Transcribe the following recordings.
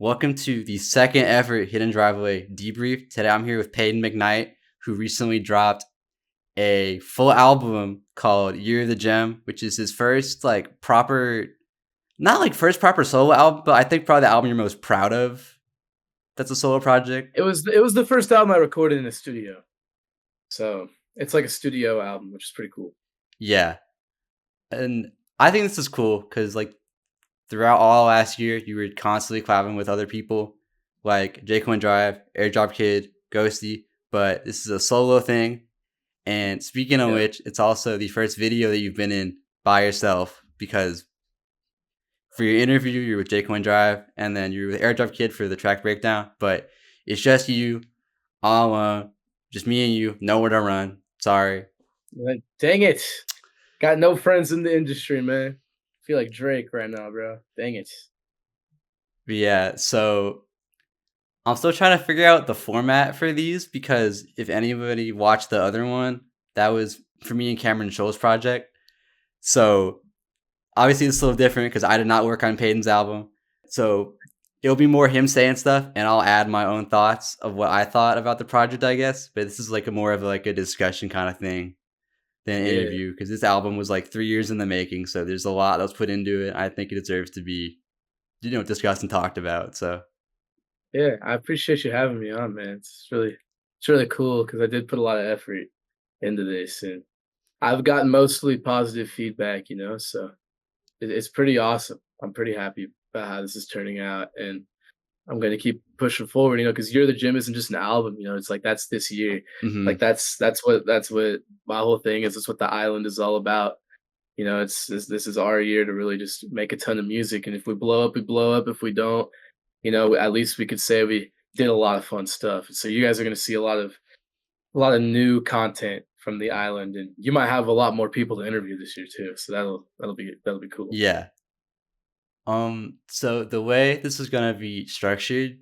Welcome to the second ever Hidden Driveway Debrief. Today I'm here with Payden McKnight, who recently dropped a full album called Year of the Gem, which is his first first proper solo album, but I think probably the album you're most proud of. That's a solo project. It was the first album I recorded in a studio. So, it's like a studio album, which is pretty cool. Yeah. And I think this is cool because throughout all last year, you were constantly collabing with other people like Jake One Drive, Airdrop Kid, Ghosty, but this is a solo thing. And speaking of Yeah. which, it's also the first video that you've been in by yourself because for your interview, you're with Jake One Drive, and then you're with Airdrop Kid for the track breakdown. But it's just you, all alone, just me and you, nowhere to run. Sorry. Like, dang it. Got no friends in the industry, man. Feel like Drake right now, bro. Dang it. But yeah, so I'm still trying to figure out the format for these because if anybody watched the other one, that was for me and Cameron Scholl's project. So obviously it's a little different because I did not work on Payden's album. So it'll be more him saying stuff and I'll add my own thoughts of what I thought about the project, I guess. But this is like a more of like a discussion kind of thing than an Yeah. interview because this album was like 3 years in the making. So there's a lot that was put into it. I think it deserves to be, discussed and talked about. So Yeah, I appreciate you having me on, man. It's really cool because I did put a lot of effort into this and I've gotten mostly positive feedback, so it's pretty awesome. I'm pretty happy about how this is turning out and I'm gonna keep pushing forward, because Year of the Gym isn't just an album, it's like that's this year. mhm. Like that's what my whole thing is. That's what the island is all about. It's this is our year to really just make a ton of music. And if we blow up, we blow up. If we don't, at least we could say we did a lot of fun stuff. So you guys are gonna see a lot of new content from the island, and you might have a lot more people to interview this year too. So that'll be cool. Yeah. So the way this is gonna be structured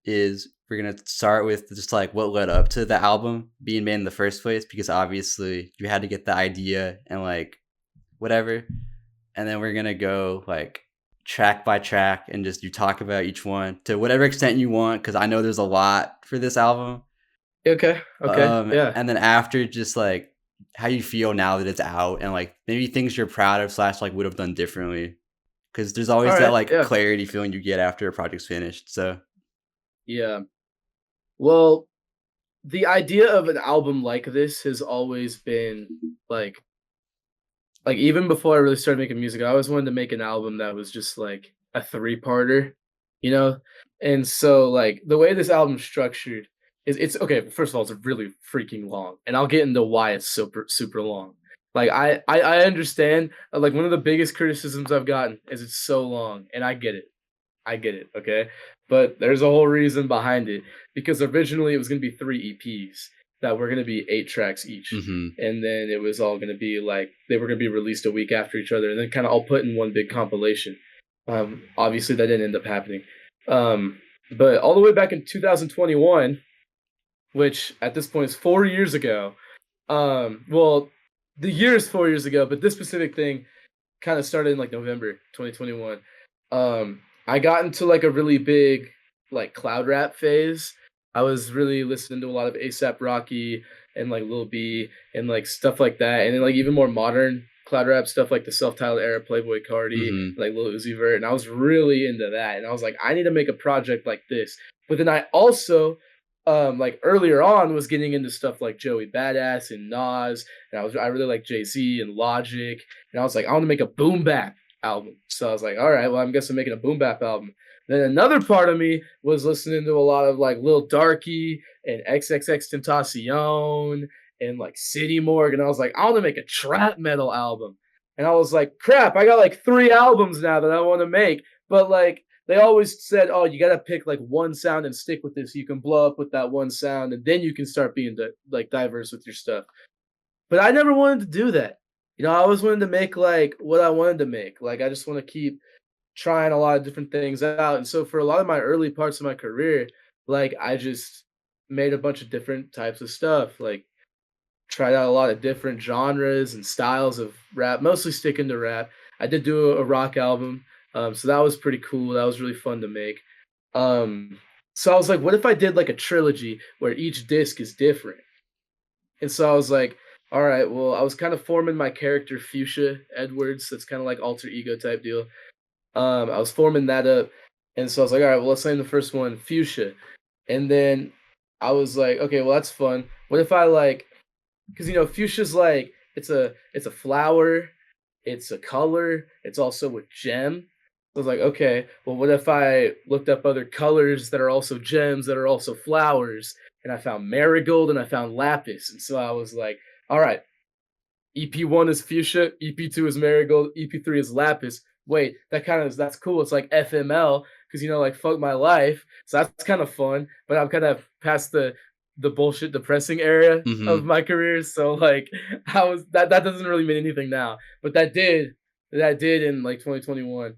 is we're gonna start with just like what led up to the album being made in the first place, because obviously you had to get the idea and like whatever. And then we're gonna go like track by track and just you talk about each one to whatever extent you want, because I know there's a lot for this album. Okay. Okay. Yeah. And then after just like how you feel now that it's out and like maybe things you're proud of slash like would have done differently. Because there's All always that right. like Yeah. clarity feeling you get after a project's finished. So Yeah. Well, the idea of an album like this has always been like even before I really started making music, I always wanted to make an album that was just like a three-parter, you know? And so like the way this album's structured is it's okay, first of all, it's really freaking long. And I'll get into why it's super super long. Like I understand like one of the biggest criticisms I've gotten is it's so long, and I get it. I get it, okay? But there's a whole reason behind it because originally it was going to be 3 EPs that were going to be 8 tracks each. mhm. And then it was all going to be like they were going to be released a week after each other and then kind of all put in one big compilation. Obviously that didn't end up happening. But all the way back in 2021, which at this point is 4 years ago. Well, the year is 4 years ago, but this specific thing kind of started in like November 2021. I got into like a really big like cloud rap phase. I was really listening to a lot of ASAP Rocky and like Lil B and like stuff like that, and then like even more modern cloud rap stuff like the self-titled era, Playboy Cardi, Mhm. like Lil Uzi Vert, and I was really into that. And I was like, I need to make a project like this. But then I also like earlier on was getting into stuff like Joey Badass and Nas, and I really like Jay-Z and Logic, and I was like, I want to make a boom bap album. So I was like, all right, well, I guess I'm making a boom bap album. Then another part of me was listening to a lot of like Lil Darky and XXX and like City Morgue, and I was like, I want to make a trap metal album. And I was like, crap, I got like 3 albums now that I want to make, but like they always said, "Oh, you gotta pick like one sound and stick with this. So you can blow up with that one sound, and then you can start being like diverse with your stuff." But I never wanted to do that. I always wanted to make like what I wanted to make. Like I just want to keep trying a lot of different things out. And so for a lot of my early parts of my career, like I just made a bunch of different types of stuff. Like tried out a lot of different genres and styles of rap, mostly sticking to rap. I did do a rock album, so that was pretty cool. That was really fun to make. So I was like, what if I did like a trilogy where each disc is different? And so I was like, all right, well, I was kind of forming my character Fuchsia Edwards. That's kind of like alter ego type deal. I was forming that up. And so I was like, all right, well, let's name the first one Fuchsia. And then I was like, okay, well, that's fun. What if I like, because fuchsia's like it's a flower, it's a color, it's also a gem. I was like, okay, well, what if I looked up other colors that are also gems that are also flowers, and I found marigold and I found lapis, and so I was like, all right, EP1 is fuchsia, EP2 is marigold, EP3 is lapis. Wait, that's cool. It's like FML because like fuck my life. So that's kind of fun. But I'm kind of past the bullshit depressing area of Mhm. my career. So like I was that doesn't really mean anything now. But that did in like 2021.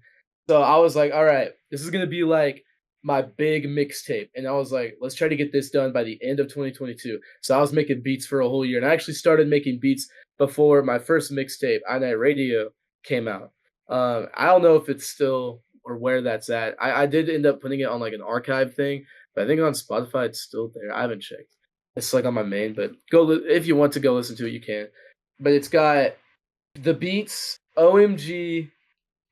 So I was like, all right, this is gonna be like my big mixtape. And I was like, let's try to get this done by the end of 2022. So I was making beats for a whole year. And I actually started making beats before my first mixtape, I.Night Radio, came out. I don't know if it's still or where that's at. I did end up putting it on like an archive thing, but I think on Spotify it's still there. I haven't checked. It's like on my main, but if you want to go listen to it, you can. But it's got the beats, OMG,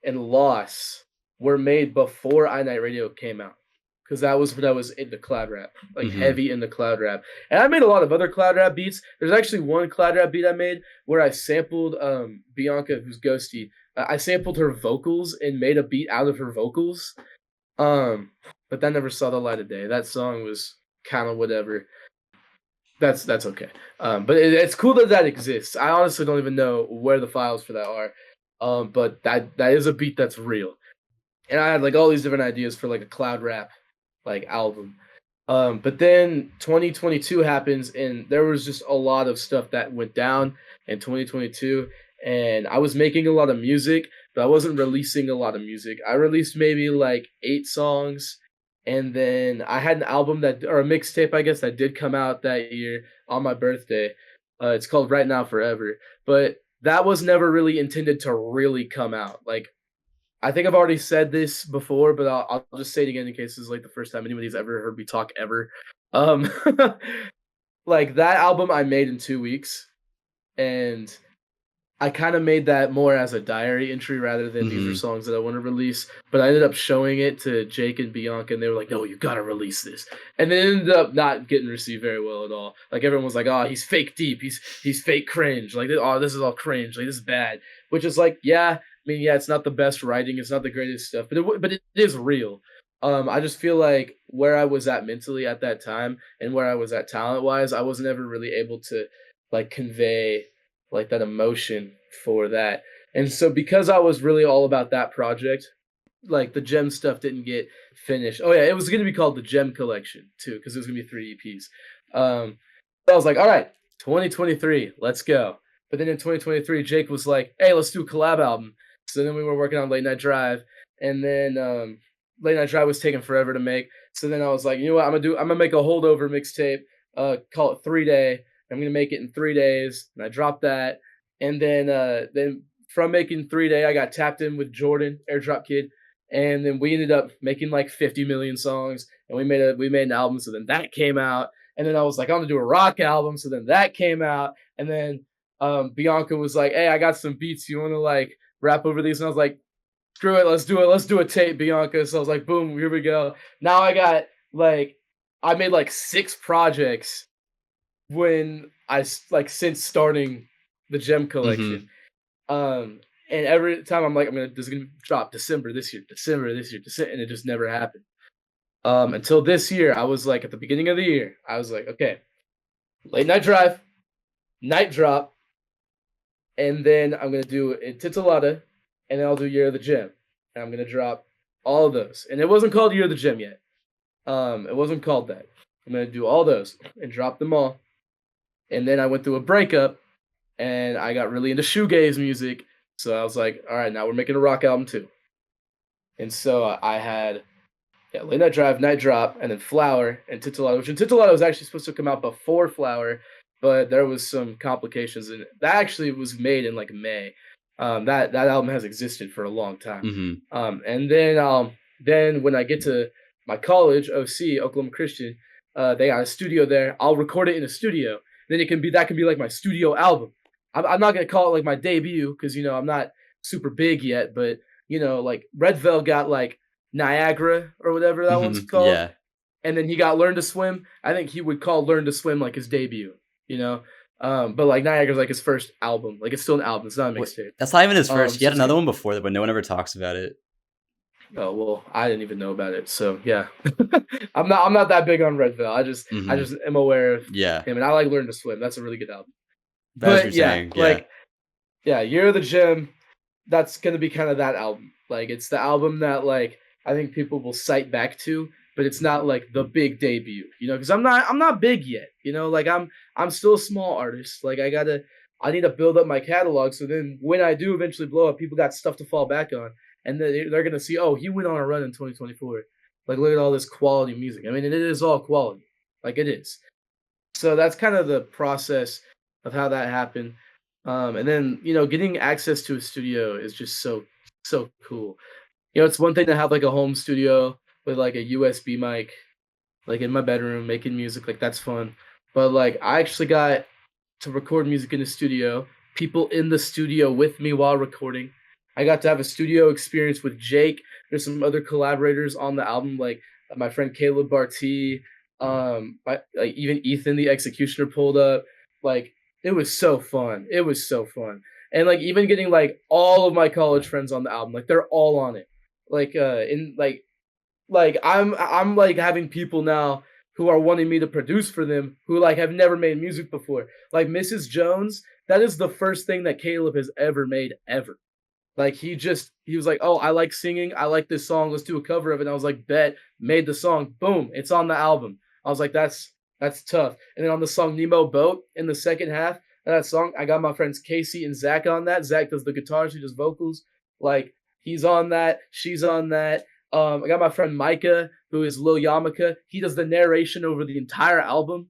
and Loss were made before I.Night Radio came out. Because that was when I was into cloud rap, like Mhm. heavy into cloud rap. And I made a lot of other cloud rap beats. There's actually one cloud rap beat I made where I sampled Bianca, who's Ghosty. I sampled her vocals and made a beat out of her vocals. Um, but that never saw the light of day. That song was kind of whatever. That's okay. But it's cool that that exists. I honestly don't even know where the files for that are. But that is a beat that's real. And I had like all these different ideas for like a cloud rap like album. But then 2022 happens, and there was just a lot of stuff that went down in 2022. And I was making a lot of music, but I wasn't releasing a lot of music. I released maybe like 8 songs, and then I had an album or a mixtape, I guess, that did come out that year on my birthday. It's called Right Now Forever, but that was never really intended to really come out. Like I think I've already said this before, but I'll just say it again in case this is like the first time anybody's ever heard me talk ever. Um, like that album I made in 2 weeks, and I kind of made that more as a diary entry rather than these are Mhm. songs that I want to release. But I ended up showing it to Jake and Bianca, and they were like, "No, you gotta release this." And it ended up not getting received very well at all. Like everyone was like, "Oh, he's fake deep. He's fake cringe. Like, oh, this is all cringe. Like, this is bad." Which is like, yeah, I mean, yeah, it's not the best writing, it's not the greatest stuff, but it is real. I just feel like where I was at mentally at that time and where I was at talent wise, I wasn't ever really able to like convey like that emotion for that. And so because I was really all about that project, like the gem stuff didn't get finished. Oh yeah, it was gonna be called the Gem Collection too, because it was gonna be 3 EPs. I was like, all right, 2023, let's go. But then in 2023, Jake was like, hey, let's do a collab album. So then we were working on Late Night Drive, and then Late Night Drive was taking forever to make. So then I was like, you know what, I'm gonna make a holdover mixtape, call it 3 Day. I'm gonna make it in 3 days, and I dropped that. And then from making 3 Day, I got tapped in with Jordan, Airdrop Kid, and then we ended up making like 50 million songs, and we made an album. So then that came out, and then I was like, I'm gonna do a rock album. So then that came out, and then Bianca was like, hey, I got some beats. You want to like rap over these? And I was like, screw it, let's do it. Let's do a tape, Bianca. So I was like, boom, here we go. Now like I made like 6 projects when like since starting the Gem Collection. Mhm. Um, and every time I'm like, this is gonna drop December this year, December this year, December, and it just never happened. Until this year, I was like, at the beginning of the year, I was like, okay, Late Night Drive, Night Drop, and then I'm gonna do it Titulata, and then I'll do Year of the Gem, and I'm gonna drop all of those. And it wasn't called Year of the Gem yet. It wasn't called that. I'm gonna do all those and drop them all. And then I went through a breakup, and I got really into shoegaze music. So I was like, all right, now we're making a rock album too. And so I had Late Night Drive, Night Drop, and then Flower and Titulata, which Titulata was actually supposed to come out before Flower, but there was some complications, and that actually was made in like May. That album has existed for a long time. Mhm. And then when I get to my college, OC, Oklahoma Christian, they got a studio there. I'll record it in a studio. Then that can be like my studio album. I'm not gonna call it like my debut because I'm not super big yet, but like Red Veil got like Niagara or whatever that one's called, Yeah. and then he got Learn to Swim. I think he would call Learn to Swim like his debut, you know. But like Niagara's like his first album. Like it's still an album. It's not a mixtape. That's not even his first. He So had it's another one before that, but no one ever talks about it. oh well, I didn't even know about it. So yeah, I'm not that big on Red Veil. I just am aware of Yeah. him, and I like Learn to Swim. That's a really good album. As you're But yeah, saying, like Year of the Gym. That's gonna be kind of that album. Like it's the album that like I think people will cite back to, but it's not like the big debut, because I'm not big yet. Like I'm still a small artist. Like I need to build up my catalog so then when I do eventually blow up, people got stuff to fall back on, and then they're gonna see, oh, he went on a run in 2024. Like look at all this quality music. I mean, it is all quality, like it is. So that's kind of the process of how that happened. And then getting access to a studio is just so cool. It's one thing to have like a home studio with like a USB mic, like in my bedroom making music, like that's fun. But like I actually got to record music in the studio, people in the studio with me while recording. I got to have a studio experience with Jake. There's some other collaborators on the album, like my friend Caleb Barty, like even Ethan the Executioner pulled up. Like it was so fun. It was so fun. And like even getting like all of my college friends on the album, like they're all on it. Like in like I'm like having people now who are wanting me to produce for them who like have never made music before. Like Mrs. Jones, that is the first thing that Caleb has ever made ever. Like he was like, "Oh, I like singing. I like this song. Let's do a cover of it." And I was like, "Bet." Made the song. Boom, it's on the album. I was like, "That's tough." And then on the song Nemo Boat in the second half of that song, I got my friends Casey and Zach on that. Zach does the guitar, she does vocals. Like he's on that, she's on that. I got my friend Micah, who is Lil Yamaka. He does the narration over the entire album.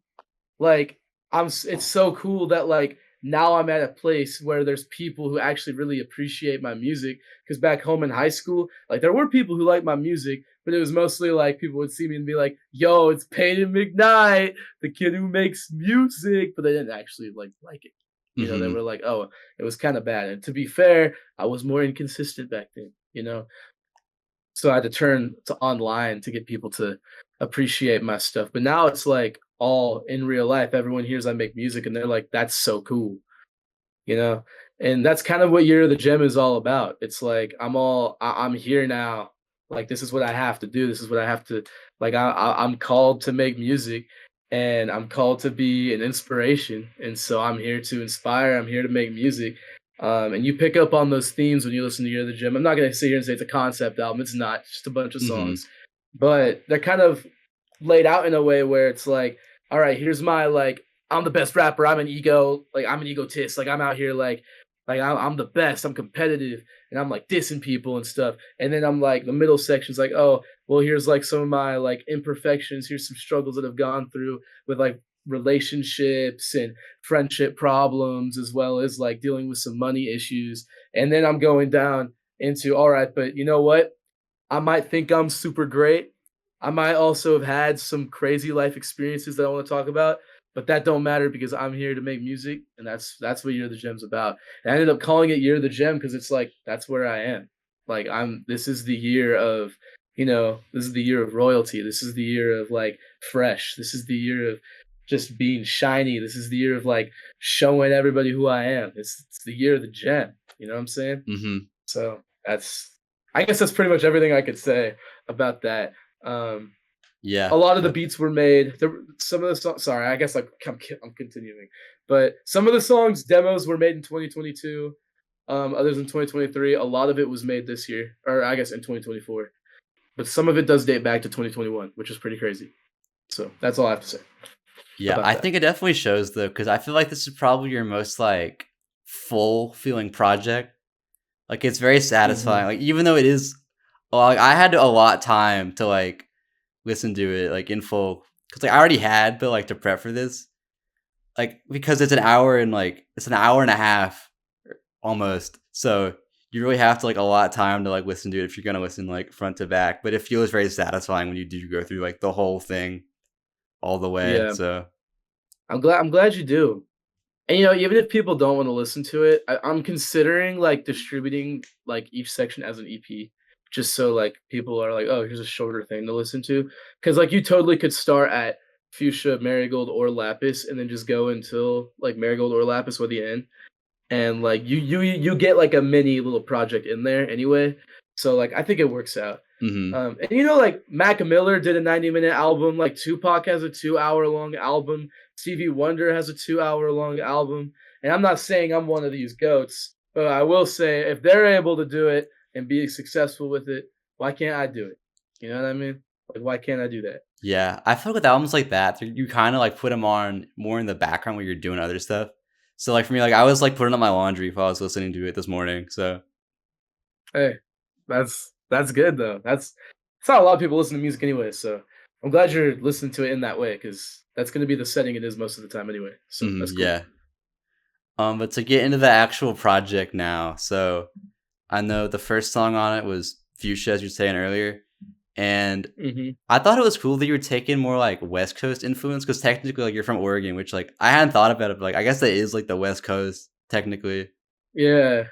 Like it's so cool that like now I'm at a place where there's people who actually really appreciate my music. Because back home in high school, like there were people who liked my music, but it was mostly like people would see me and be like, "Yo, it's Payden McKnight, the kid who makes music," but they didn't actually like it. They were like, "Oh, it was kind of bad." And to be fair, I was more inconsistent back then. So I had to turn to online to get people to appreciate my stuff. But now it's like all in real life. Everyone hears I make music and they're like, "That's so cool," you know? And that's kind of what Year of the Gem is all about. It's like I'm here now. Like this is what I have to do. This is what I have to like I'm called to make music and I'm called to be an inspiration. And so I'm here to inspire. I'm here to make music. And you pick up on those themes when you listen to Year of the Gym. I'm not gonna sit here and say it's a concept album. It's not. It's just a bunch of songs, but they're kind of laid out in a way where it's like, all right, here's my like, I'm the best rapper. I'm an egotist. Like I'm out here like I'm the best. I'm competitive, and I'm like dissing people and stuff. And then I'm like the middle section's like, oh, well, here's like some of my like imperfections. Here's some struggles that I've gone through with like relationships and friendship problems as well as like dealing with some money issues. And then I'm going down into, all right, but you know what, I might think I'm super great, I might also have had some crazy life experiences that I want to talk about, but that don't matter because I'm here to make music. And that's what Year of the Gem's about. And I ended up calling it Year of the Gem because it's like that's where I am. Like this is the year of this is the year of royalty. This is the year of like fresh. This is the year of just being shiny. This is the year of like showing everybody who I am. It's the year of the gem. You know what I'm saying? So I guess that's pretty much everything I could say about that. Yeah. A lot of the beats were made. Some of the songs. Sorry, I guess I'm continuing, but some of the songs demos were made in 2022. Others in 2023. A lot of it was made this year, or I guess in 2024. But some of it does date back to 2021, which is pretty crazy. So that's all I have to say. Yeah, I think it definitely shows though, because I feel like this is probably your most like full feeling project. Like it's very satisfying. Like even though it is, like I had to allot time to like listen to it like in full because like I already had, but like to prep for this, like because it's an hour and a half almost. So you really have to like allot time to like listen to it if you're gonna listen like front to back. But it feels very satisfying when you do go through like the whole thing all the way. Yeah, So I'm glad you do. And, even if people don't wanna listen to it, I'm considering, like, distributing, like, each section as an EP, just so, like, people are like, "Oh, here's a shorter thing to listen to." Because like, you totally could start at Fuchsia, Marigold, or Lapis, and then just go until, like, Marigold or Lapis with the end, and, like, you get, like, a mini little project in there anyway, so, like, I think it works out. mhm. And like Mac Miller did a 90-minute album, like Tupac has a 2 hour long album, Stevie Wonder has a 2 hour long album. And I'm not saying I'm one of these goats, but I will say if they're able to do it and be successful with it, why can't I do it? You know what I mean? Like, why can't I do that? Yeah, I feel like with albums like that, you kind of like put them on more in the background when you're doing other stuff. So like for me, like I was like putting up my laundry while I was listening to it this morning. So Hey, that's good though. That's not a lot of people listen to music anyway, so I'm glad you're listening to it in that way because that's gonna be the setting it is most of the time anyway. So that's cool. yeah. But to get into the actual project now, so I know the first song on it was Fuchsia, as you were saying earlier, and Hmm. I thought it was cool that you were taking more like West Coast influence because technically, like you're from Oregon, which like I hadn't thought about it, but like I guess that is like the West Coast technically. Yeah.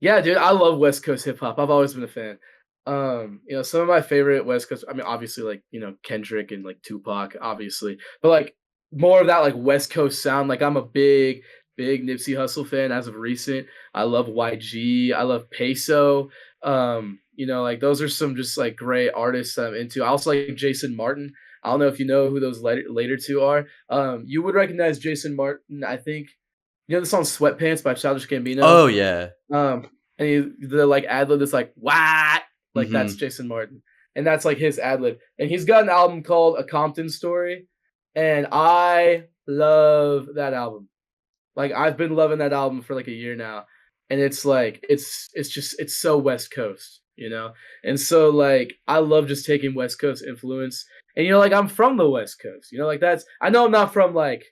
Yeah, dude, I love West Coast hip hop. I've always been a fan. Some of my favorite West Coast, I mean, obviously, like, Kendrick and like Tupac, obviously, but like more of that like West Coast sound. Like, I'm a big Nipsey Hussle fan as of recent. I love YG. I love Peso. Like those are some just like great artists that I'm into. I also like Jason Martin. I don't know if you know who those later two are. You would recognize Jason Martin, I think. You know the song "Sweatpants" by Childish Gambino? Oh yeah. Um, and the like ad lib is like what? Like that's Hmm. Jason Martin, and that's like his ad lib. And he's got an album called A Compton Story, and I love that album. Like I've been loving that album for like a year now, and it's like it's so West Coast, And so like I love just taking West Coast influence, and like I'm from the West Coast, like that's I know I'm not from like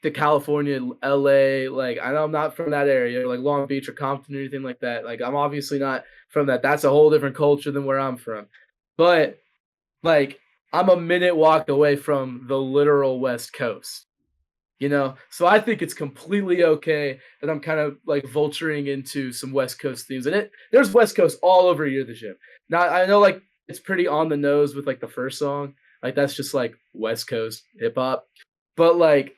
the California, LA, like I know I'm not from that area, like Long Beach or Compton or anything like that. Like I'm obviously not from that. That's a whole different culture than where I'm from. But like I'm a minute walk away from the literal West Coast. So I think it's completely okay that I'm kind of like vulturing into some West Coast themes. And there's West Coast all over Year the Gym. Now I know like it's pretty on the nose with like the first song. Like that's just like West Coast hip hop. But like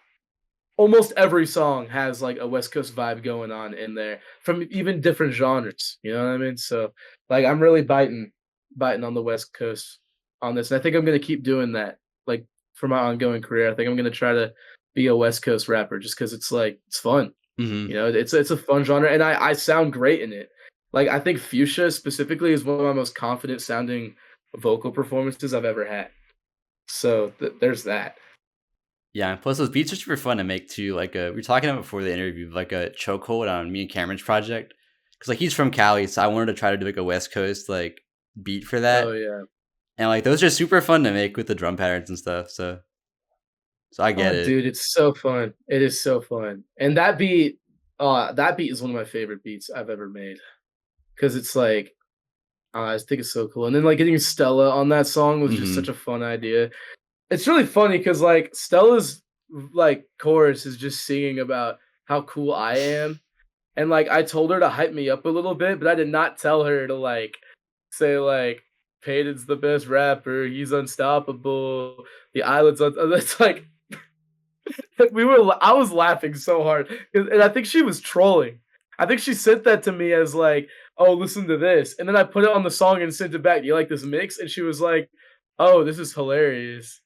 almost every song has like a West Coast vibe going on in there from even different genres. You know what I mean? So like I'm really biting on the West Coast on this. And I think I'm gonna keep doing that, like for my ongoing career. I think I'm gonna try to be a West Coast rapper just because it's like it's fun. Hmm. It's a fun genre and I sound great in it. Like I think Fuchsia specifically is one of my most confident sounding vocal performances I've ever had. So there's that. Yeah, and plus those beats are super fun to make too. Like we were talking about before the interview, like a chokehold on me and Cameron's project, because like he's from Cali, so I wanted to try to do like a West Coast like beat for Oh that, yeah. and like those are super fun to make with the drum patterns and stuff. So I Oh, get it. dude, it's so fun. It is so fun. And that beat is one of my favorite beats I've ever made because it's like, I just think it's so cool. And then like getting Stella on that song was just such Hmm. a fun idea. It's really funny because like Stella's like chorus is just singing about how cool I am. And like I told her to hype me up a little bit, but I did not tell her to like say like Payden's the best rapper, he's unstoppable, the island's it's like I was laughing so hard, and I think she was trolling. I think she sent that to me as like, "Oh, listen to this," and then I put it on the song and sent it back. Do you like this mix? And she was like, "Oh, this is hilarious."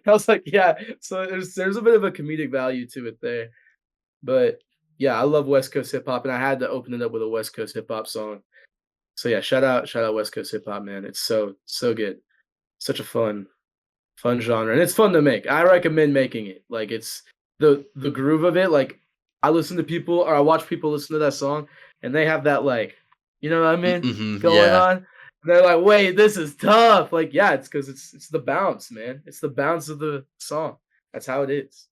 I was like, "Yeah." So there's a bit of a comedic value to it there, but yeah, I love West Coast hip hop, and I had to open it up with a West Coast hip hop song. So yeah, shout out West Coast hip hop, man. It's so good, such a fun genre, and it's fun to make. I recommend making it. Like it's the groove of it. Like I listen to people or I watch people listen to that song, and they have that like, you know what I mean, Hmm. going Yeah. on. And they're like, wait, this is tough. Like, yeah, it's because it's the bounce, man. It's the bounce of the song. That's how it is.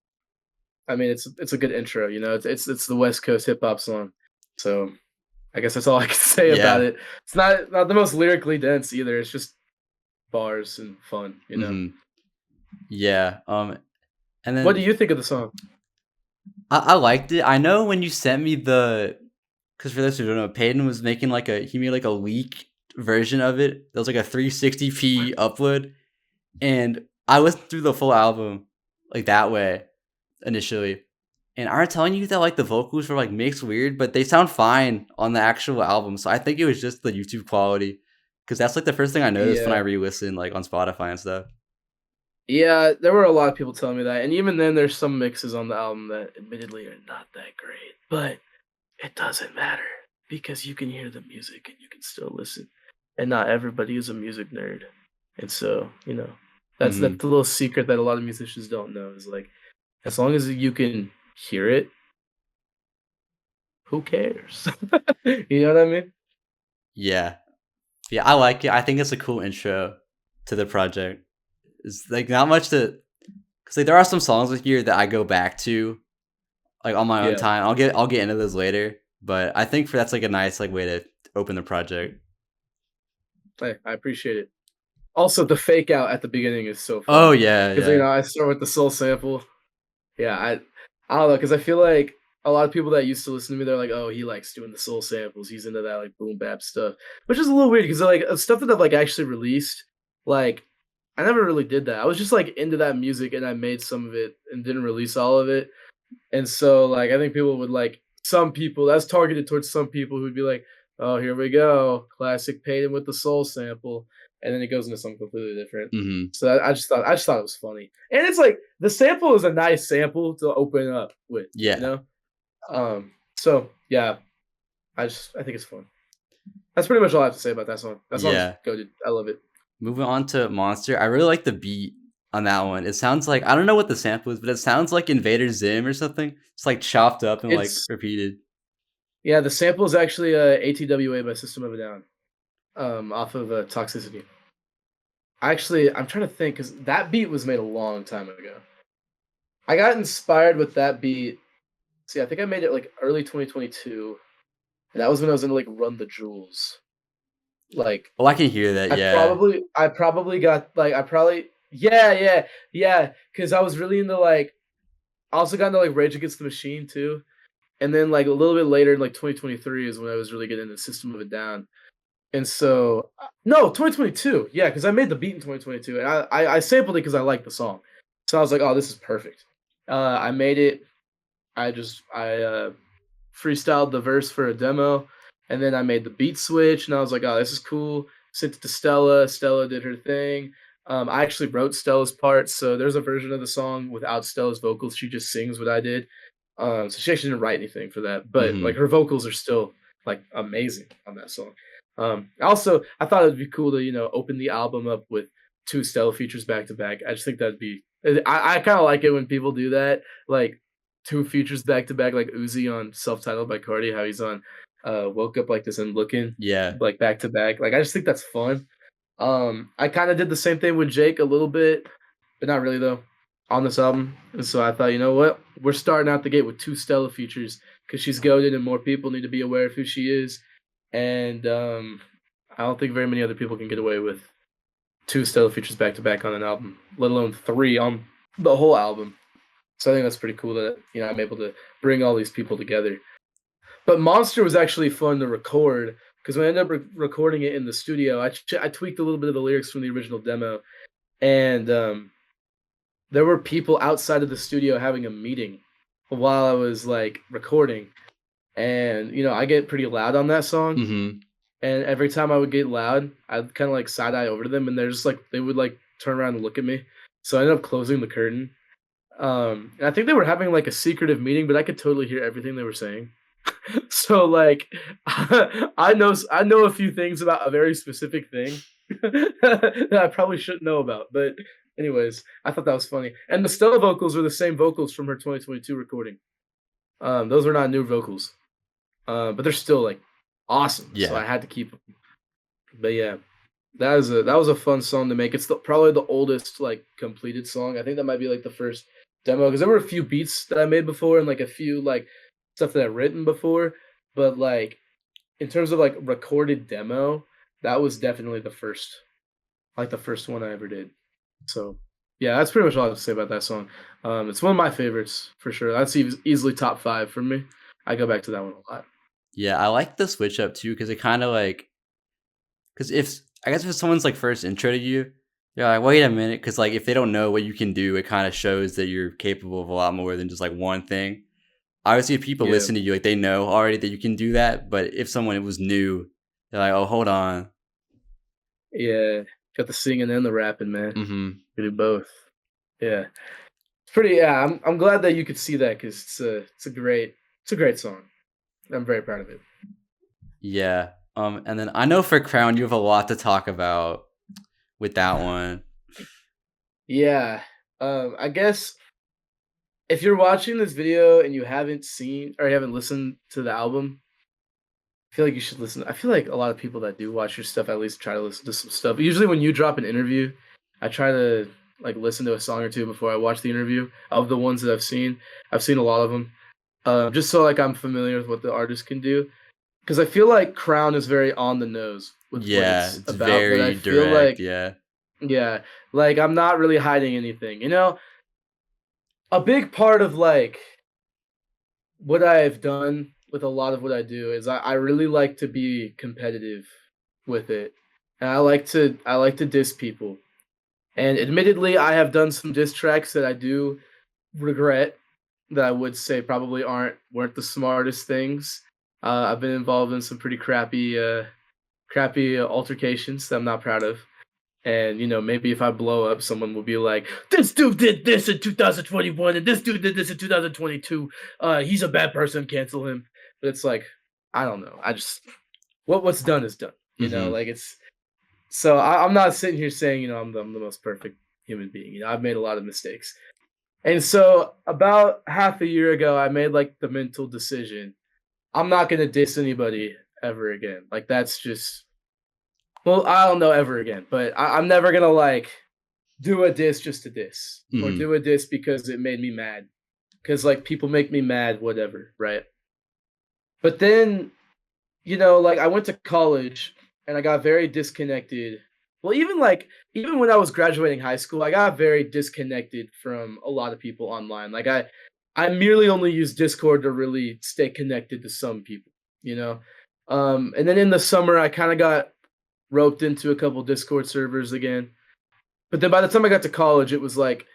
I mean, it's a good intro. It's the West Coast hip hop song. So I guess that's all I can say about Yeah. it. It's not the most lyrically dense either. It's just bars and fun, you know. Yeah. And What do then you think of the song? I liked it. I know when you sent me because for those who don't know, Payden was making he made like a leak version of it. That was like a 360p upload, and I listened through the full album like that way initially. And I'm telling you that like the vocals were like mixed weird, but they sound fine on the actual album. So I think it was just the YouTube quality, because that's like the first thing I noticed when I Yeah. re-listened like on Spotify and stuff. Yeah, there were a lot of people telling me that, and even then, there's some mixes on the album that admittedly are not that great, but it doesn't matter because you can hear the music and you can still listen, and not everybody is a music nerd, and so that's hmm the little secret that a lot of musicians don't know is like as long as you can hear it, who cares? You know what I mean? Yeah, yeah, I like it. I think it's a cool intro to the project. It's like not much to, because like there are some songs this year that I go back to like on my own Yeah, time. I'll get into those later, but I think for that's like a nice like way to open the project. I appreciate it. Also, the fake out at the beginning is so Oh funny yeah, because yeah. I start with the soul sample. Yeah, I don't know because I feel like a lot of people that used to listen to me, they're like, "Oh, he likes doing the soul samples. He's into that like boom bap stuff," which is a little weird because like stuff that I've like actually released, like I never really did that. I was just like into that music and I made some of it and didn't release all of it. And so, like, I think people would like some people that's targeted towards some people who'd be like, "Oh, here we go, classic Payton with the soul sample," and then it goes into something completely different. hmm So I just thought it was funny, and it's like the sample is a nice sample to open up with, you Yeah, know. So yeah, I think it's fun. That's pretty much all I have to say about that song. That song's yeah. goated. I love it. Moving on to Monster, I really like the beat on that one. It sounds like, I don't know what the sample is, but it sounds like Invader Zim or something. It's like chopped up and like It's repeated. yeah, the sample is actually ATWA by System of a Down, off of Toxicity. Actually, I'm trying to think because that beat was made a long time ago. I got inspired with that beat. See, I think I made it like early 2022, and that was when I was into like Run the Jewels. Like, Oh, I can hear that. Yeah. I probably got like, I probably, yeah, because I was really into like, I also got into like Rage Against the Machine too. And then like a little bit later in like 2023 is when I was really getting into System of a Down. And so, no, 2022. Yeah, because I made the beat in 2022, and I sampled it because I liked the song. So I was like, "Oh, this is perfect." I made it. I freestyled the verse for a demo, and then I made the beat switch, and I was like, "Oh, this is cool." Sent it to Stella. Stella did her thing. I actually wrote Stella's parts, so there's a version of the song without Stella's vocals. She just sings what I did. So she actually didn't write anything for that, but like hmm her vocals are still like amazing on that song. Also, I thought it'd be cool to open the album up with two Stella features back to back. I just think that'd be. I kind of like it when people do that, like two features back to back, like Uzi on Self-Titled by Cardi, how he's on Woke Up Like This and Looking Yeah. like back to back. Like I just think that's fun. I kind of did the same thing with Jake a little bit, but not really though, on this album. And so I thought, you know what, we're starting out the gate with two Stella features because she's goaded and more people need to be aware of who she is. And I don't think very many other people can get away with two Stella features back to back on an album, let alone three on the whole album. So I think that's pretty cool that I'm able to bring all these people together. But Monster was actually fun to record because when I ended up recording it in the studio, I tweaked a little bit of the lyrics from the original demo, and there were people outside of the studio having a meeting while I was like recording, and I get pretty loud on that song, hmm and every time I would get loud, I'd kind of like side eye over to them, and they're just like they would like turn around and look at me. So I ended up closing the curtain. And I think they were having like a secretive meeting, but I could totally hear everything they were saying. So like I know a few things about a very specific thing that I probably shouldn't know about. But anyways, I thought that was funny. And the Stella vocals were the same vocals from her 2022 recording. Those were not new vocals. But they're still like awesome. So Yeah. I had to keep them. But yeah, that was a fun song to make. It's probably the oldest like completed song. I think that might be like the first demo because there were a few beats that I made before and like a few like stuff that I've written before, but like in terms of like recorded demo, that was definitely the first, like the first one I ever did. So yeah, that's pretty much all I have to say about that song. It's one of my favorites for sure. That's easily top 5 for me. I go back to that one a lot. Yeah, I like the switch up too because it kind of like, because if I guess if someone's like first intro to you, you're like, wait a minute, because like if they don't know what you can do, it kind of shows that you're capable of a lot more than just like one thing. Obviously, if people Yeah, listen to you, like they know already that you can do that. But if someone was new, they're like, oh, hold on. yeah. Got the singing and the rapping, man. Mm-hmm. We do both. Yeah, it's pretty. Yeah, I'm glad that you could see that because it's a great song. I'm very proud of it. Yeah. And then I know for Crown, you have a lot to talk about with that one. Yeah. I guess if you're watching this video and you haven't seen or you haven't listened to the album, I feel like you should listen. I feel like a lot of people that do watch your stuff at least try to listen to some stuff. Usually when you drop an interview, I try to like listen to a song or two before I watch the interview of the ones that I've seen. I've seen a lot of them. Just so like I'm familiar with what the artist can do. Because I feel like Crown is very on the nose with what Yeah, it's it's about, but I very feel direct. like Yeah. yeah, like I'm not really hiding anything. You know, a big part of like what I've done with a lot of what I do is I really like to be competitive with it. And I like to diss people. And admittedly, I have done some diss tracks that I do regret that I would say probably weren't the smartest things. I've been involved in some pretty crappy altercations that I'm not proud of. And you know, maybe if I blow up, someone will be like, "This dude did this in 2021, and this dude did this in 2022. He's a bad person. Cancel him." But it's like, I don't know. I just what's done is done. You know, Mm-hmm. like it's so I'm not sitting here saying, you know, I'm the most perfect human being. You know, I've made a lot of mistakes. And so about half a year ago, I made like the mental decision. I'm not gonna diss anybody ever again. Like that's just well, I don't know ever again, but I'm never gonna like do a diss just to diss or Mm-hmm. do a diss because it made me mad. Because like people make me mad, whatever, right? But then, you know, like I went to college and I got very disconnected. Well, even when I was graduating high school, I got very disconnected from a lot of people online. Like I merely only use Discord to really stay connected to some people, you know. And then in the summer, I kind of got roped into a couple Discord servers again. But then by the time I got to college, it was like,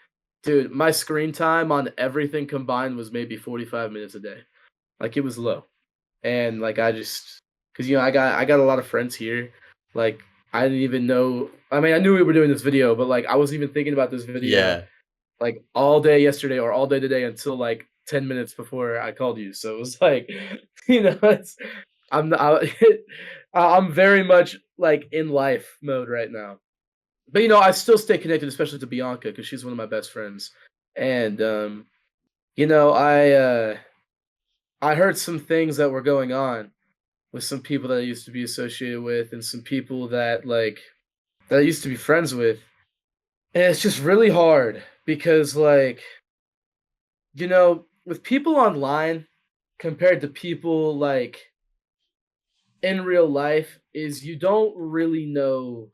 dude, my screen time on everything combined was maybe 45 minutes a day. Like it was low. And like I just cuz you know, I got a lot of friends here. Like I didn't even know I mean, I knew we were doing this video, but like I wasn't even thinking about this video Yeah. like all day yesterday or all day today until like 10 minutes before I called you. So it was like, you know, I'm not, I'm very much like in life mode right now. But you know, I still stay connected, especially to Bianca because she's one of my best friends. And you know, I heard some things that were going on with some people that I used to be associated with, and some people that I used to be friends with. And it's just really hard because, like, you know, with people online compared to people like in real life, is you don't really know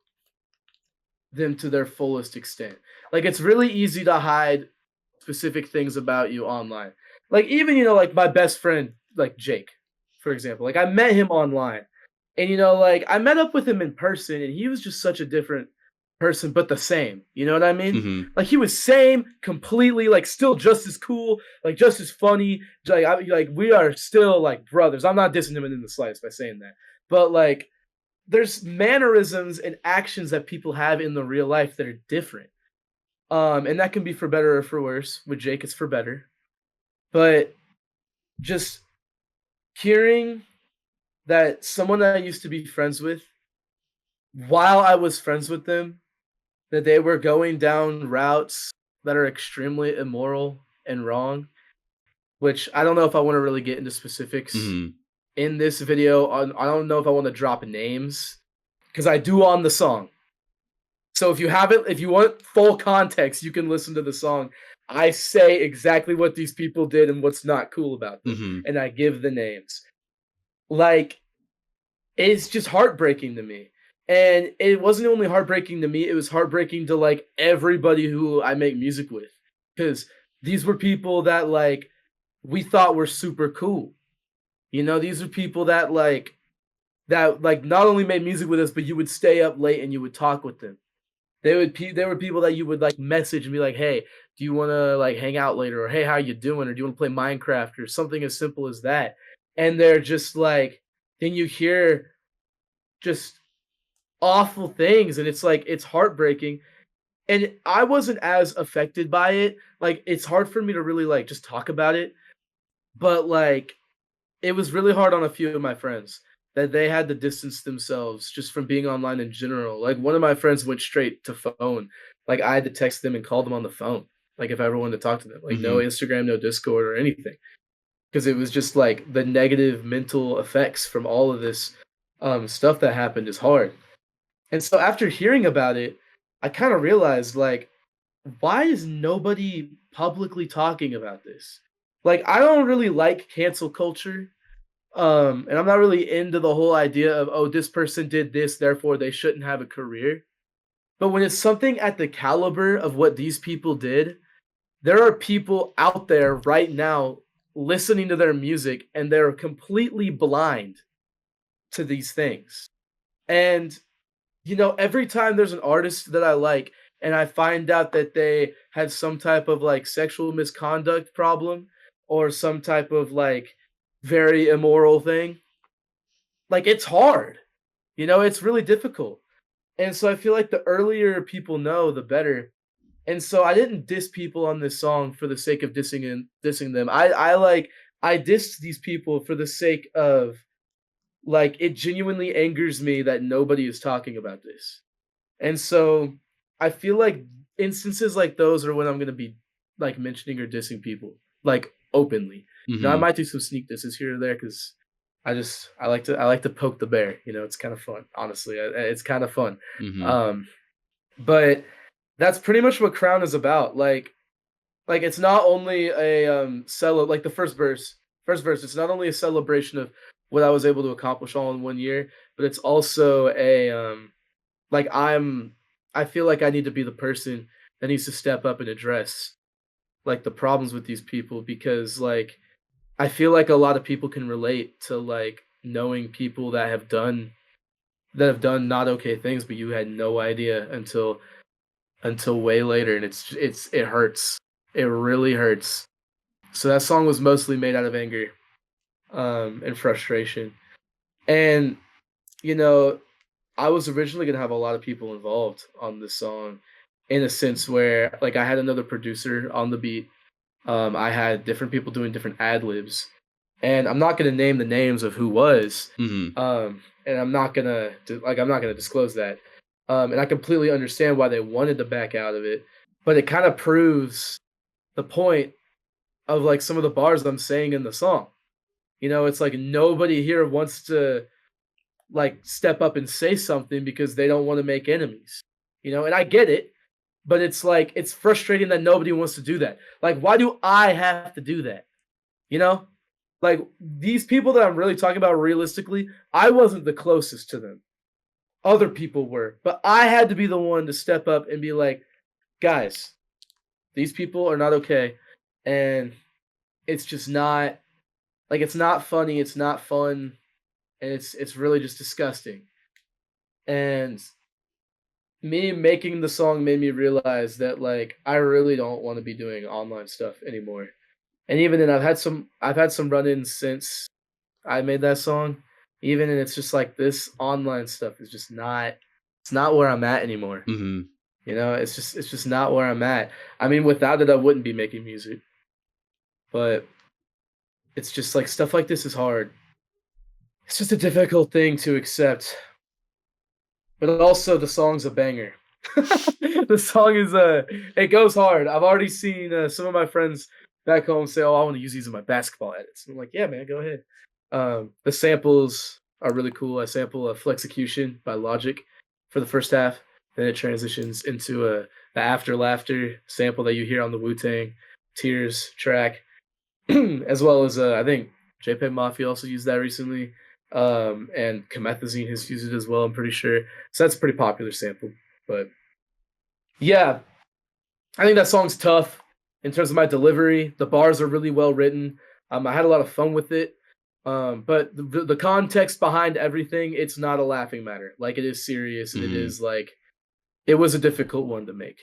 them to their fullest extent. Like, it's really easy to hide specific things about you online. Like even, you know, like my best friend, like Jake, for example. Like I met him online. And you know, like I met up with him in person and he was just such a different person, but the same. You know what I mean? Mm-hmm. Like he was same, completely, like still just as cool, like just as funny. Like we are still like brothers. I'm not dissing him in the slightest by saying that. But like there's mannerisms and actions that people have in the real life that are different. And that can be for better or for worse. With Jake, it's for better. But just hearing that someone that I used to be friends with, while I was friends with them, that they were going down routes that are extremely immoral and wrong, which I don't know if I want to really get into specifics Mm-hmm. in this video. I don't know if I want to drop names because I do on the song. So if you want full context, you can listen to the song. I say exactly what these people did and what's not cool about them, Mm-hmm. and I give the names. Like it's just heartbreaking to me. And it wasn't only heartbreaking to me, it was heartbreaking to like everybody who I make music with. Because these were people that like we thought were super cool. You know, these are people that like not only made music with us, but you would stay up late and you would talk with them. They were people that you would like message and be like, "Hey, do you want to like hang out later?" Or "Hey, how you doing?" Or "Do you want to play Minecraft?" Or something as simple as that. And they're just like, then you hear just awful things, and it's like it's heartbreaking. And I wasn't as affected by it. Like it's hard for me to really like just talk about it, but like it was really hard on a few of my friends that they had to distance themselves just from being online in general. Like one of my friends went straight to phone. Like I had to text them and call them on the phone. Like if I ever wanted to talk to them, like no Mhm. Instagram, no Discord or anything. Because it was just like the negative mental effects from all of this stuff that happened is hard. And so after hearing about it, I kind of realized like, why is nobody publicly talking about this? Like I don't really like cancel culture. And I'm not really into the whole idea of, oh, this person did this, therefore they shouldn't have a career. But when it's something at the caliber of what these people did, there are people out there right now listening to their music and they're completely blind to these things. And, you know, every time there's an artist that I like and I find out that they had some type of like sexual misconduct problem or some type of like very immoral thing, like it's hard. You know, it's really difficult. And so I feel like the earlier people know, the better. And so I didn't diss people on this song for the sake of dissing them. I dissed these people for the sake of like it genuinely angers me that nobody is talking about this. And so I feel like instances like those are when I'm gonna be like mentioning or dissing people like openly. Now I Mhm. might do some sneak disses here or there because I like to poke the bear. You know, it's kind of fun. Honestly, it's kind of fun. Mhm. Um, but that's pretty much what Crown is about. Like it's not only a like the first verse. It's not only a celebration of what I was able to accomplish all in 1 year, but it's also a like I feel like I need to be the person that needs to step up and address like the problems with these people because like I feel like a lot of people can relate to like knowing people that have done not okay things, but you had no idea until way later, and it hurts. It really hurts. So that song was mostly made out of anger, and frustration. And you know, I was originally gonna have a lot of people involved on this song, in a sense where like I had another producer on the beat. I had different people doing different ad libs, and I'm not gonna name the names of who was, Mhm. and I'm not gonna disclose that. And I completely understand why they wanted to back out of it, but it kind of proves the point of like some of the bars I'm saying in the song. You know, it's like nobody here wants to like step up and say something because they don't want to make enemies. You know, and I get it, but it's like it's frustrating that nobody wants to do that. Like, why do I have to do that? You know? Like these people that I'm really talking about realistically, I wasn't the closest to them. Other people were, but I had to be the one to step up and be like, guys, these people are not okay. And it's just not like it's not funny, it's not fun, and it's really just disgusting. And me making the song made me realize that like I really don't want to be doing online stuff anymore. And even then I've had some run-ins since I made that song. Even and it's just like this online stuff is just not it's not where I'm at anymore. Mhm. You know, it's just not where I'm at. I mean, without it I wouldn't be making music. But it's just like stuff like this is hard. It's just a difficult thing to accept. But also the song's a banger. The song is it goes hard. I've already seen some of my friends back home say, "Oh, I want to use these in my basketball edits." I'm like, "Yeah, man, go ahead." The samples are really cool. I sample a Flexecution by Logic for the first half, then it transitions into the After Laughter sample that you hear on the Wu Tang Tears track, as well as I think JPEG Mafia also used that recently. And Comethazine has used it as well, I'm pretty sure. So that's a pretty popular sample. But yeah, I think that song's tough in terms of my delivery. The bars are really well written. I had a lot of fun with it. But the context behind everything, it's not a laughing matter. Like, it is serious, and it is like, it was a difficult one to make.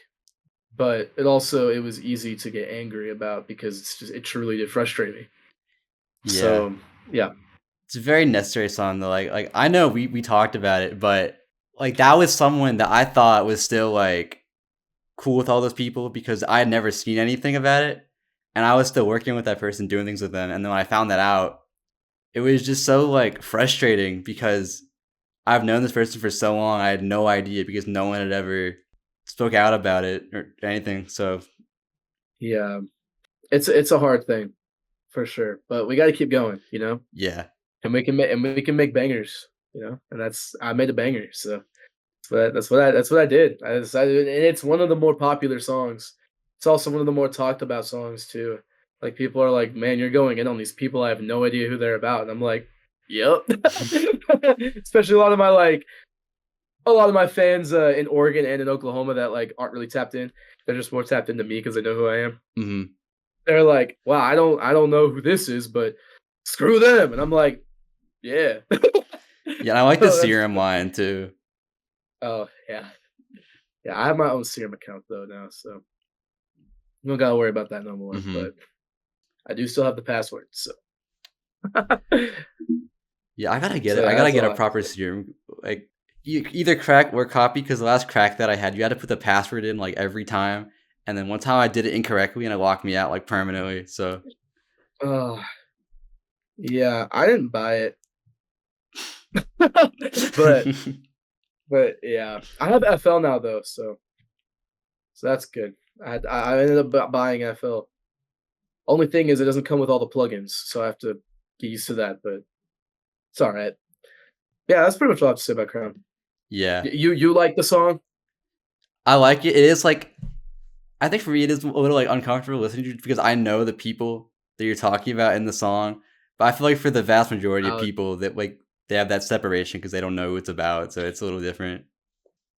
But it was easy to get angry about because it truly did frustrate me. Yeah. So yeah. It's a very necessary song though. Like I know we talked about it, but like that was someone that I thought was still like cool with all those people because I had never seen anything about it, and I was still working with that person, doing things with them. And then when I found that out, it was just so like frustrating because I've known this person for so long. I had no idea because no one had ever spoke out about it or anything. So yeah, it's a hard thing for sure, but we got to keep going, you know. yeah, And we can make bangers, you know. And I made a banger, so that's what I did. I decided, and it's one of the more popular songs. It's also one of the more talked about songs too. Like, people are like, "Man, you're going in on these people. I have no idea who they're about." And I'm like, "Yep." Especially a lot of my fans in Oregon and in Oklahoma that like aren't really tapped in. They're just more tapped into me because they know who I am. hmm They're like, "Wow, I don't know who this is, but screw them." And I'm like, "Yeah." yeah. I like the So that's serum line too. oh yeah. Yeah, I have my own serum account though now, so you don't gotta worry about that no more. hmm But I do still have the password, so Yeah, I gotta get so it. I yeah, gotta that's get all a I have to proper say. serum. Like either crack or copy. Because the last crack that I had, you had to put the password in like every time. And then one time I did it incorrectly and it locked me out like permanently. So Oh, yeah, I didn't buy it, but yeah, I have FL now though, so that's good. I ended up buying FL. Only thing is it doesn't come with all the plugins, so I have to get used to that. But it's all right. Yeah, that's pretty much all I have to say about Crown. yeah, You like the song? I like it. It is like I think for me it is a little like uncomfortable listening to because I know the people that you're talking about in the song, but I feel like for the vast majority of Valid. people that like they have that separation because they don't know who it's about, so it's a little different.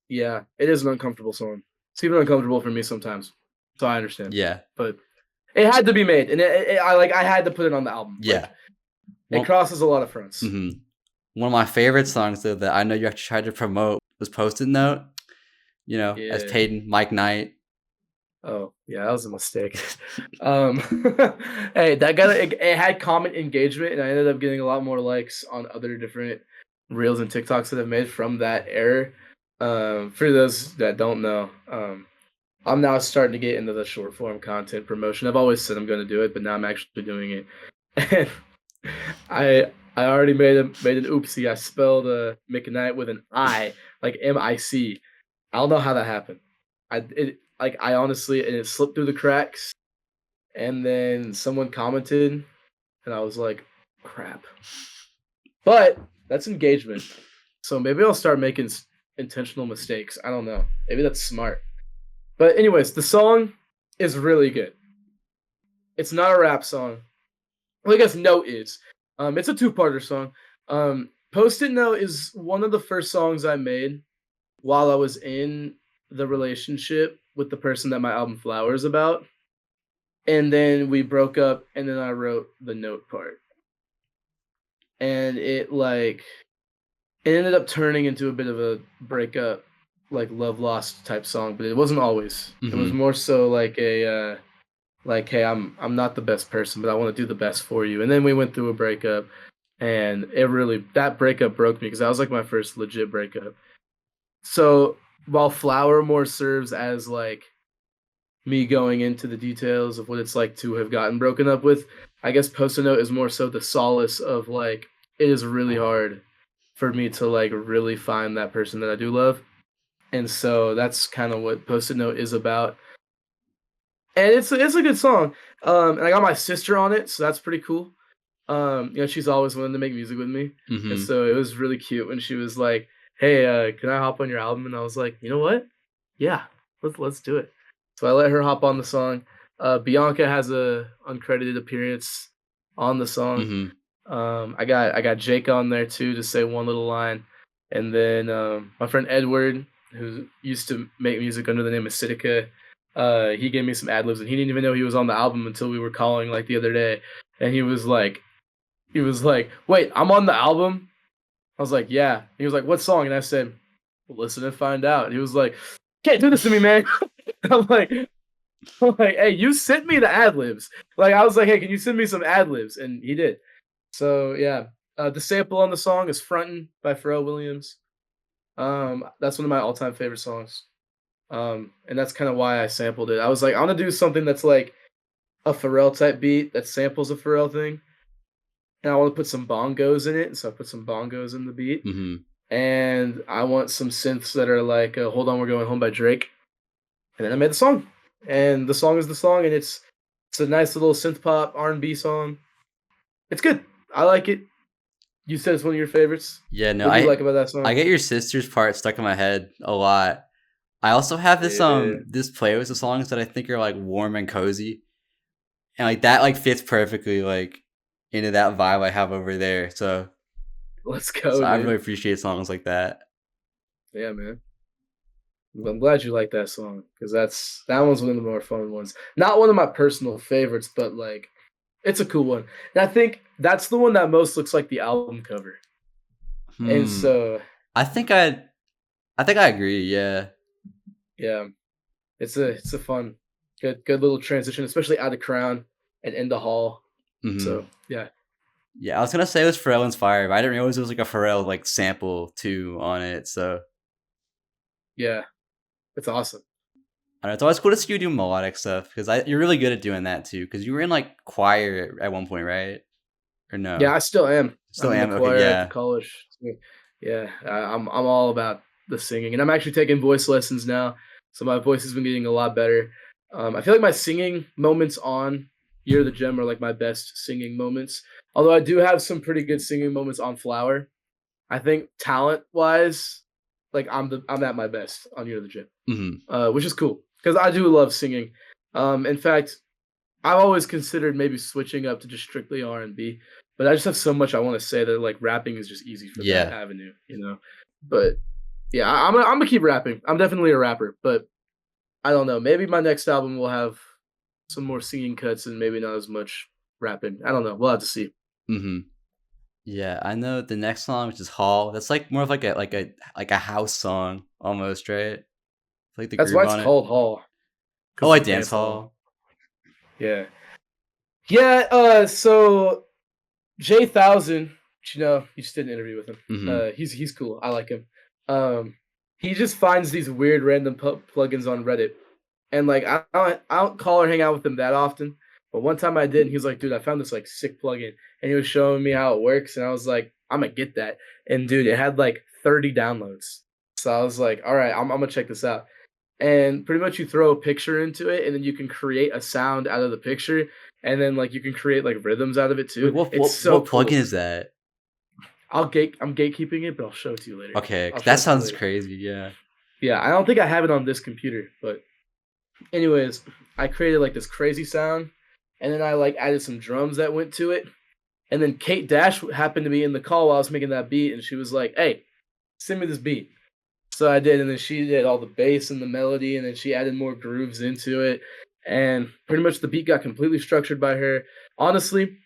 Yeah, it is an uncomfortable song. It's even uncomfortable for me sometimes, so I understand. Yeah, But it had to be made, and I had to put it on the album. yeah. Like, it Well, crosses a lot of fronts. mhm. One of my favorite songs though that I know you actually tried to promote was "Post-it Note." You know, as Yeah. Payden McKnight. Oh, yeah, that was a mistake. Um, hey, it had comment engagement, and I ended up getting a lot more likes on other different reels and TikToks that I've made from that era. For those that don't know, I'm now starting to get into the short form content promotion. I've always said I'm going to do it, but now I'm actually doing it. And I already made an oopsie. I spelled McKnight with an I, like MIC. I don't know how that happened. I honestly, and it slipped through the cracks. And then someone commented, and I was like, crap. But that's engagement. So maybe I'll start making intentional mistakes. I don't know. Maybe that's smart. But anyways, the song is really good. It's not a rap song. Well, I guess Note is. It's a two-parter song. Post-it Note is one of the first songs I made while I was in the relationship with the person that my album Flower is about. And then we broke up, and then I wrote the note part. And it ended up turning into a bit of a breakup, like love lost type song, but it wasn't always. It was Mhm. more so like like, hey, I'm not the best person, but I want to do the best for you. And then we went through a breakup, and that breakup broke me because that was like my first legit breakup. So while Flower more serves as like me going into the details of what it's like to have gotten broken up with, I guess Post-it Note is more so the solace of like, it is really hard for me to like really find that person that I do love. And so that's kind of what Post-it Note is about. And it's a good song. And I got my sister on it, so that's pretty cool. She's always wanted to make music with me. And Mhm. so it was really cute when she was like, "Hey, can I hop on your album?" And I was like, "You know what? Yeah, let's do it." So I let her hop on the song. Bianca has a uncredited appearance on the song. Mhm. I got Jake on there too to say one little line, and then my friend Edward, who used to make music under the name of Sidica, he gave me some ad libs, and he didn't even know he was on the album until we were calling like the other day, and he was like, "Wait, I'm on the album." I was like, "Yeah." He was like, "What song?" And I said, well, "Listen and find out." And he was like, "Can't do this to me, man." I'm like, I'm like, "Hey, you sent me the ad libs." Like I was like, "Hey, can you send me some ad libs?" And he did. So yeah, the sample on the song is "Frontin" by Pharrell Williams. That's one of my all-time favorite songs. And that's kind of why I sampled it. I was like, I want to do something that's like a Pharrell type beat that samples a Pharrell thing, and I want to put some bongos in it. So I put some bongos in the beat, Hmm. and I want some synths that are like "Hold On, We're Going Home" by Drake. And then I made the song, and the song is the song, and it's a nice little synth pop R&B song. It's good. I like it. You said it's one of your favorites. Yeah, no, What do you like about that I song? get your sister's part stuck in my head a lot. I also have this Yeah, this playlist of songs that I think are like warm and cozy, and like that like fits perfectly like into that vibe I have over there. let's So go, I really dude. appreciate songs like that. Yeah, man. I'm glad you like that song because that one's one of the more fun ones. Not one of my personal favorites, but like it's a cool one. And I think that's the one that most looks like the album cover. And Hmm. so I think I agree. Yeah. yeah, it's a fun, good little transition, especially out of Crown and into Hall. Hmm. So yeah, Yeah, I was gonna say it was Pharrell inspired, but I didn't realize it was like a Pharrell like sample too on it. So yeah, it's awesome. I don't know, it's always cool to see you do melodic stuff because you're really good at doing that too. Because you were in like choir at one point, right? Or Yeah, no? I still am. Still I'm in the am. Okay, choir at the yeah. college. So, yeah, I'm all about the singing, and I'm actually taking voice lessons now. So my voice has been getting a lot better. I feel like my singing moments on Year of the Gem are like my best singing moments. Although I do have some pretty good singing moments on Flower. I think talent wise, like I'm at my best on Year of the Gem, Hmm. which is cool because I do love singing. In fact, I've always considered maybe switching up to just strictly R&B, but I just have so much I want to say that like rapping is just easy for that Yeah. avenue, you know. But yeah, I'm gonna keep rapping. I'm definitely a rapper, but I don't know. Maybe my next album will have some more singing cuts and maybe not as much rapping. I don't know. We'll have to see. Hmm. Yeah, I know the next song, which is Hall. That's like more of like a house song almost, right? Like the That's why groove it's on it. called Hall Oh, because like it's dance dance hall. hall. Yeah, yeah. So Jay Thousand, you know, you just did an interview with him. Hmm. He's cool. I like him. Um, he just finds these weird random plugins on Reddit, and like I don't call or hang out with him that often. But one time I did, and he was like, "Dude, I found this like sick plugin," and he was showing me how it works, and I was like, "I'm gonna get that." And dude, it had like 30 downloads. So I was like, "All right, I'm gonna check this out." And pretty much you throw a picture into it, and then you can create a sound out of the picture, and then like you can create like rhythms out of it Wait, too. what It's what so what plugin cool. is that? I'm gatekeeping it, but I'll show it to you later. Okay, I'll 'cause show that it to you sounds later. crazy. Yeah. Yeah, I don't think I have it on this computer, but anyways, I created like this crazy sound, and then I like added some drums that went to it, and then Kate Dash happened to be in the call while I was making that beat, and she was like, "Hey, send me this beat." So I did, and then she did all the bass and the melody, and then she added more grooves into it, and pretty much the beat got completely structured by her. Honestly,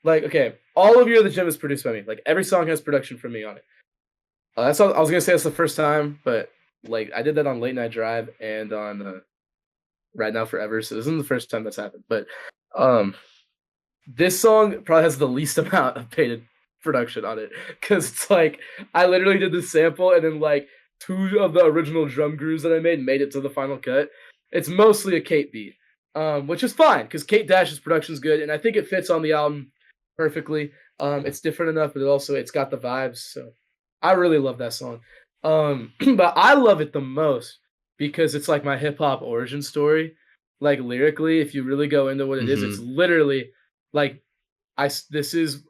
like okay, all of Year of the Gym is produced by me. Like every song has production from me on it. That's all, I was gonna say that's the first time, but like I did that on Late Night Drive and on Right Now Forever. So this isn't the first time that's happened. But um, this song probably has the least amount of paid production on it because it's like I literally did the sample and then like two of the original drum grooves that I made it to the final cut. It's mostly a Kate beat, which is fine because Kate Dash's production's good and I think it fits on the album perfectly. It's different enough, but it's got the vibes. So I really love that song. But I love it the most because it's like my hip hop origin story. Like lyrically, if you really go into what it is, it's Hmm. literally like this is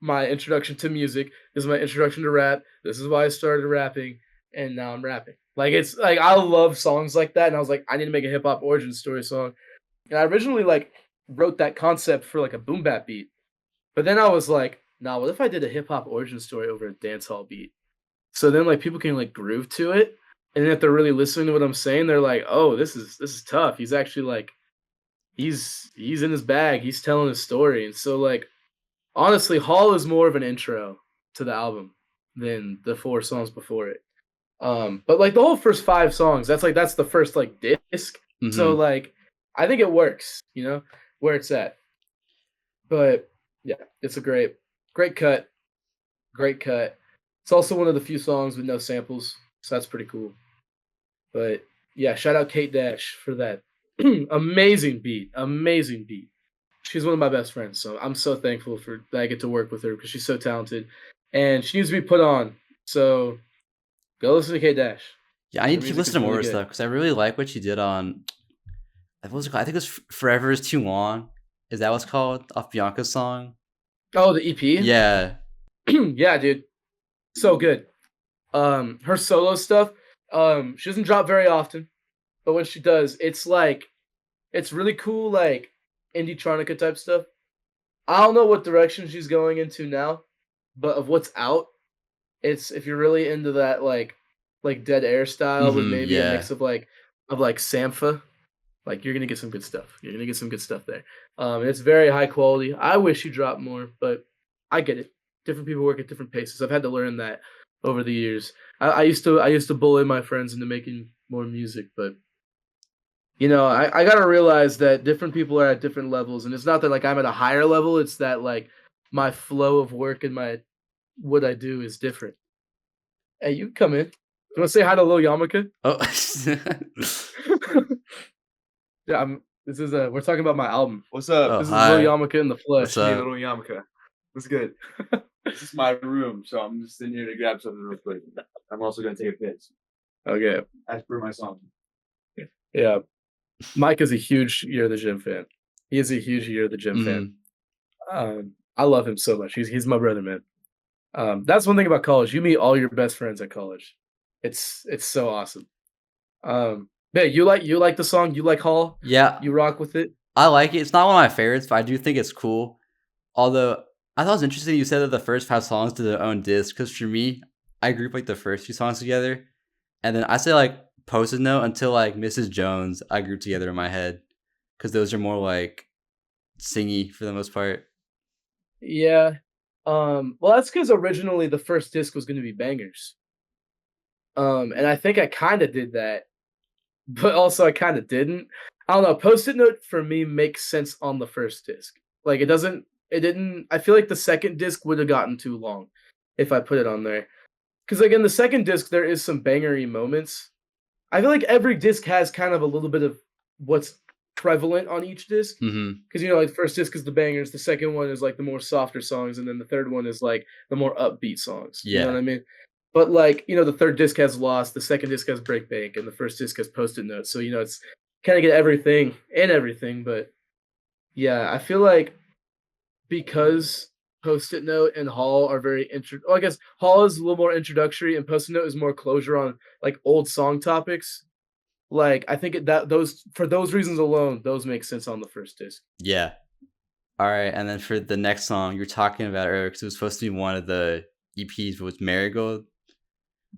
my introduction to music. This is my introduction to rap. This is why I started rapping, and now I'm rapping. Like it's like I love songs like that, and I was like, I need to make a hip hop origin story song. And I originally like wrote that concept for like a boom bap beat, but then I was like, nah, what if I did a hip hop origin story over a dancehall beat? So then like people can like groove to it, and then if they're really listening to what I'm saying, they're like, oh, this is tough. He's actually like he's in his bag. He's telling his story, and so like honestly, Hall is more of an intro to the album than the 4 songs before it. But like the whole first 5 songs, that's the first like disc. So Hmm. like I think it works, you know, where it's at. But yeah, it's a great cut, great cut. It's also one of the few songs with no samples, so that's pretty cool. But yeah, shout out Kate Dash for that amazing beat, amazing beat. She's one of my best friends, so I'm so thankful for that I get to work with her because she's so talented, and she needs to be put on. So go listen to Kate Dash. Yeah, I Her need to keep music listening is to more really of good. stuff because I really like what she did on. What was it called? I think it was "Forever Is Too Long." Is that what's called off Bianca's song? Oh, the EP? Yeah. Yeah, dude, so good. Her solo stuff, she doesn't drop very often, but when she does, it's like it's really cool, like indie tronica type stuff. I don't know what direction she's going into now, but of what's out, it's if you're really into that like Dead Air style with Hmm. maybe a mix Yeah. of like Sampha, like you're gonna get some good stuff. You're gonna get some good stuff there. It's very high quality. I wish you dropped more, but I get it. Different people work at different paces. I've had to learn that over the years. I used to bully my friends into making more music, but I gotta realize that different people are at different levels, and it's not that like I'm at a higher level. It's that like my flow of work and my what I do is different. Hey, you come in. You want to say hi to Lil Yamaka? Oh. Yeah, this is we're talking about my album. What's up? Oh, This is Lil hi. Yamaka in the What's flesh. Hey, up? little Yamaka. What's good? This is my room, so I'm just in here to grab something real quick. I'm also gonna take a piss, Okay, as per my song. yeah. Mike is a huge Year of the Gym fan. He is a huge Year of the Gym fan. Hmm. I love him so much. He's my brother, man. That's one thing about college. You meet all your best friends at college. It's so awesome. Yeah, you like the song. You like Hall. Yeah, You rock with it. I like it. It's not one of my favorites, but I do think it's cool. Although I thought it was interesting you said that the first 5 songs did their own disc. Because for me, I group like the first few songs together, and then I say like Post-it Note until like Mrs. Jones. I group together in my head because those are more like singy for the most part. Yeah. Well, that's because originally the first disc was going to be bangers. And I think I kind of did that, but also I kind of didn't. I don't know. Post-it note for me makes sense on the first disc. Like it doesn't. It didn't. I feel like the second disc would have gotten too long if I put it on there. Because like in the second disc, there is some bangery moments. I feel like every disc has kind of a little bit of what's prevalent on each disc. Hmm. Because like the first disc is the bangers, the second one is like the more softer songs, and then the third one is like the more upbeat songs. You know what Yeah, I mean? But like the third disc has Lost, the second disc has Break Bank, and the first disc has Post-it Notes. So it's kind of get everything and everything. But yeah, I feel like because Post-it Note and Hall are very well, I guess Hall is a little more introductory, and Post-it Note is more closure on like old song topics. Like I think that those for those reasons alone, those make sense on the first disc. yeah. All right, and then for the next song you're talking about earlier, because it was supposed to be one of the EPs, was "Marigold,"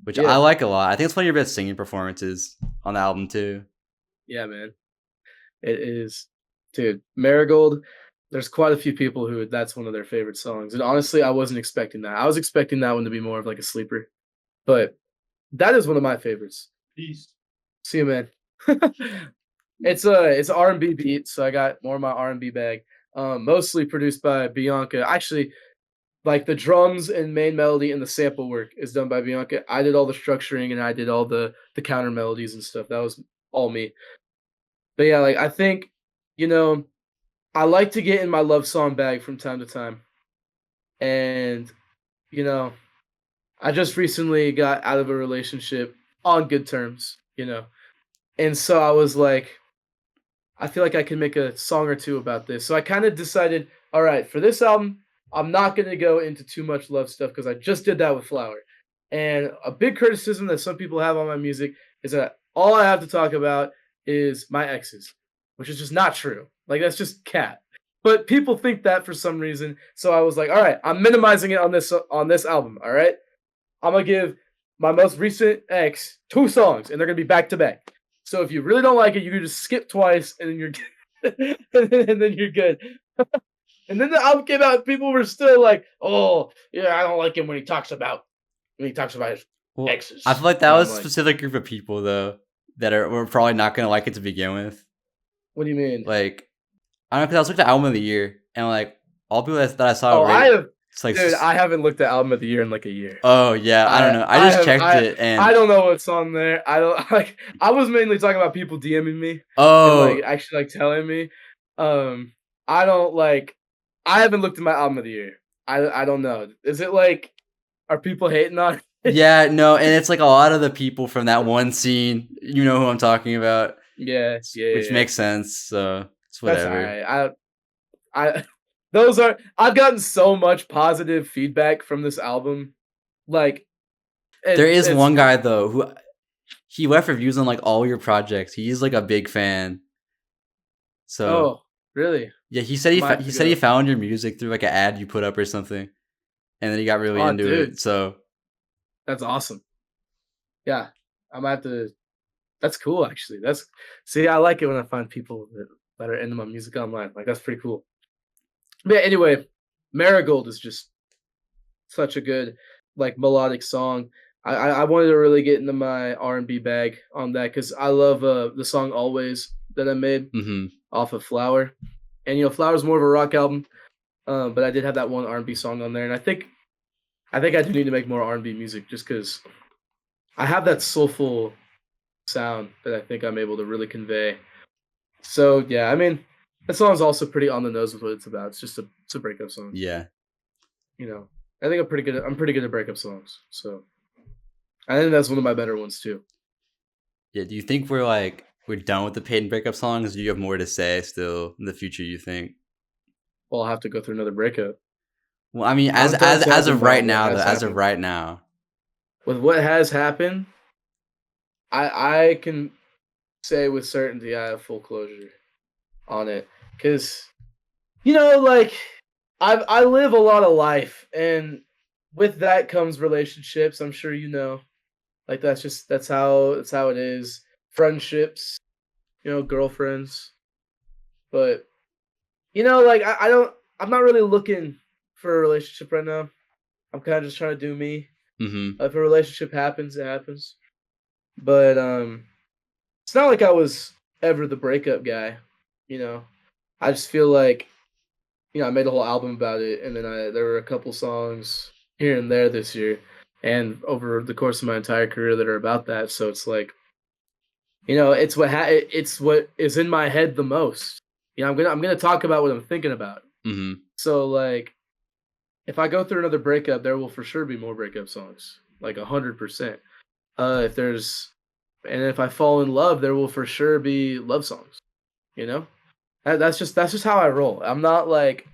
which I Yeah, like a lot. I think it's one of your best singing performances on the album too. yeah, man. It is, dude. Marigold. There's quite a few people who that's one of their favorite songs, and honestly, I wasn't expecting that. I was expecting that one to be more of like a sleeper, but that is one of my favorites. Peace. See you, man. It's R&B beat, so I got more of my R&B bag. Mostly produced by Bianca. Actually, like the drums and main melody and the sample work is done by Bianca. I did all the structuring and I did all the counter melodies and stuff. That was all me. But yeah, like I think, you know, I like to get in my love song bag from time to time. And, you know, I just recently got out of a relationship on good terms. And so I was like, I feel like I can make a song or two about this. So I kind of decided, all right, for this album, I'm not going to go into too much love stuff because I just did that with Flower. And a big criticism that some people have on my music is that all I have to talk about is my exes, which is just not true. Like that's just cat. But people think that for some reason. So I was like, all right, I'm minimizing it on this album. All right, I'm gonna give my most recent X 2 songs, and they're gonna be back to back. So if you really don't like it, you can just skip twice, and then you're and then you're good. And then the album came out, and people were still like, "Oh, yeah, I don't like him when he talks about his Well, exes." I feel like that And I'm was a like, specific group of people though that were probably not gonna like it to begin with. "What do you mean?" Like, I don't know, because I was looking at album of the year, and like all people that I saw Oh, I rate, have, it's like, dude. I haven't looked at album of the year in like a year. oh yeah, I don't know. I just checked it, and I don't know what's on there. I don't like. I was mainly talking about people DMing me and oh like actually like telling me. I don't like. I haven't looked at my album of the year. I don't know. Is it like, are people hating on it? yeah, no, and it's like a lot of the people from that one scene. You know who I'm talking about, Yeah, which makes sense. So it's That's whatever. alright. I those are. I've gotten so much positive feedback from this album. Like, There is it's one guy though who he left reviews on like all your projects. He's like a big fan. So Oh, really? yeah, he said I might have he to said he go. found your music through like an ad you put up or something, and then he got really Oh, into dude, it. So that's awesome. Yeah, I might have to. That's cool, actually. See, I like it when I find people that are into my music online. Like, that's pretty cool. But yeah, anyway, Marigold is just such a good, like, melodic song. I wanted to really get into my R&B bag on that because I love the song Always that I made off of Flower. And Flower's more of a rock album, but I did have that one R&B song on there, and I think I do need to make more R&B music just because I have that soulful sound that I think I'm able to really convey. So yeah, I mean, that song's also pretty on the nose with what it's about. It's a breakup song. yeah, I think I'm pretty good at breakup songs. So I think that's one of my better ones too. yeah. Do you think we're done with the Payden breakup songs? Or do you have more to say still in the future? You think? Well, I'll have to go through another breakup. Well, I mean, I'm done as talking of right about what now, though, has as of happened. right now, With what has happened, I can say with certainty I have full closure on it because like I live a lot of life, and with that comes relationships. I'm sure you know, like that's how it is. Friendships, girlfriends, but like I don't. I'm not really looking for a relationship right now. I'm kind of just trying to do me. If a relationship happens, it happens. But it's not like I was ever the breakup guy. You know, I just feel like I made a whole album about it, and then there were a couple songs here and there this year, and over the course of my entire career that are about that. So it's like, it's it's what is in my head the most. I'm gonna talk about what I'm thinking about. So like, if I go through another breakup, there will for sure be more breakup songs, like 100%. If I fall in love, there will for sure be love songs. You know, that's just how I roll. I'm not like,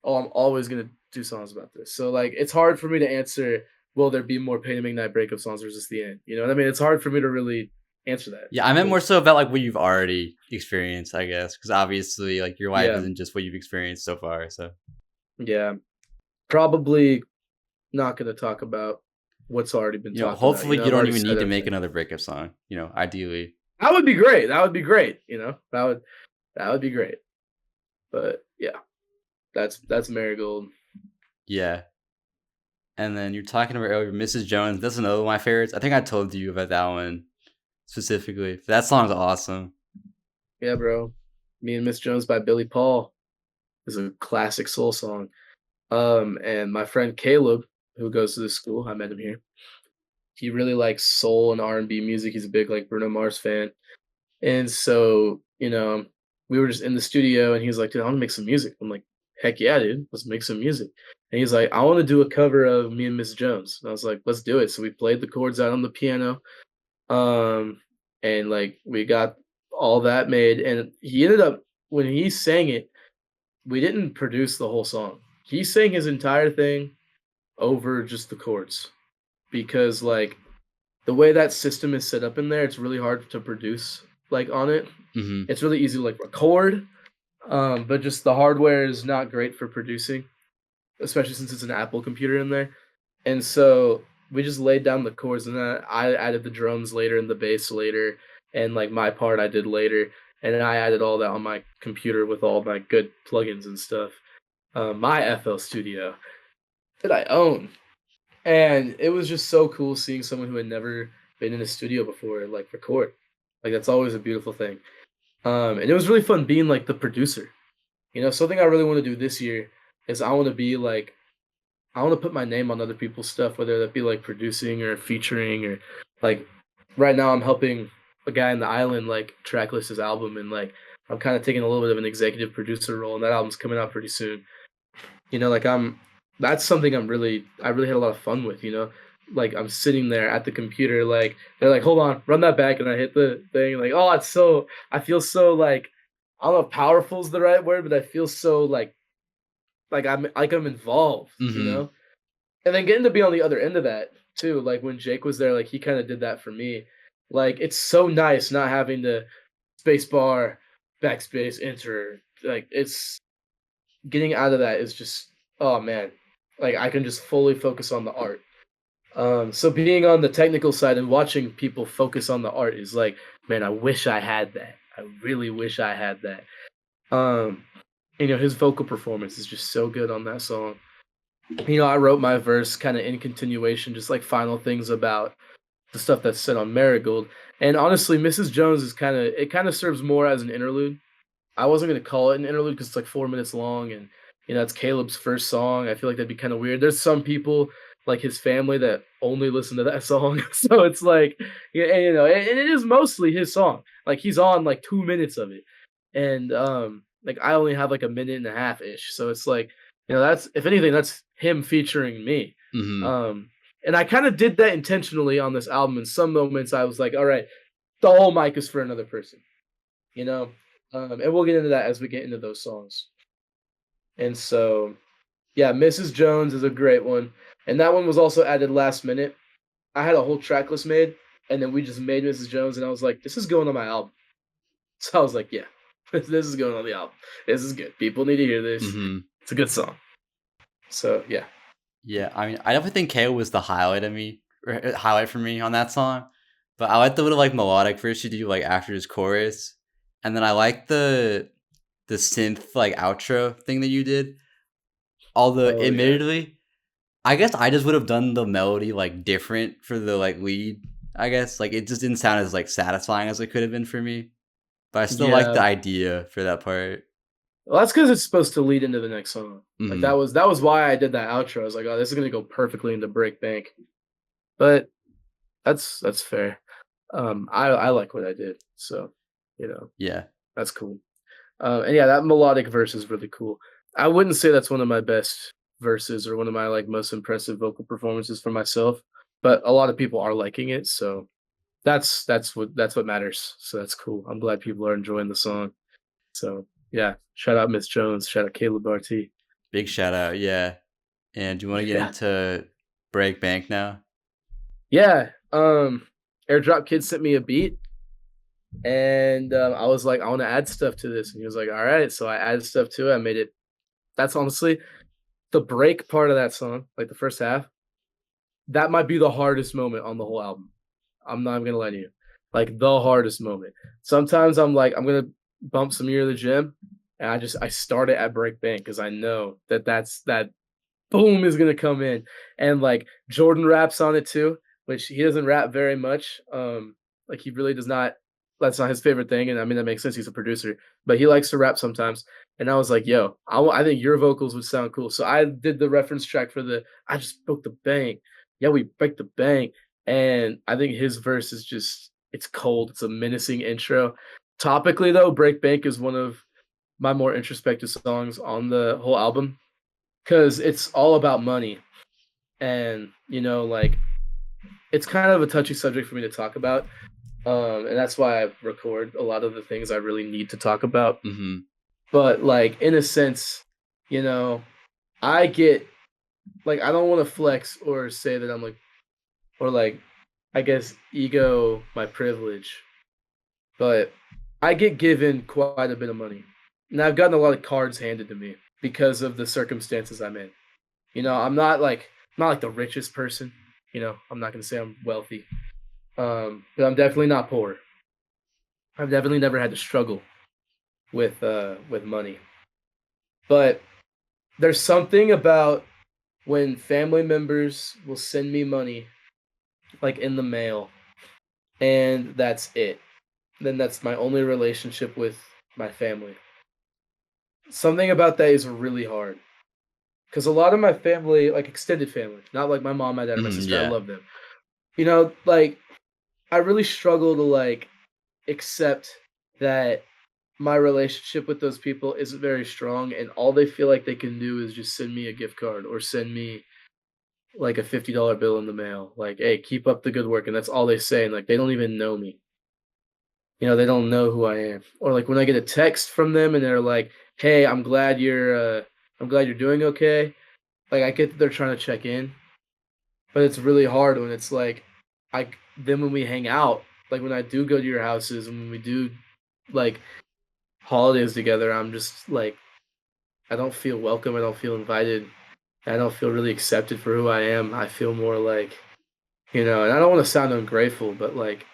oh, I'm always gonna do songs about this. So like, it's hard for me to answer. Will there be more Payden McKnight breakup songs, or is this the end? You know what I mean? It's hard for me to really answer that. yeah, I meant more so about like what you've already experienced, I guess, because obviously, like your life Yeah. isn't just what you've experienced so far. So Yeah, probably not gonna talk about what's already been talked hopefully about. you don't even need to make another breakup song. Ideally. That would be great. That would be great. That would be great. But yeah, that's Marigold. Yeah. And then you're talking about earlier, Mrs. Jones. That's another one of my favorites. I think I told you about that one specifically. That song's awesome. Yeah, bro. Me and Miss Jones by Billy Paul is a classic soul song. And my friend Caleb, who goes to this school, I met him here. He really likes soul and R&B music. He's a big like Bruno Mars fan. And so, we were just in the studio and he's like, dude, I want to make some music. I'm like, heck yeah, dude, let's make some music. And he's like, I want to do a cover of Me and Miss Jones. And I was like, let's do it. So we played the chords out on the piano. And like we got all that made. And he ended up, when he sang it, we didn't produce the whole song. He sang his entire thing over just the chords. Because like the way that system is set up in there, it's really hard to produce like on it. It's really easy to like record, But just the hardware is not great for producing, especially since it's an Apple computer in there. And so we just laid down the chords, and then I added the drums later and the bass later, and like my part I did later, and then I added all that on my computer with all my good plugins and stuff. My FL Studio that I own, and it was just so cool seeing someone who had never been in a studio before like record. Like that's always a beautiful thing. And it was really fun being like the producer. You know, something I really want to do this year is I want to be like I want to put my name on other people's stuff, whether that be like producing or featuring or like right now I'm helping a guy in the island like tracklist his album, and like I'm kind of taking a little bit of an executive producer role, and that album's coming out pretty soon. You know, like that's something I really had a lot of fun with, you know. Like I'm sitting there at the computer, like they're like, hold on, run that back, and I hit the thing, like, oh, it's so I feel so like I don't know if powerful is the right word, but I feel so like I'm involved, you Mm-hmm. know? And then getting to be on the other end of that too, like when Jake was there, like he kind of did that for me. Like it's so nice not having to space bar, backspace, enter. Like it's getting out of that is just oh man. Like I can just fully focus on the art. So being on the technical side and watching people focus on the art is like, man, I wish I had that. I really wish I had that. Um, you know, his vocal performance is just so good on that song. You know, I wrote my verse kind of in continuation, just like final things about the stuff that's said on Marigold. And honestly, Mrs. Jones is kind of serves more as an interlude. I wasn't gonna call it an interlude because it's like 4 minutes long, and you know it's Caleb's first song. I feel like that'd be kind of weird. There's some people like his family that only listen to that song, so it's like yeah, and, you know, and it is mostly his song. Like he's on like 2 minutes of it, and like I only have like a minute and a half ish. So it's like you know that's if anything that's him featuring me. Mm-hmm. Um, and I kind of did that intentionally on this album. In some moments, I was like, all right, the whole mic is for another person, you know. And we'll get into that as we get into those songs. And so, yeah, Mrs. Jones is a great one. And that one was also added last minute. I had a whole track list made, and then we just made Mrs. Jones, and I was like, this is going on my album. So I was like, yeah, this is going on the album. This is good. People need to hear this. Mm-hmm. It's a good song. So, yeah. Yeah, I mean, I definitely think KO was the highlight of me, or highlight for me on that song. But I like the little like melodic verse you do like after his chorus, and then I like the synth like outro thing that you did. Although, Oh, yeah. admittedly, I guess I just would have done the melody like different for the like lead. I guess like it just didn't sound as like satisfying as it could have been for me. But I still like Yeah. the idea for that part. Well, that's because it's supposed to lead into the next song. Like Mm-hmm. that was why I did that outro. I was like, oh, this is gonna go perfectly into Break Bank. But that's fair. I like what I did, so you know Yeah. that's cool. And yeah, that melodic verse is really cool. I wouldn't say that's one of my best verses or one of my like most impressive vocal performances for myself, but a lot of people are liking it, so that's what matters. So that's cool. I'm glad people are enjoying the song. So yeah, shout out Miss Jones, shout out Caleb RT. Big shout out. Yeah. And do you want to get Yeah, into Break Bank now? yeah. Airdrop Kid sent me a beat. And I was like, I want to add stuff to this. And he was like, all right. So I added stuff to it. I made it. That's honestly the break part of that song, like the first half. That might be the hardest moment on the whole album. I'm not even going to lie to you. Like the hardest moment. Sometimes I'm like, I'm going to bump some Year of the Gym. And I start it at break bank because I know that boom is going to come in. And like Jordan raps on it too, which he doesn't rap very much. Like he really does not. That's not his favorite thing, and I mean that makes sense. He's a producer, but he likes to rap sometimes. And I was like, "Yo, I think your vocals would sound cool." So I did the reference track for the "I just broke the bank." Yeah, we break the bank, and I think his verse is just it's cold. It's a menacing intro. Topically though, "Break Bank" is one of my more introspective songs on the whole album because it's all about money, and you know, like it's kind of a touchy subject for me to talk about. And that's why I record a lot of the things I really need to talk about. Mm-hmm. But like in a sense, you know, I get like I don't want to flex or say that I'm like or like I guess ego my privilege, but I get given quite a bit of money. and I've gotten a lot of cards handed to me because of the circumstances I'm in. You know, I'm not like the richest person. You know, I'm not gonna say I'm wealthy, but I'm definitely not poor. I've definitely never had to struggle with money. But there's something about when family members will send me money like in the mail, and that's it. Then that's my only relationship with my family. Something about that is really hard because a lot of my family, like extended family, not like my mom, my dad, or my sister, I Yeah. love them. You know, like I really struggle to like accept that my relationship with those people isn't very strong, and all they feel like they can do is just send me a gift card or send me like a $50 bill in the mail. Like, hey, keep up the good work, and that's all they say. And like they don't even know me. You know, they don't know who I am. Or like when I get a text from them and they're like, "Hey, I'm glad you're doing okay." Like I get that they're trying to check in, but it's really hard when it's like I then when we hang out, like when I do go to your houses and when we do like holidays together, I'm just like I don't feel welcome, I don't feel invited, I don't feel really accepted for who I am. I feel more like, you know, and I don't want to sound ungrateful, but like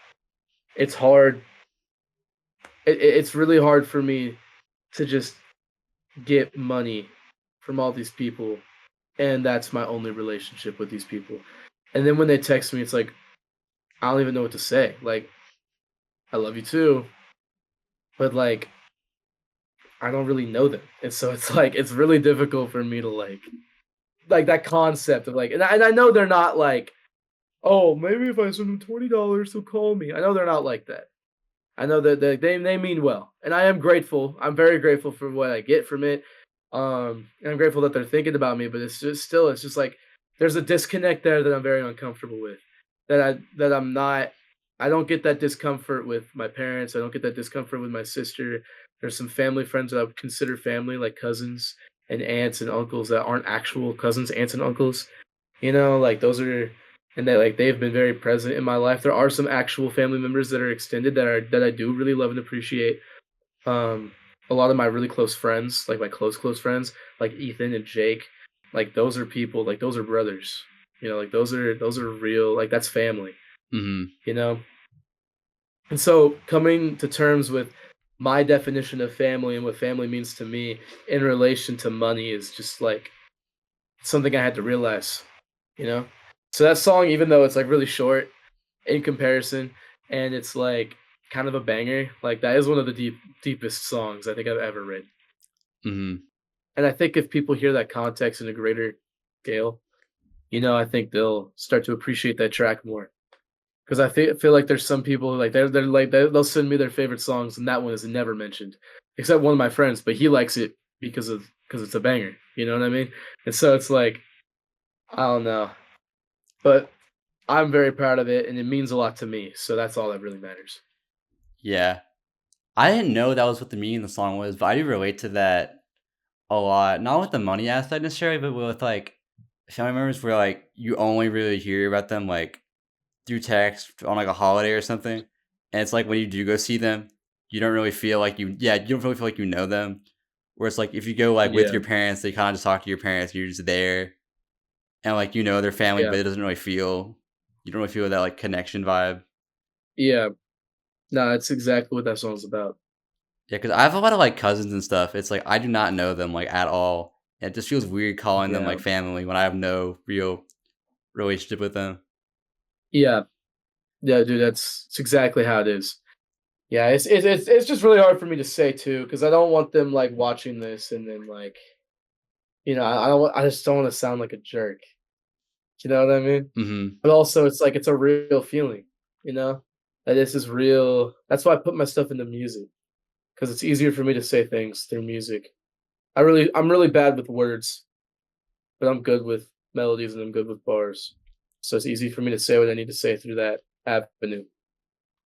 it's hard. It's really hard for me to just get money from all these people, and that's my only relationship with these people. And then when they text me, it's like I don't even know what to say. Like I love you too, but like I don't really know them, and so it's like it's really difficult for me to like that concept of like, and I know they're not like, oh, maybe if I send them $20, he'll call me. I know they're not like that. I know that they mean well, and I am grateful. I'm very grateful for what I get from it. And I'm grateful that they're thinking about me, but it's just still, it's just like there's a disconnect there that I'm very uncomfortable with. That I'm not. I don't get that discomfort with my parents. I don't get that discomfort with my sister. There's some family friends that I would consider family, like cousins and aunts and uncles that aren't actual cousins, aunts and uncles. You know, like those are and that like they've been very present in my life. There are some actual family members that are extended that I do really love and appreciate. Um, a lot of my really close friends, like my close friends, like Ethan and Jake, like those are people, like those are brothers. You know, like those are real, like that's family. Hmm. You know, and so coming to terms with my definition of family and what family means to me in relation to money is just like something I had to realize, you know? So that song, even though it's like really short in comparison and it's like kind of a banger, like that is one of the deepest songs I think I've ever written. Hmm. And I think if people hear that context in a greater scale, you know, I think they'll start to appreciate that track more. Because feel like there's some people like they're like they'll send me their favorite songs and that one is never mentioned, except one of my friends, but he likes it because it's a banger. You know what I mean? And so it's like I don't know, but I'm very proud of it and it means a lot to me. So that's all that really matters. Yeah. I didn't know that was what the meaning of the song was, but I do relate to that a lot. Not with the money aspect necessarily, but with like family members where like you only really hear about them like through text on like a holiday or something. And it's like when you do go see them, you don't really feel like you don't really feel like you know them. Where it's like if you go like with Yeah, your parents, they kind of just talk to your parents, you're just there and like you know their family, yeah, but it doesn't really feel you don't really feel that like connection vibe. yeah. No, that's exactly what that song's about. Yeah, because I have a lot of like cousins and stuff. It's like I do not know them like at all. And it just feels weird calling them Yeah, like family when I have no real relationship with them. yeah, yeah, dude. It's exactly how it is. Yeah, it's just really hard for me to say too because I don't want them like watching this and then like you know I don't I just don't want to sound like a jerk. You know what I mean? Hmm. But also, it's like it's a real feeling, you know? That this is real. That's why I put my stuff into music because it's easier for me to say things through music. I'm really bad with words, but I'm good with melodies and I'm good with bars. So it's easy for me to say what I need to say through that avenue.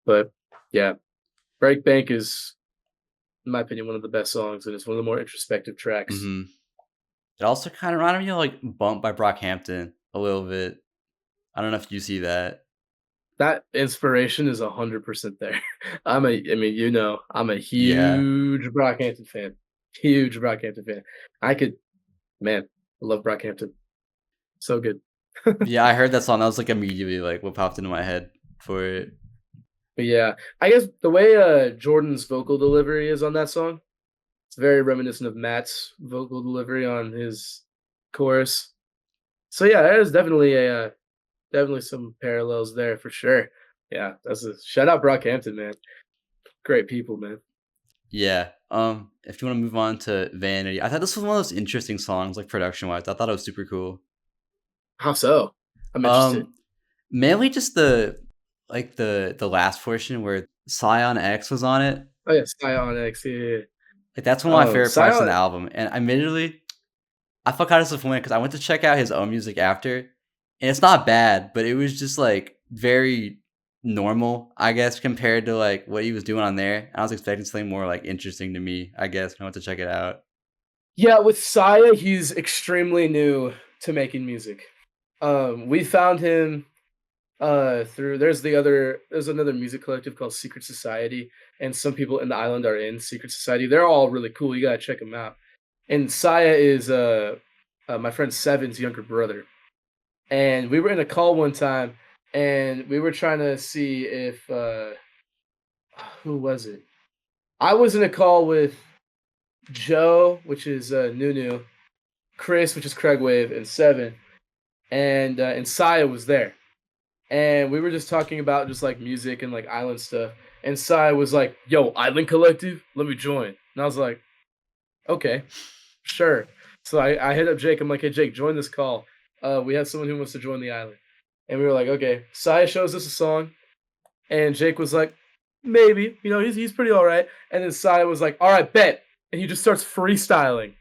But yeah, Break Bank is, in my opinion, one of the best songs, and it's one of the more introspective tracks. Hmm. It also kind of reminded me of like Bump by Brockhampton a little bit. I don't know if you see that. That inspiration is 100% there. I mean, you know, I'm a Yeah. huge Brockhampton fan. Huge Brockhampton fan. Man, I love Brockhampton. So good. Yeah, I heard that song. That was like immediately like what popped into my head for it. But yeah, I guess the way Jordan's vocal delivery is on that song, it's very reminiscent of Matt's vocal delivery on his chorus. So yeah, there's definitely some parallels there for sure. Yeah, that's a shout out Brockhampton, man. Great people, man. Yeah. If you want to move on to Vanity, I thought this was one of those interesting songs, like production wise. I thought it was super cool. How so? I'm interested. Um, Mainly just the last portion where Scion X was on it. Oh yeah, Scion X, yeah. Like that's one of my favorite parts of Scion, the album. And admittedly, I felt kind of disappointed because I went to check out his own music after, and it's not bad, but it was just like very normal, I guess, compared to like what he was doing on there. I was expecting something more like interesting to me, I guess, when I went to check it out. yeah, with Saya, he's extremely new to making music. We found him through there's another music collective called Secret Society, and some people in the island are in Secret Society. They're all really cool. You gotta check them out. And Saya is my friend Seven's younger brother. And we were in a call one time, and we were trying to see if who was it? I was in a call with Joe, which is Nunu, Chris, which is Craigwave, and Seven, and Saya was there. And we were just talking about just like music and like island stuff. And Sai was like, "Yo, Island Collective, let me join." And I was like, "Okay, sure." So I hit up Jake. I'm like, "Hey Jake, join this call. We have someone who wants to join the island." And we were like, "Okay." Sai shows us a song, and Jake was like, "Maybe, he's pretty all right." And then Sai was like, "All right, bet." And he just starts freestyling.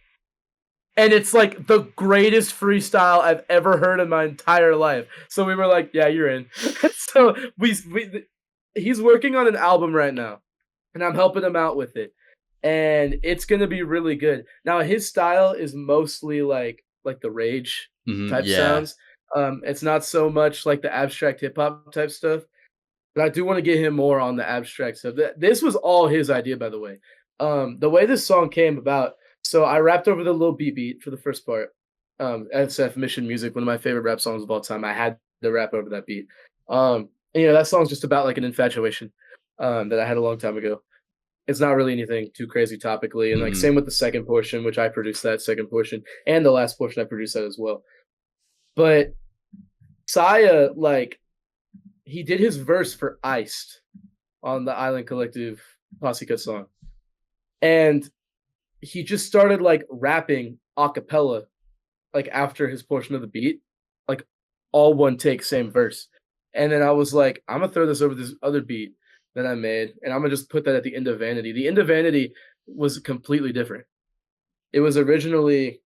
And it's like the greatest freestyle I've ever heard in my entire life. So we were like, "Yeah, you're in." So he's working on an album right now, and I'm helping him out with it. And it's gonna be really good. Now his style is mostly like the rage type Yeah. sounds. It's not so much like the abstract hip hop type stuff. But I do want to get him more on the abstract stuff. This was all his idea, by the way. The way this song came about, so I rapped over the little beat for the first part. SF Mission Music, one of my favorite rap songs of all time. I had to rap over that beat. And, that song's just about like an infatuation that I had a long time ago. It's not really anything too crazy topically. And like Mhm. same with the second portion, which I produced that second portion, and the last portion I produced that as well. But Saya, like, he did his verse for Iced on the Island Collective Posse Cut song. And he just started like rapping a cappella, like after his portion of the beat, like all one take, same verse. And then I was like, I'm gonna throw this over this other beat that I made, and I'm gonna just put that at the end of Vanity. The end of Vanity was completely different. It was originally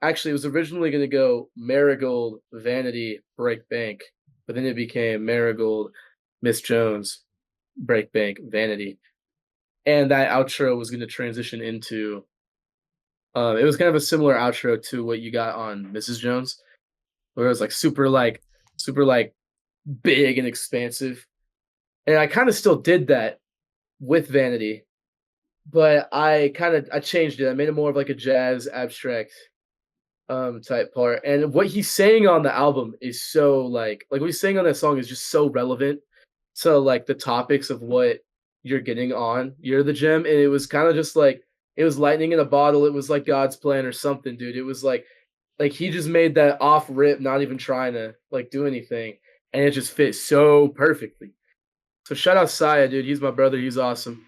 gonna go Marigold, Vanity, Break Bank, but then it became Marigold, Miss Jones, Break Bank, Vanity. And that outro was gonna transition into it was kind of a similar outro to what you got on Mrs. Jones, where it was like super like big and expansive. And I kind of still did that with Vanity, but I changed it. I made it more of like a jazz abstract type part. And what he's saying on the album is so like what he's saying on that song is just so relevant to like the topics of what you're getting on You're the Gem. And it was kind of just like it was lightning in a bottle. It was like God's plan or something, dude. It was like he just made that off rip, not even trying to like do anything, and it just fits so perfectly. So shout out Saya, dude. He's my brother. He's awesome.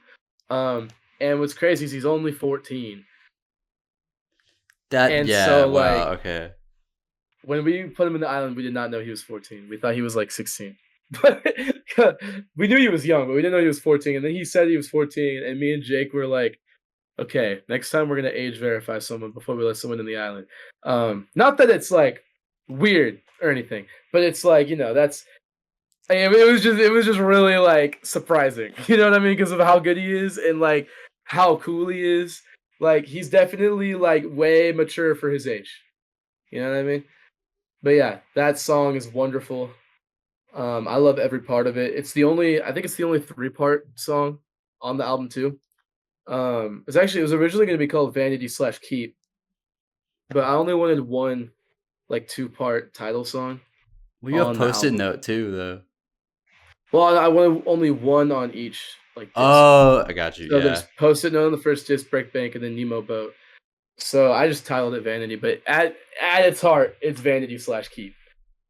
Um, and what's crazy is he's only 14. That And yeah, so wow, okay. when we put him in the island, we did not know he was 14. We thought he was like 16. But we knew he was young, but we didn't know he was 14. And then he said he was 14, and me and Jake were like, okay, next time we're gonna age verify someone before we let someone in the island. Not that it's like weird or anything, but it's like that's. I mean, it was just really like surprising. You know what I mean? Because of how good he is and like how cool he is. Like he's definitely like way mature for his age. You know what I mean? But yeah, that song is wonderful. I love every part of it. I think it's the only 3-part song on the album too. It was originally gonna be called Vanity/Keep, but I only wanted one, like, two-part title song Well, you have on the Post-it album. Note too, though. Well, I wanted only one on each, like, disc. Oh, I got you. So there's Yeah, Post-it Note on the first disc, Break Bank, and then Nemo Boat. So I just titled it Vanity, but at its heart, it's Vanity/Keep.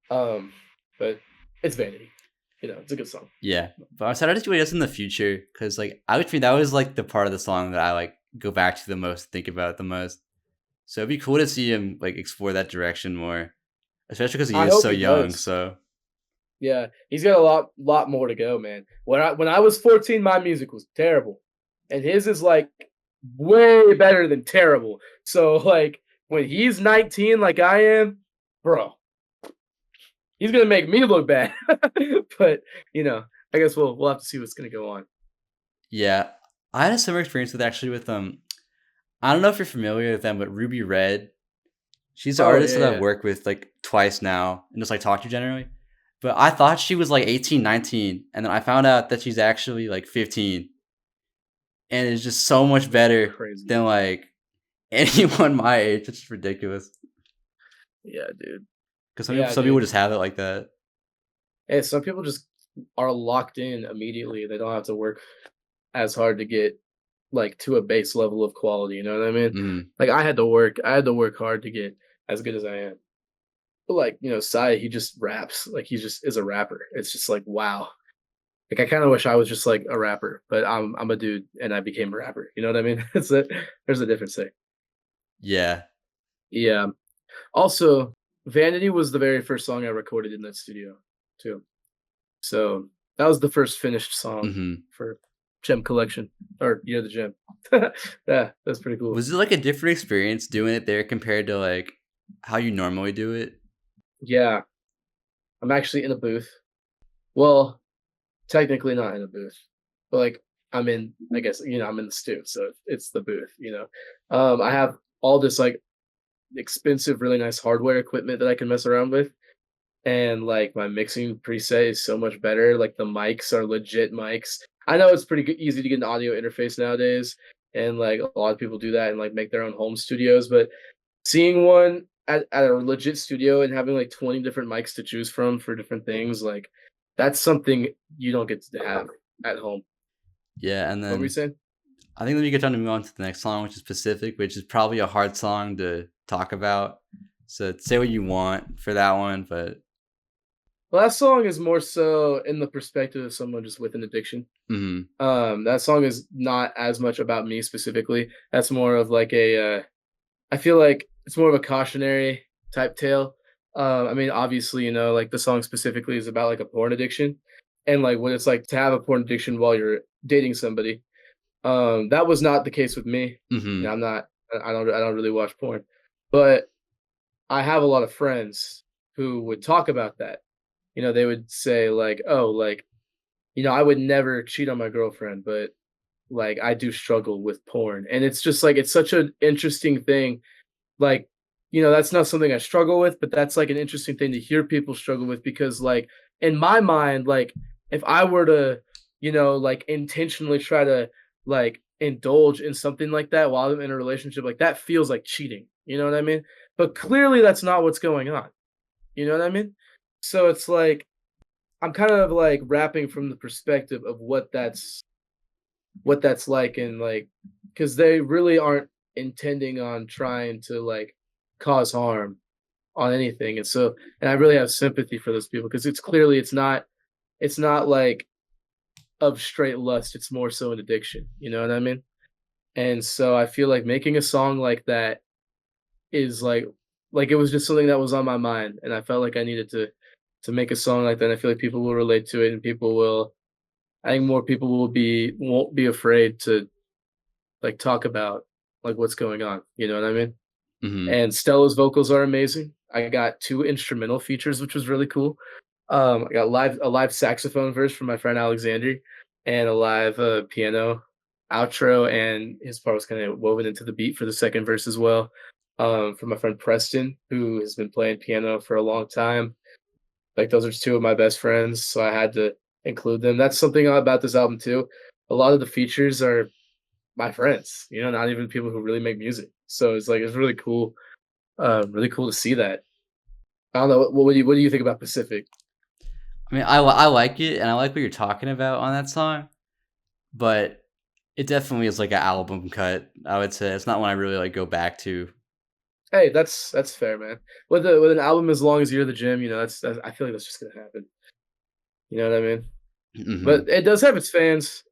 Um, but it's Vanity. You know, it's a good song. yeah. But I'm excited to see what he does in the future because, like, I would think that was like the part of the song that I like go back to the most, think about the most. So it'd be cool to see him like explore that direction more, especially because he I is hope so he young. does. So Yeah, he's got a lot more to go, man. When I was 14, my music was terrible, and his is like way better than terrible. So like when he's 19, like I am, bro, he's gonna make me look bad. But you know, I guess we'll have to see what's gonna go on. yeah, I had a similar experience with actually with I don't know if you're familiar with them, but Ruby Red. She's an Oh artist yeah, that I've yeah, worked with like twice now and just like talked to generally. But I thought she was like 18, 19, and then I found out that she's actually like 15 and is just so much better crazy. than like anyone my age. It's just ridiculous. Yeah, dude. Because Yeah, some people dude. just have it like that. Hey, some people just are locked in immediately. They don't have to work as hard to get like to a base level of quality. You know what I mean? Mm. Like I had to work hard to get as good as I am. But like, you know, Sai, he just raps. Like he just is a rapper. It's just like wow. Like I kind of wish I was just like a rapper, but I'm a dude and I became a rapper. You know what I mean? It's a There's a difference there. Yeah. Yeah. Also, Vanity was the very first song I recorded in that studio too. So that was the first finished song Hmm. for Gem Collection or Year of the Gem. Yeah, that's pretty cool. Was it like a different experience doing it there compared to like how you normally do it? Yeah, I'm actually in a booth. Well, technically not in a booth, but like I'm in, I guess, you know, I'm in the stew, so it's the booth, you know. I have all this like expensive, really nice hardware equipment that I can mess around with. And like my mixing preset is so much better. Like the mics are legit mics. I know it's pretty easy to get an audio interface nowadays, and like a lot of people do that and like make their own home studios. But seeing one at a legit studio and having like 20 different mics to choose from for different things, like that's something you don't get to have at home. Yeah, and What were you then saying? I think then we get time to move on to the next song, which is Pacific, which is probably a hard song to talk about. So say what you want for that one, but Well, that song is more so in the perspective of someone just with an addiction. mhm. That song is not as much about me specifically. That's more of like a I feel like it's more of a cautionary type tale. I mean, obviously, you know, like the song specifically is about like a porn addiction and like what it's like to have a porn addiction while you're dating somebody. That was not the case with me. You know, Mhm. I don't really watch porn, but I have a lot of friends who would talk about that. You know, they would say like, "Oh, like, you know, I would never cheat on my girlfriend, but like I do struggle with porn." And it's just like it's such an interesting thing. Like, you know, that's not something I struggle with, but that's like an interesting thing to hear people struggle with because like in my mind, like if I were to, you know, like intentionally try to like indulge in something like that while I'm in a relationship, like that feels like cheating. You know what I mean? But clearly that's not what's going on. You know what I mean? So it's like I'm kind of like rapping from the perspective of what that's like and like because they really aren't intending on trying to like cause harm on anything and I really have sympathy for those people because it's not like of straight lust, it's more so an addiction, you know what I mean? And so I feel like making a song like that is like it was just something that was on my mind and I felt like I needed to make a song like that. And I feel like people will relate to it and people will I think more people won't be afraid to like talk about like what's going on. You know what I mean? Mhm. And Stella's vocals are amazing. I got two instrumental features, which was really cool. I got a live saxophone verse from my friend Alexander, and a live piano outro, and his part was kind of woven into the beat for the second verse as well. From my friend Preston, who has been playing piano for a long time. Like those are two of my best friends, so I had to include them. That's something about this album too. A lot of the features are my friends, you know, not even people who really make music. So it's like it's really cool to see that. I don't know. What do you think about Pacific? I mean, I like it, and I like what you're talking about on that song, but it definitely is like an album cut. I would say it's not one I really like go back to. Hey, that's fair, man. With an album as long as You're the Gym, you know, that's I feel like that's just gonna happen. You know what I mean? Hmm. But it does have its fans,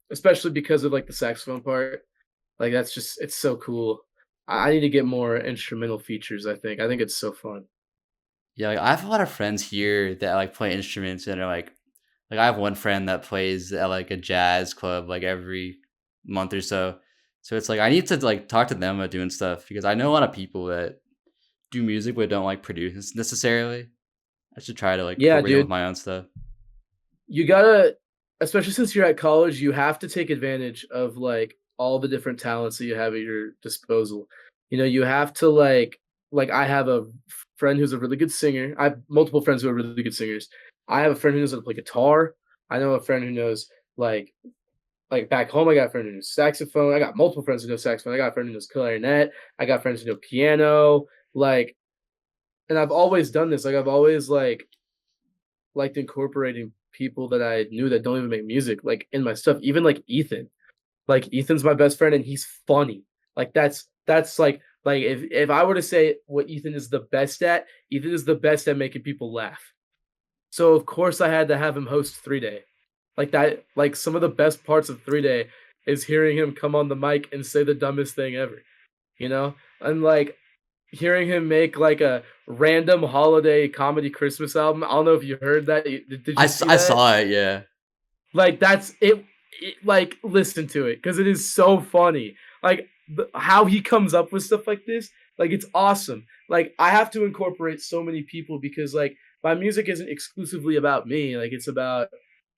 especially because of like the saxophone part. Like that's just it's so cool. I need to get more instrumental features. I think it's so fun. Yeah, like, I have a lot of friends here that like play instruments and are like I have one friend that plays at like a jazz club like every month or so. So it's like I need to like talk to them about doing stuff because I know a lot of people that do music but don't like produce necessarily. I should try to like Yeah, incorporate them with dude. my own stuff. You gotta, especially since you're at college, you have to take advantage of like all the different talents that you have at your disposal. You know, you have to like I have a friend who's a really good singer. I have multiple friends who are really good singers. I have a friend who knows how to play guitar. I know a friend who knows like back home. I got a friend who knows saxophone. I got multiple friends who know saxophone. I got a friend who knows clarinet. I got friends who know piano. Like, and I've always done this. Like, I've always liked incorporating people that I knew that don't even make music, like, in my stuff. Even, like, Ethan. Like, Ethan's my best friend, and he's funny. Like, that's like, if I were to say what Ethan is the best at, Ethan is the best at making people laugh. So, of course, I had to have him host 3 Day. Like, that like, some of the best parts of 3 Day is hearing him come on the mic and say the dumbest thing ever, you know? And, like, hearing him make like a random holiday comedy Christmas album. I don't know if you heard that. Did you see I that? saw it, yeah. Like that's it, like listen to it because it is so funny. Like how he comes up with stuff like this. Like it's awesome. Like I have to incorporate so many people because like my music isn't exclusively about me. Like it's about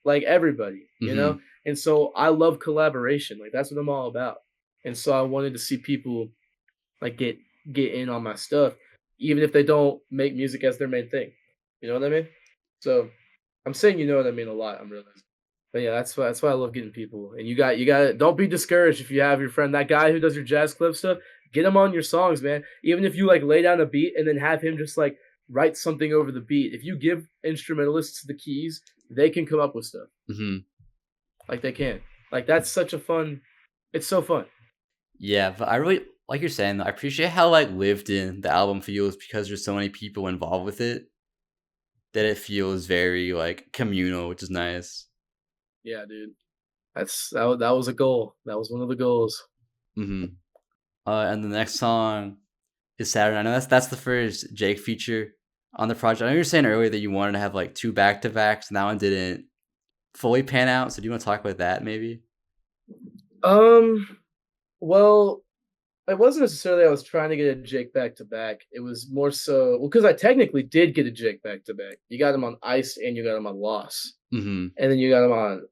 like everybody, you know? Hmm. And so I love collaboration. Like that's what I'm all about. And so I wanted to see people like get in on my stuff, even if they don't make music as their main thing. You know what I mean? So I'm saying you know what I mean a lot. I'm realizing. But yeah, that's why I love getting people. And you got don't be discouraged if you have your friend that guy who does your jazz club stuff. Get him on your songs, man. Even if you like lay down a beat and then have him just like write something over the beat. If you give instrumentalists the keys, they can come up with stuff. Hmm. Like they can. Like that's such a fun. It's so fun. Yeah, but I really like you're saying though, I appreciate how like lived in the album feels because there's so many people involved with it that it feels very like communal, which is nice. Yeah, dude. That was a goal. That was one of the goals. Hmm. And the next song is Saturn. I know that's the first Jake feature on the project. I know you were saying earlier that you wanted to have like two back to backs, and that one didn't fully pan out. So do you want to talk about that maybe? Um, well, it wasn't necessarily I was trying to get a Jake back to back. It was more so well because I technically did get a Jake back to back. You got him on I.C.E.D and you got him on Loss, Hmm. and then you got him on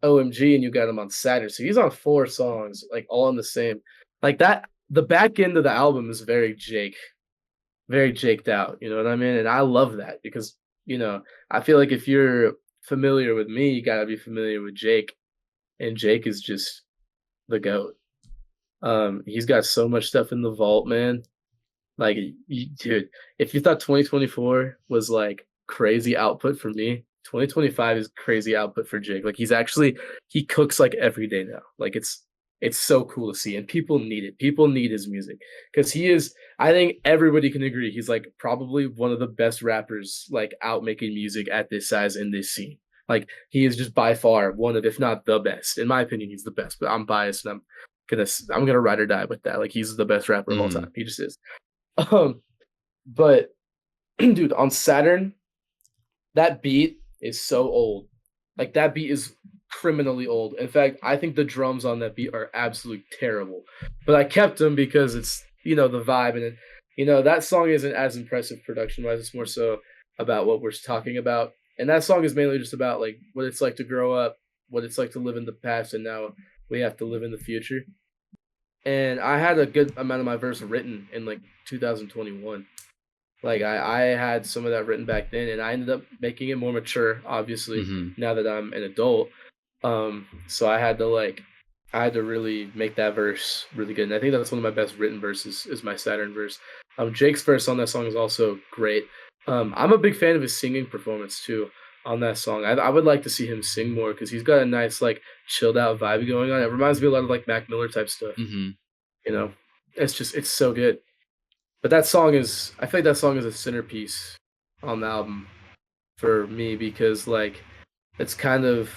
OMG and you got him on SATURN. So he's on 4 songs, like all in the same. Like that, the back end of the album is very Jaked out. You know what I mean? And I love that because you know I feel like if you're familiar with me, you gotta be familiar with Jake, and Jake is just the goat. He's got so much stuff in the vault, man. Like, dude, if you thought 2024 was like crazy output for me, 2025 is crazy output for Jake. Like, he cooks like every day now. Like, it's so cool to see, and people need it. People need his music because he is. I think everybody can agree he's like probably one of the best rappers like out making music at this size in this scene. Like, he is just by far one of, if not the best. In my opinion, he's the best. But I'm biased, and I'm gonna ride or die with that. Like, he's the best rapper of all Hmm. time. He just is. Um, but dude, on Saturn, that beat is so old. Like that beat is criminally old. In fact, I think the drums on that beat are absolutely terrible. But I kept them because it's the vibe and that song isn't as impressive production wise. It's more so about what we're talking about. And that song is mainly just about like what it's like to grow up, what it's like to live in the past, and now we have to live in the future. And I had a good amount of my verse written in like 2021. Like I had some of that written back then, and I ended up making it more mature, obviously, Hmm. now that I'm an adult. So I had to I had to really make that verse really good, and I think that's one of my best written verses is my Saturn verse. Jake's verse on that song is also great. I'm a big fan of his singing performance too on that song. I would like to see him sing more because he's got a nice like chilled out vibe going on. It reminds me a lot of like Mac Miller type stuff. You know, it's so good. But that song is I feel like that song is a centerpiece on the album for me because like it's kind of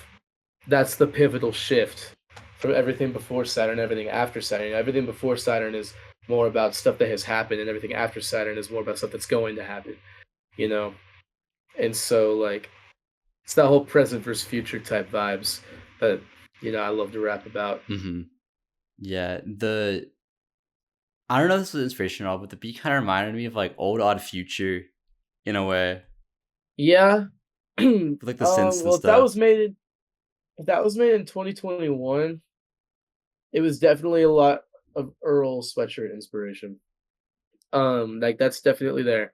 that's the pivotal shift from everything before Saturn, everything after Saturn. Everything before Saturn is more about stuff that has happened, and everything after Saturn is more about stuff that's going to happen. You know, and so like it's that whole present versus future type vibes that I love to rap about. Yeah, I don't know if this was inspirational, but the beat kind of reminded me of like old Odd Future in a way, Yeah. with like the synths and Well, stuff. if that was made in 2021, it was definitely a lot of Earl Sweatshirt inspiration. Like that's definitely there.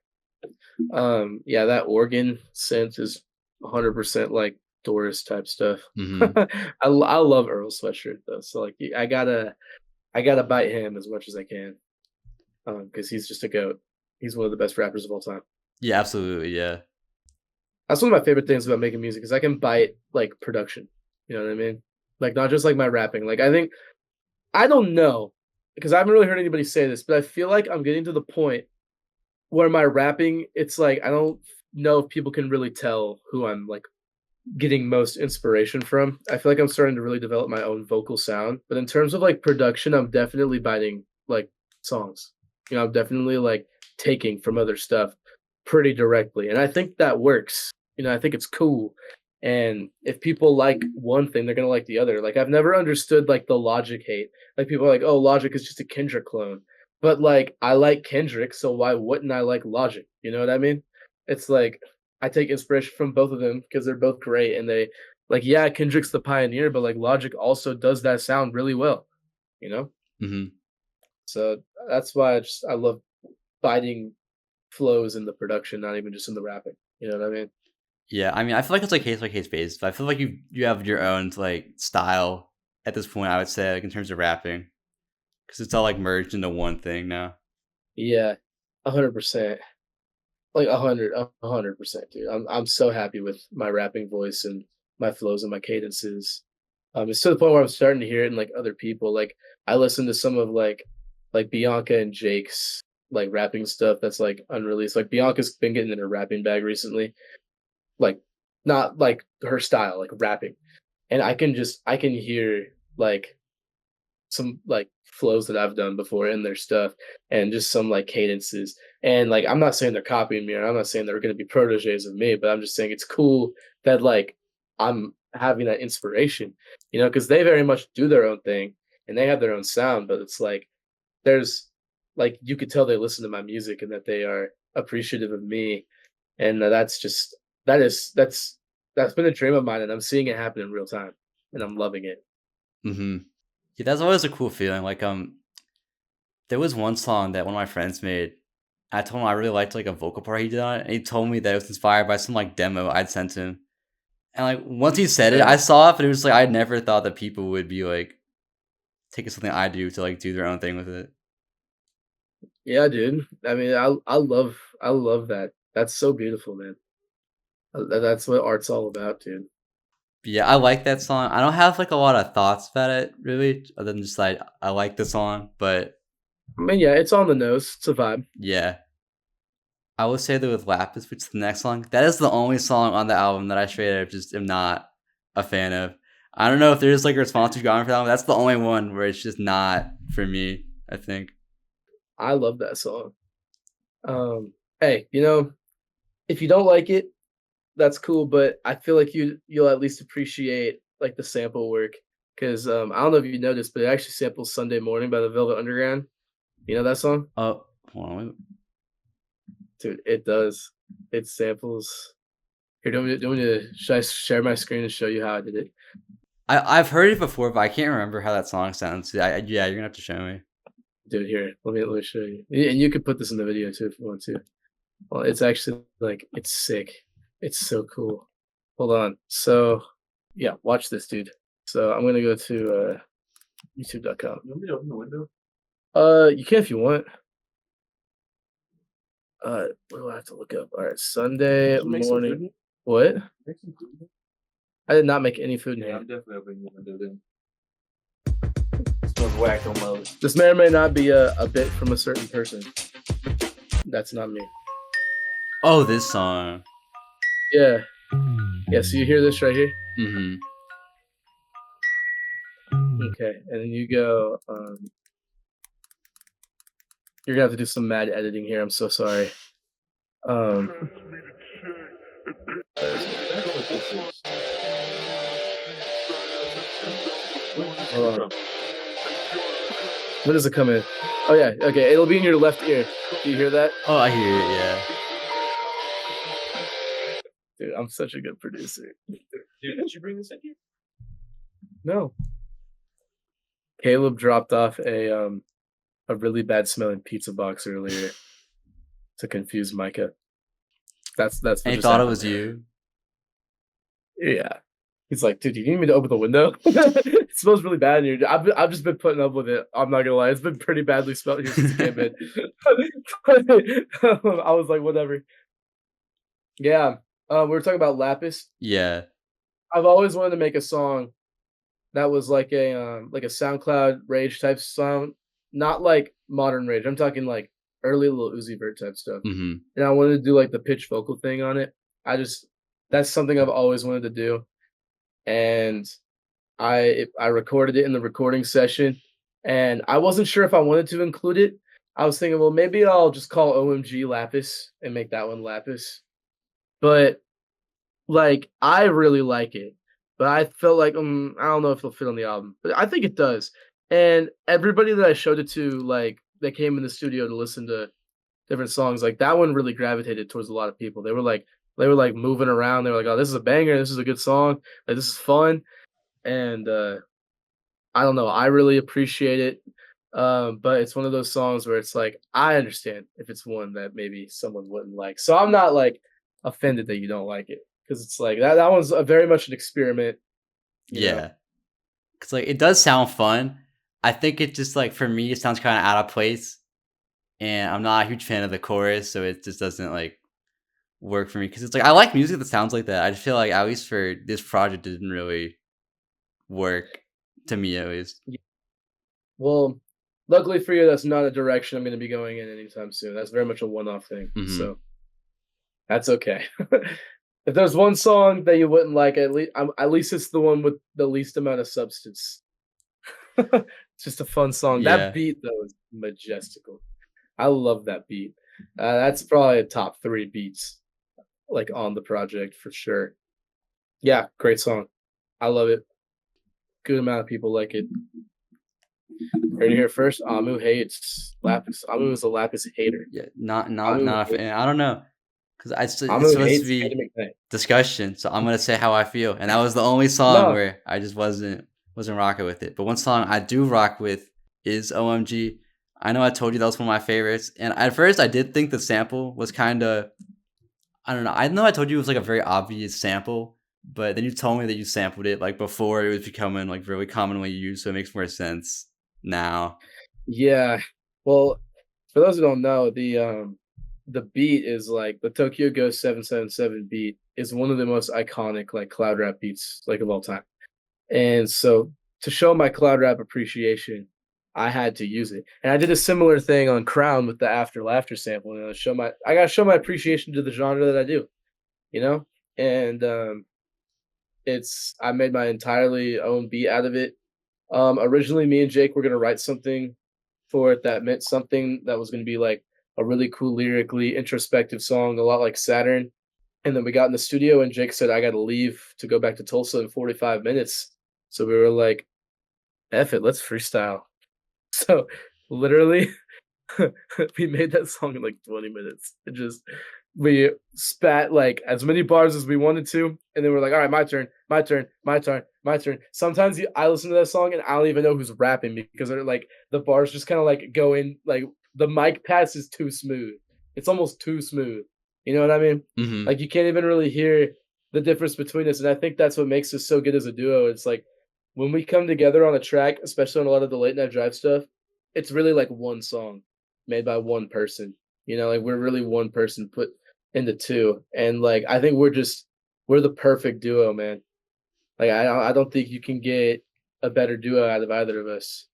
Yeah, that organ synth is 100% like Doris type stuff. I love Earl Sweatshirt though, so like I gotta bite him as much as I can, because he's just a goat. He's one of the best rappers of all time. Yeah, absolutely. Yeah. That's one of my favorite things about making music is I can bite like production. You know what I mean? Like not just like my rapping. Like I don't know because I haven't really heard anybody say this, but I feel like I'm getting to the point where my rapping, it's like I don't know if people can really tell who I'm like getting most inspiration from. I feel like I'm starting to really develop my own vocal sound. But in terms of like production, I'm definitely biting like songs. I'm definitely like taking from other stuff pretty directly. And I think that works. I think it's cool. And if people like one thing, they're gonna like the other. Like I've never understood like the Logic hate. Like people are like, oh, Logic is just a Kendrick clone. But like I like Kendrick, so why wouldn't I like Logic? You know what I mean? It's like I take inspiration from both of them because they're both great and they like yeah, Kendrick's the pioneer, but like Logic also does that sound really well, you know? So that's why I love biting flows in the production, not even just in the rapping. You know what I mean? Yeah, I mean, I feel like it's like case by case basis. But I feel like you have your own like style at this point. I would say like in terms of rapping, because it's all like merged into one thing now. Yeah, 100%. Like 100%, dude. I'm so happy with my rapping voice and my flows and my cadences. It's to the point where I'm starting to hear it in like other people. Like I listen to some of like Bianca and Jake's like rapping stuff that's like unreleased. Like Bianca's been getting in her rapping bag recently. Like not like her style, like rapping. And I can hear like some like flows that I've done before in their stuff and just some like cadences. And like I'm not saying they're copying me or I'm not saying they're gonna be proteges of me, but I'm just saying it's cool that like I'm having that inspiration, because they very much do their own thing and they have their own sound, but it's like there's like you could tell they listen to my music and that they are appreciative of me. And that's just that's been a dream of mine and I'm seeing it happen in real time and I'm loving it. Yeah, that's always a cool feeling. Like there was one song that one of my friends made. I told him I really liked like a vocal part he did on it, and he told me that it was inspired by some like demo I'd sent him. And like once he said it, Yeah. I saw it, but it was like I never thought that people would be like taking something I do to like do their own thing with it. Yeah, dude. I mean, I love that. That's so beautiful, man. That's what art's all about, dude. But yeah, I like that song. I don't have like a lot of thoughts about it really, other than just like I like the song. But I mean, yeah, it's on the nose. It's a vibe. yeah, I would say that with Lapis, which is the next song, that is the only song on the album that I straight up just am not a fan of. I don't know if there's like a response you've gotten for that one. That's the only one where it's just not for me, I think. I love that song. Hey, if you don't like it, that's cool, but I feel like you'll at least appreciate like the sample work because I don't know if you noticed, but it actually samples Sunday Morning by the Velvet Underground. You know that song? Oh, hold on. Dude, it does. It samples. Here, do you want me to should I share my screen and show you how I did it? I've heard it before, but I can't remember how that song sounds. Yeah, you're gonna have to show me. Dude, here, let me show you. And you could put this in the video too if you want to. Well, it's actually like it's sick. It's so cool. Hold on. So yeah, watch this, dude. So I'm gonna go to YouTube.com. You want me to open the window? You can if you want. What do I have to look up? All right, Sunday Did you make some food morning. yet? What? Make some food yet? I did not make any food in Yeah, here. I'm definitely opening the window then. Smells wacko mode. This may or may not be a bit from a certain person. That's not me. Oh, this song. Yeah. Yeah, so you hear this right here? Mm-hmm. Okay, and then you go, you're gonna have to do some mad editing here, I'm so sorry. That's what this is. Hold on. When does it come in? Oh yeah, okay, it'll be in your left ear. Do you hear that? Oh, I hear it, yeah. Dude, I'm such a good producer. Dude, did you bring this in here? No. Caleb dropped off a really bad smelling pizza box earlier to confuse Micah. That's what And he just thought it happened. was you. Yeah. He's like, dude, you need me to open the window? It smells really bad in here. I've just been putting up with it. I'm not gonna lie. It's been pretty badly smelled here since it came in. I was like, whatever. Yeah. We were talking about Lapis. Yeah. I've always wanted to make a song that was like a SoundCloud Rage type song. Not like modern Rage. I'm talking like early Lil Uzi Vert type stuff. Mm-hmm. And I wanted to do like the pitch vocal thing on it. That's something I've always wanted to do. And I recorded it in the recording session, and I wasn't sure if I wanted to include it. I was thinking, well, maybe I'll just call OMG Lapis and make that one Lapis. But like, I really like it, but I felt like I don't know if it'll fit on the album, but I think it does. And everybody that I showed it to, like, they came in the studio to listen to different songs, like that one really gravitated towards a lot of people. They were like moving around. They were like, "Oh, this is a banger. This is a good song. Like, this is fun." And I don't know. I really appreciate it. But it's one of those songs where it's like, I understand if it's one that maybe someone wouldn't like. So I'm not like offended that you don't like it, because it's like that one's very much an experiment. Yeah. Because like it does sound fun. I think it just like for me it sounds kind of out of place. And I'm not a huge fan of the chorus, so it just doesn't like work for me. Because it's like I like music that sounds like that. I just feel like at least for this project, it didn't really work to me at least. Well, luckily for you, that's not a direction I'm going to be going in anytime soon. That's very much a one-off thing. Mhm. So that's okay. If there's one song that you wouldn't like, at least it's the one with the least amount of substance. It's just a fun song. Yeah. That beat though is majestical. I love that beat. That's probably a top 3 beats like on the project for sure. Yeah, great song. I love it. Good amount of people like it. Heard it here first. Amu hates Lapis. Amu is a Lapis hater. Yeah, not Amu a fan. I don't know, because it's Amu supposed hates to be Payden McKnight. discussion, so I'm gonna say how I feel, and that was the only song No. where I just wasn't rocking with it. But one song I do rock with is OMG. I know I told you that was one of my favorites, and at first I did think the sample was kind of, I don't know. I know I told you it was like a very obvious sample, but then you told me that you sampled it like before it was becoming like really commonly used, so it makes more sense now. Yeah. Well, for those who don't know, the beat is like the Tokyo Ghost 777 beat is one of the most iconic like cloud rap beats like of all time. And so to show my cloud rap appreciation, I had to use it. And I did a similar thing on Crown with the After Laughter sample. I gotta show my appreciation to the genre that I do, you know? And I made my entirely own beat out of it. Originally me and Jake were gonna write something for it that meant something, that was gonna be like a really cool lyrically introspective song, a lot like Saturn. And then we got in the studio and Jake said, I gotta leave to go back to Tulsa in 45 minutes. So we were like, F it, let's freestyle. So literally we made that song in like 20 minutes. We spat like as many bars as we wanted to, and then we're like, all right, my turn. Sometimes I listen to that song and I don't even know who's rapping because they're like the bars just kind of like go in, like the mic pass is too smooth. It's almost too smooth. You know what I mean? Mm-hmm. Like you can't even really hear the difference between us, and I think that's what makes us so good as a duo. It's like when we come together on a track, especially on a lot of the late night drive stuff, it's really like one song made by one person. You know, like we're really one person put into two, and like I think we're the perfect duo, man. Like I don't think you can get a better duo out of either of us,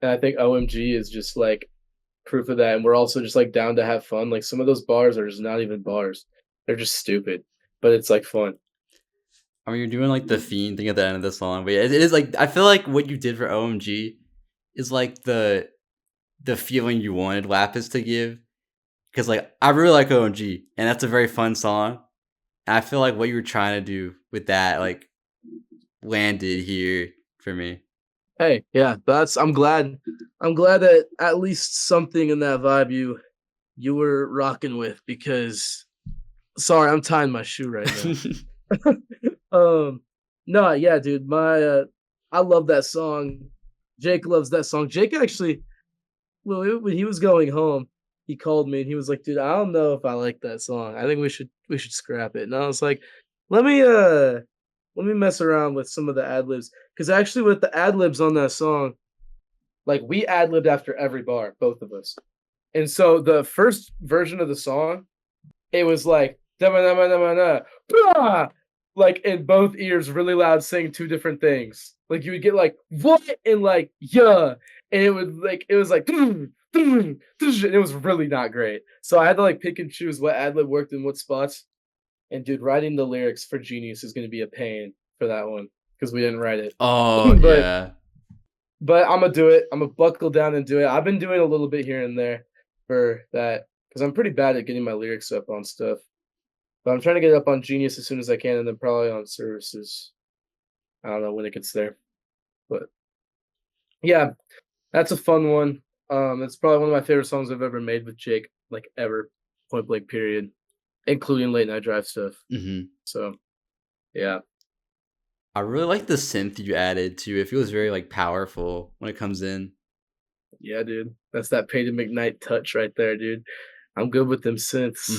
and I think OMG is just like proof of that. And we're also just like down to have fun. Like some of those bars are just not even bars; they're just stupid, but it's like fun. I mean, you're doing like the fiend thing at the end of the song, but it is like I feel like what you did for OMG is like the feeling you wanted Lapis to give. Because like I really like OMG, and that's a very fun song. And I feel like what you were trying to do with that like landed here for me. Hey, yeah, that's I'm glad that at least something in that vibe you were rocking with because sorry, I'm tying my shoe right now. No, yeah, dude, I love that song. Jake loves that song. Jake actually, well, when he was going home, he called me and he was like, "Dude, I don't know if I like that song. I think we should scrap it." And I was like, "Let me let me mess around with some of the ad libs because actually with the ad libs on that song, like we ad libbed after every bar, both of us. And so the first version of the song, it was like "Da-ba-da-ba-da-ba-da, like in both ears, really loud, saying two different things. Like you would get like what and like yeah, and it was like and it was really not great. So I had to like pick and choose what ad lib worked in what spots. And dude, writing the lyrics for Genius is going to be a pain for that one because we didn't write it. Oh but yeah. but I'm gonna do it. I'm gonna buckle down and do it. I've been doing a little bit here and there for that because I'm pretty bad at getting my lyrics up on stuff. But I'm trying to get it up on Genius as soon as I can, and then probably on services. I don't know when it gets there, but yeah, that's a fun one. It's probably one of my favorite songs I've ever made with Jake, like ever, point blank period, including late night drive stuff. Hmm. So yeah, I really like the synth you added too. It feels very like powerful when it comes in. yeah, dude, that's that Payden McKnight touch right there, dude. I'm good with them synths.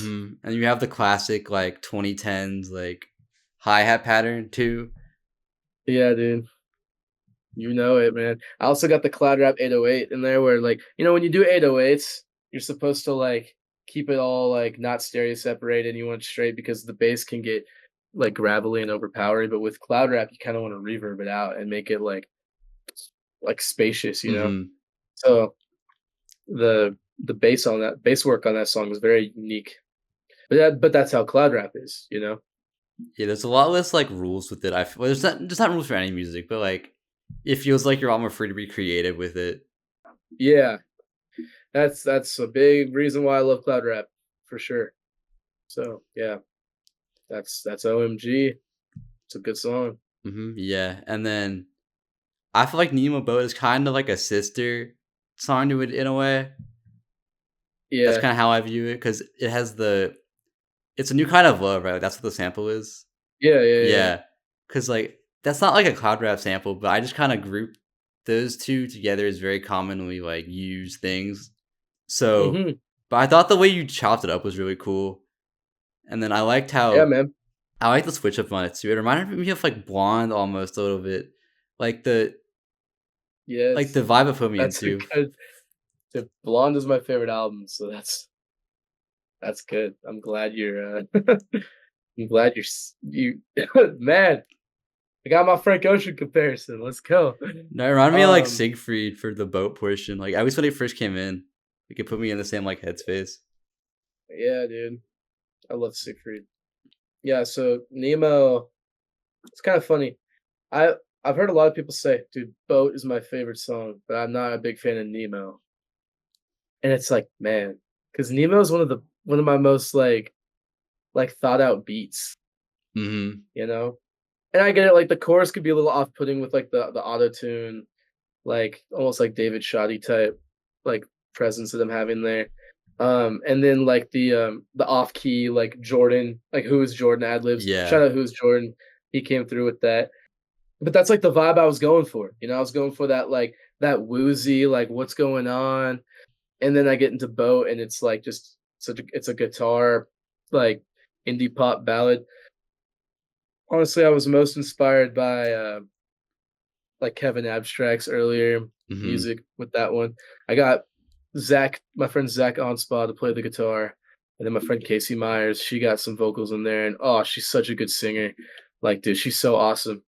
And you have the classic like 2010s like hi-hat pattern too. Yeah, dude. You know it, man. I also got the Cloud Rap 808 in there where like, when you do 808s, you're supposed to like keep it all like not stereo separated and you want it straight because the bass can get like gravelly and overpowering. But with Cloud Rap, you kind of want to reverb it out and make it like spacious, you know? Hmm. So the bass work on that song was very unique. But that's how Cloud Rap is, you know? Yeah, there's a lot less like rules with it. I feel well, there's not rules for any music, but like it feels like you're all more free to be creative with it. Yeah. That's a big reason why I love Cloud Rap for sure. So yeah. That's OMG. It's a good song. Yeah, and then I feel like Nemo Boat is kind of like a sister song to it in a way. That's Yeah. kind of how I view it because it has it's a new kind of love, right? Like, that's what the sample is. Yeah, yeah, yeah. Yeah, because like that's not like a cloud rap sample, but I just kind of group those two together as very commonly like used things. So, Mhm. but I thought the way you chopped it up was really cool, and then Yeah, man. I like the switch up on it too. It reminded me of like Blonde almost a little bit, like the Yes. vibe it put me That's a into. good the Blonde is my favorite album, so that's good. I'm glad you're I'm glad you man, I got my Frank Ocean comparison. Let's go. No, it reminded me of like Um Siegfried for the boat portion. Like at least when it first came in, it could put me in the same like headspace. yeah, dude. I love Siegfried. Yeah, so Nemo, it's kind of funny. I I've heard a lot of people say, "Dude, Boat is my favorite song," but I'm not a big fan of Nemo. And it's like, man, because Nemo is one of my most like thought out beats, Hmm. you know? And I get it, like the chorus could be a little off putting with like the auto tune, like almost like David Shoddy type like presence that I'm having there. And then like the off key like Jordan, like Who is Jordan ad libs. Yeah. Shout out Who's Jordan. He came through with that. But that's like the vibe I was going for. I was going for that like that woozy, like what's going on. And then I get into Boat and it's like just it's a guitar like indie pop ballad. Honestly, I was most inspired by like Kevin Abstract's earlier Hmm. music with that one. I got Zach, my friend Zach Onspa to play the guitar, and then my friend Casey Myers, she got some vocals in there, and oh, she's such a good singer. Like, dude, she's so awesome.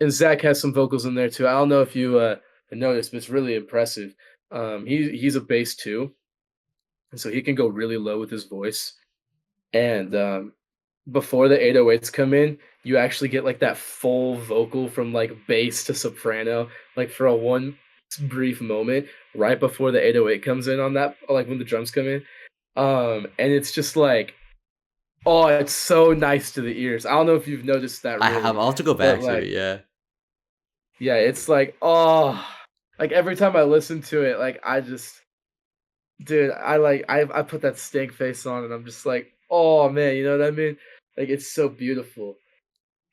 And Zach has some vocals in there too. I don't know if you noticed, but it's really impressive. He's a bass too, and so he can go really low with his voice. And before the 808s come in, you actually get like that full vocal from like bass to soprano, like for a one brief moment right before the 808 comes in on that, like when the drums come in. And it's just like, oh, it's so nice to the ears. I don't know if you've noticed that I have. really, I'll have to go but back to like, it. Yeah. yeah, it's like, oh, like every time I listen to it, like I just, dude, I put that stank face on and I'm just like, oh man, you know what I mean? Like it's so beautiful.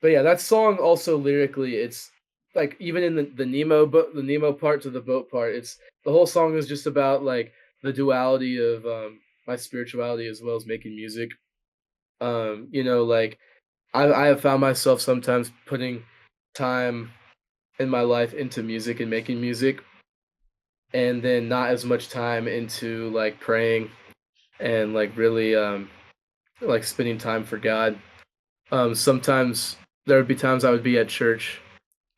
But yeah, that song also lyrically, it's like even in the Nemo but the Nemo part to the boat part, it's the whole song is just about like the duality of my spirituality as well as making music. You know, like I have found myself sometimes putting time in my life into music and making music, and then not as much time into like praying and like really like spending time for God. Sometimes there would be times I would be at church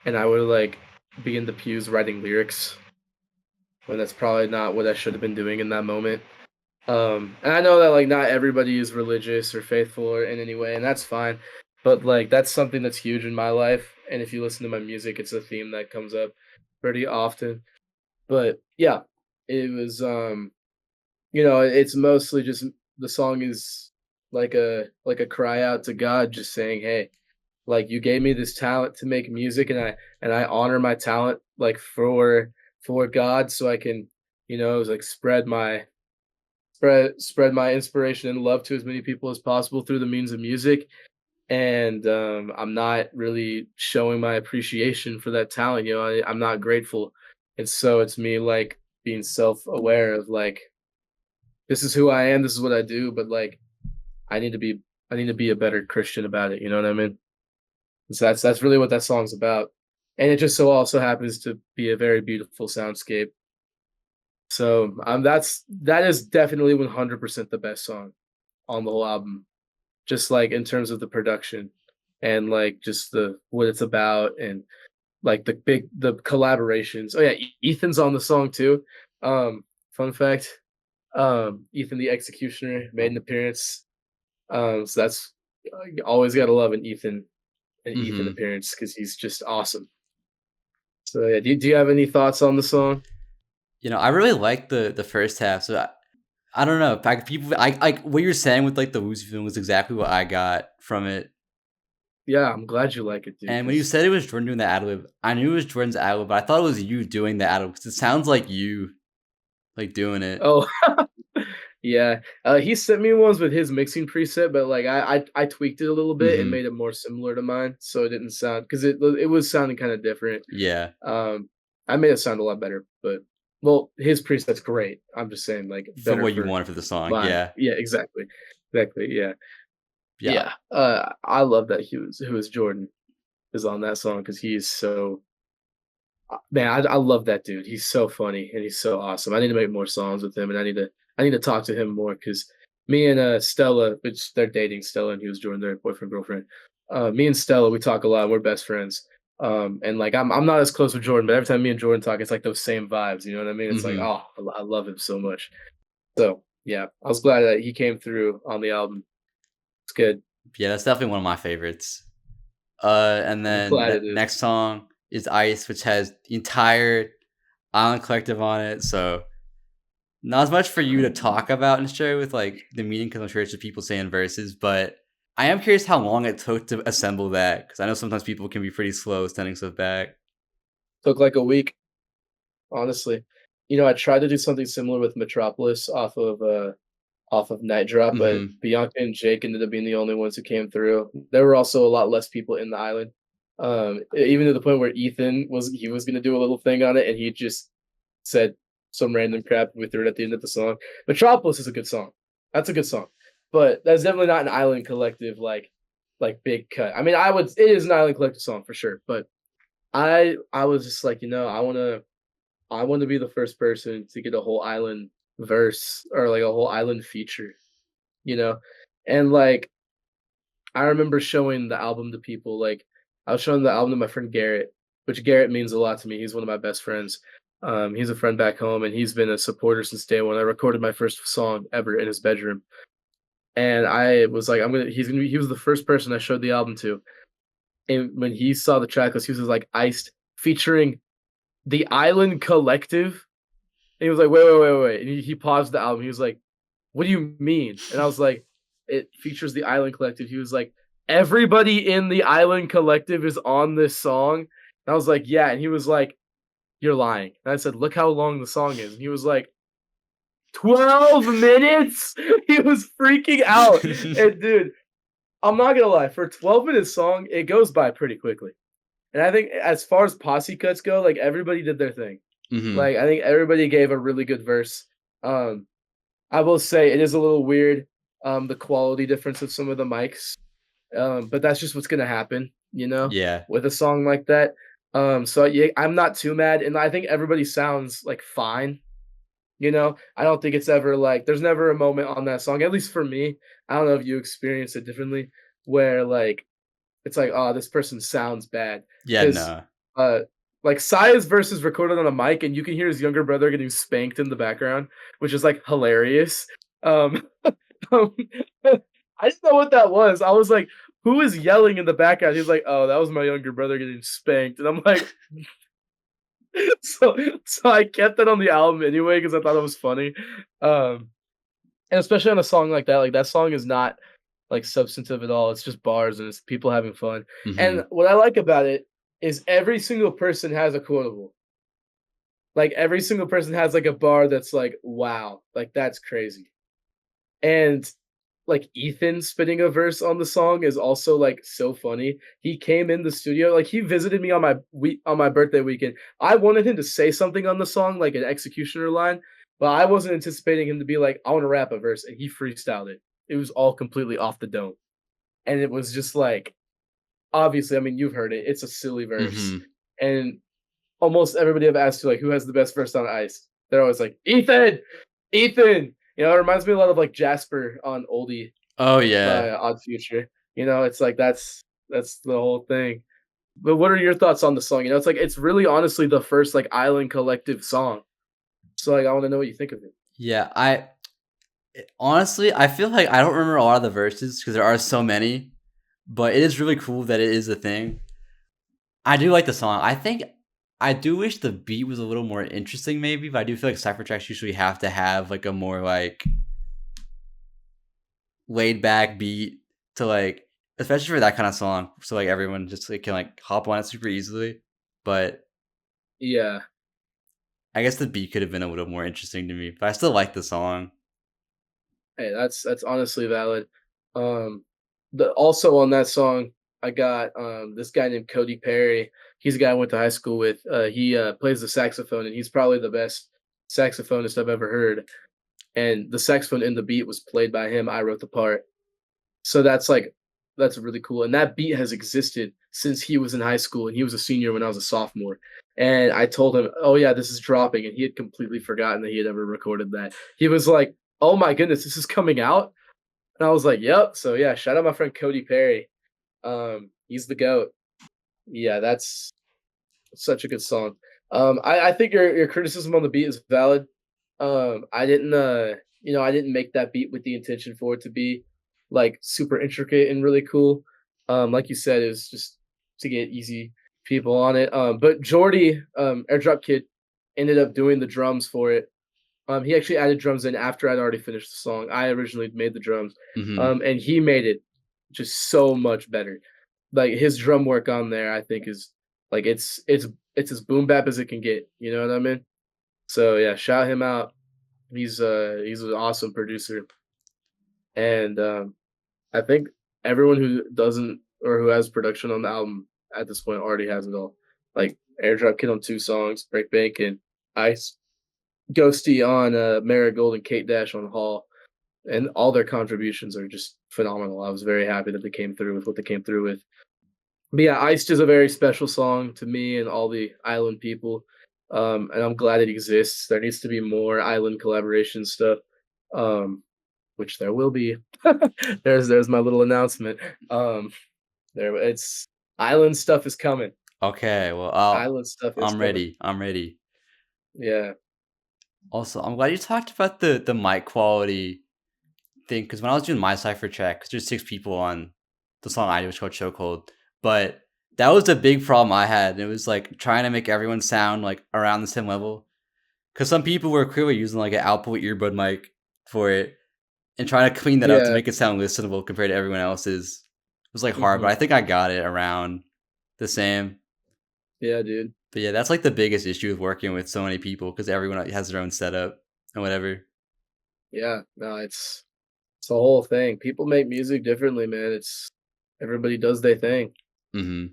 and I would like be in the pews writing lyrics when that's probably not what I should have been doing in that moment. And I know that like not everybody is religious or faithful or in any way, and that's fine. But like that's something that's huge in my life. And if you listen to my music, it's a theme that comes up pretty often. But yeah, it was you know, it's mostly just the song is like a cry out to God, just saying, "Hey, like you gave me this talent to make music, and I honor my talent like for God, so I can, you know, like spread my inspiration and love to as many people as possible through the means of music." And I'm not really showing my appreciation for that talent. You know, I'm not grateful, and so it's me like being self aware of like this is who I am, this is what I do, but like I need to be I need to be a better Christian about it, you know what I mean? So that's really what that song's about. And it just so also happens to be a very beautiful soundscape. So that is definitely 100% the best song on the whole album. Just like in terms of the production and like just the what it's about and like the collaborations. Oh yeah, Ethan's on the song too. Fun fact. Ethan the Executioner made an appearance. So that's you always gotta love an Ethan Hmm. appearance because he's just awesome. So yeah, do you have any thoughts on the song? You know, I really like the first half. So I don't know. Like people, I like what you're saying with like the Woozy feeling was exactly what I got from it. Yeah, I'm glad you like it, dude. And when you Because said it was Jordan doing the ad lib, I knew it was Jordan's ad lib, but I thought it was you doing the ad lib because it sounds like you like doing it. oh yeah, he sent me ones with his mixing preset, but like I tweaked it a little bit and Hmm. made it more similar to mine, so it didn't sound because it was sounding kind of different. Yeah, Um, I made it sound a lot better, but well, his preset's great. I'm just saying like for better what you for wanted for the song. mine. Yeah, Yeah, exactly, exactly. Yeah, yeah. yeah. I love that Who is Jordan is on that song because he is so man. I love that dude. He's so funny and he's so awesome. I need to make more songs with him, and I need to talk to him more because me and Stella, which they're dating Stella and Hughes Jordan, their boyfriend girlfriend. Me and Stella, we talk a lot. We're best friends. And like I'm not as close with Jordan, but every time me and Jordan talk, it's like those same vibes. You know what I mean? It's like Hmm. oh, I love him so much. So yeah, I was glad that he came through on the album. It's good. Yeah, that's definitely one of my favorites. And I'm then glad it is. next song is Ice, which has the entire Island Collective on it. So not as much for you to talk about and share with like the meaning because I'm sure it's just people saying verses, but I am curious how long it took to assemble that because I know sometimes people can be pretty slow sending stuff back. Took like a week. Honestly. You know, I tried to do something similar with Metropolis off of Night Drop, but Hmm. Bianca and Jake ended up being the only ones who came through. There were also a lot less people in the island. Even to the point where Ethan was gonna do a little thing on it and he just said some random crap and we threw it at the end of the song. Metropolis is a good song. That's a good song. But that's definitely not an island collective like big cut. I mean, it is an island collective song for sure, but I was just like, I wanna be the first person to get a whole island verse or, like, a whole island feature, you know? And, like, I remember showing the album to people, like, I was showing the album to my friend Garrett, which Garrett means a lot to me, he's one of my best friends. He's a friend back home, and he's been a supporter since day one. I recorded my first song ever in his bedroom, and I was like, he was the first person I showed the album to, and when he saw the track list, he was like, "Iced featuring The Island Collective?" And he was like, wait," and he paused the album, he was like, "What do you mean?" And I was like, "It features The Island Collective." He was like, "Everybody in The Island Collective is on this song?" And I was like, "Yeah," and he was like, "You're lying." And I said, "Look how long the song is." And he was like, 12 minutes? He was freaking out. And dude, I'm not gonna lie, for a 12-minute song, it goes by pretty quickly. And I think as far as posse cuts go, like everybody did their thing. Mhm. Like I think everybody gave a really good verse. Um, I will say it is a little weird, the quality difference of some of the mics. But that's just what's gonna happen, Yeah. with a song like that. So yeah, I'm not too mad, and I think everybody sounds like fine. I don't think it's ever like there's never a moment on that song, at least for me. I don't know if you experience it differently, where like it's like, oh, this person sounds bad. Yeah, Because no. like Saya's verse is recorded on a mic and you can hear his younger brother getting spanked in the background, which is like hilarious. Um, um, I didn't know what that was. I was like, who is yelling in the background? He's like, oh, that was my younger brother getting spanked. And I'm like, so so I kept that on the album anyway because I thought it was funny. Um, and especially on a song like that song is not like substantive at all. It's just bars and it's people having fun. And Mhm. what I like about it is every single person has a quotable. Like every single person has like a bar that's like, wow, like that's crazy. And like Ethan spitting a verse on the song is also like so funny. He came in the studio, like he visited me on my birthday weekend. I wanted him to say something on the song, like an executioner line, but I wasn't anticipating him to be like, I want to rap a verse, and he freestyled it. It was all completely off the dome. And it was just like, obviously, I mean, you've heard it. It's a silly verse. Mhm. And almost everybody I've asked you, like, who has the best verse on ice? They're always like, Ethan! Ethan! It reminds me a lot of like Jasper on Oldie Oh, yeah. by Odd Future. It's like that's the whole thing. But what are your thoughts on the song? It's like it's really honestly the first like Island Collective song. So like I want to know what you think of it. Yeah, honestly, I feel like I don't remember a lot of the verses because there are so many, but it is really cool that it is a thing. I do like the song. I do wish the beat was a little more interesting maybe, but I do feel like cypher tracks usually have to have, like, a more, like, laid back beat to, like especially for that kinda song, so, like, everyone just, like, can, like, hop on it super easily, but Yeah. I guess the beat could have been a little more interesting to me, but I still like the song. Hey, that's honestly valid. The also on that song, I got this guy named Cody Perry. He's a guy I went to high school with. He plays the saxophone, and he's probably the best saxophonist I've ever heard. And the saxophone in the beat was played by him. I wrote the part, so that's really cool. And that beat has existed since he was in high school, and he was a senior when I was a sophomore. And I told him, "Oh yeah, this is dropping," and he had completely forgotten that he had ever recorded that. He was like, "Oh my goodness, this is coming out," and I was like, "Yep." So yeah, shout out my friend Cody Perry. He's the goat. Yeah, that's such a good song. I think your criticism on the beat is valid. I didn't I didn't make that beat with the intention for it to be like super intricate and really cool. Like you said, it was just to get easy people on it. But Jordy, Airdrop Kid, ended up doing the drums for it. He actually added drums in after I'd already finished the song. I originally made the drums. Mhm. And he made it just so much better. Like his drum work on there, I think is like it's as boom bap as it can get. You know what I mean? So yeah, shout him out. He's an awesome producer, and I think everyone who doesn't or who has production on the album at this point already has it all. Like Airdrop Kid on 2 songs, Break Bank and Ice, Ghosty on Marigold, and Kate Dash on Hall, and all their contributions are just phenomenal. I was very happy that they came through with what they came through with. But yeah, Iced is a very special song to me and all the island people. And I'm glad it exists. There needs to be more island collaboration stuff. Which there will be. There's my little announcement. There it's island stuff is coming. Okay, well, Island stuff is I'm coming. ready. I'm ready. Yeah. Also, I'm glad you talked about the mic quality thing because when I was doing my cipher track, because there's 6 people on the song I do, which is called Chokehold, but that was a big problem I had. And it was like trying to make everyone sound like around the same level. Because some people were clearly using like an output earbud mic for it and trying to clean that up to Yeah. make it sound listenable compared to everyone else's. It was like hard, but Mhm. I think I got it around the same. Yeah, dude. But yeah, that's like the biggest issue with working with so many people because everyone has their own setup and whatever. Yeah. No, it's a whole thing. People make music differently, man. It's everybody does their thing. Hmm.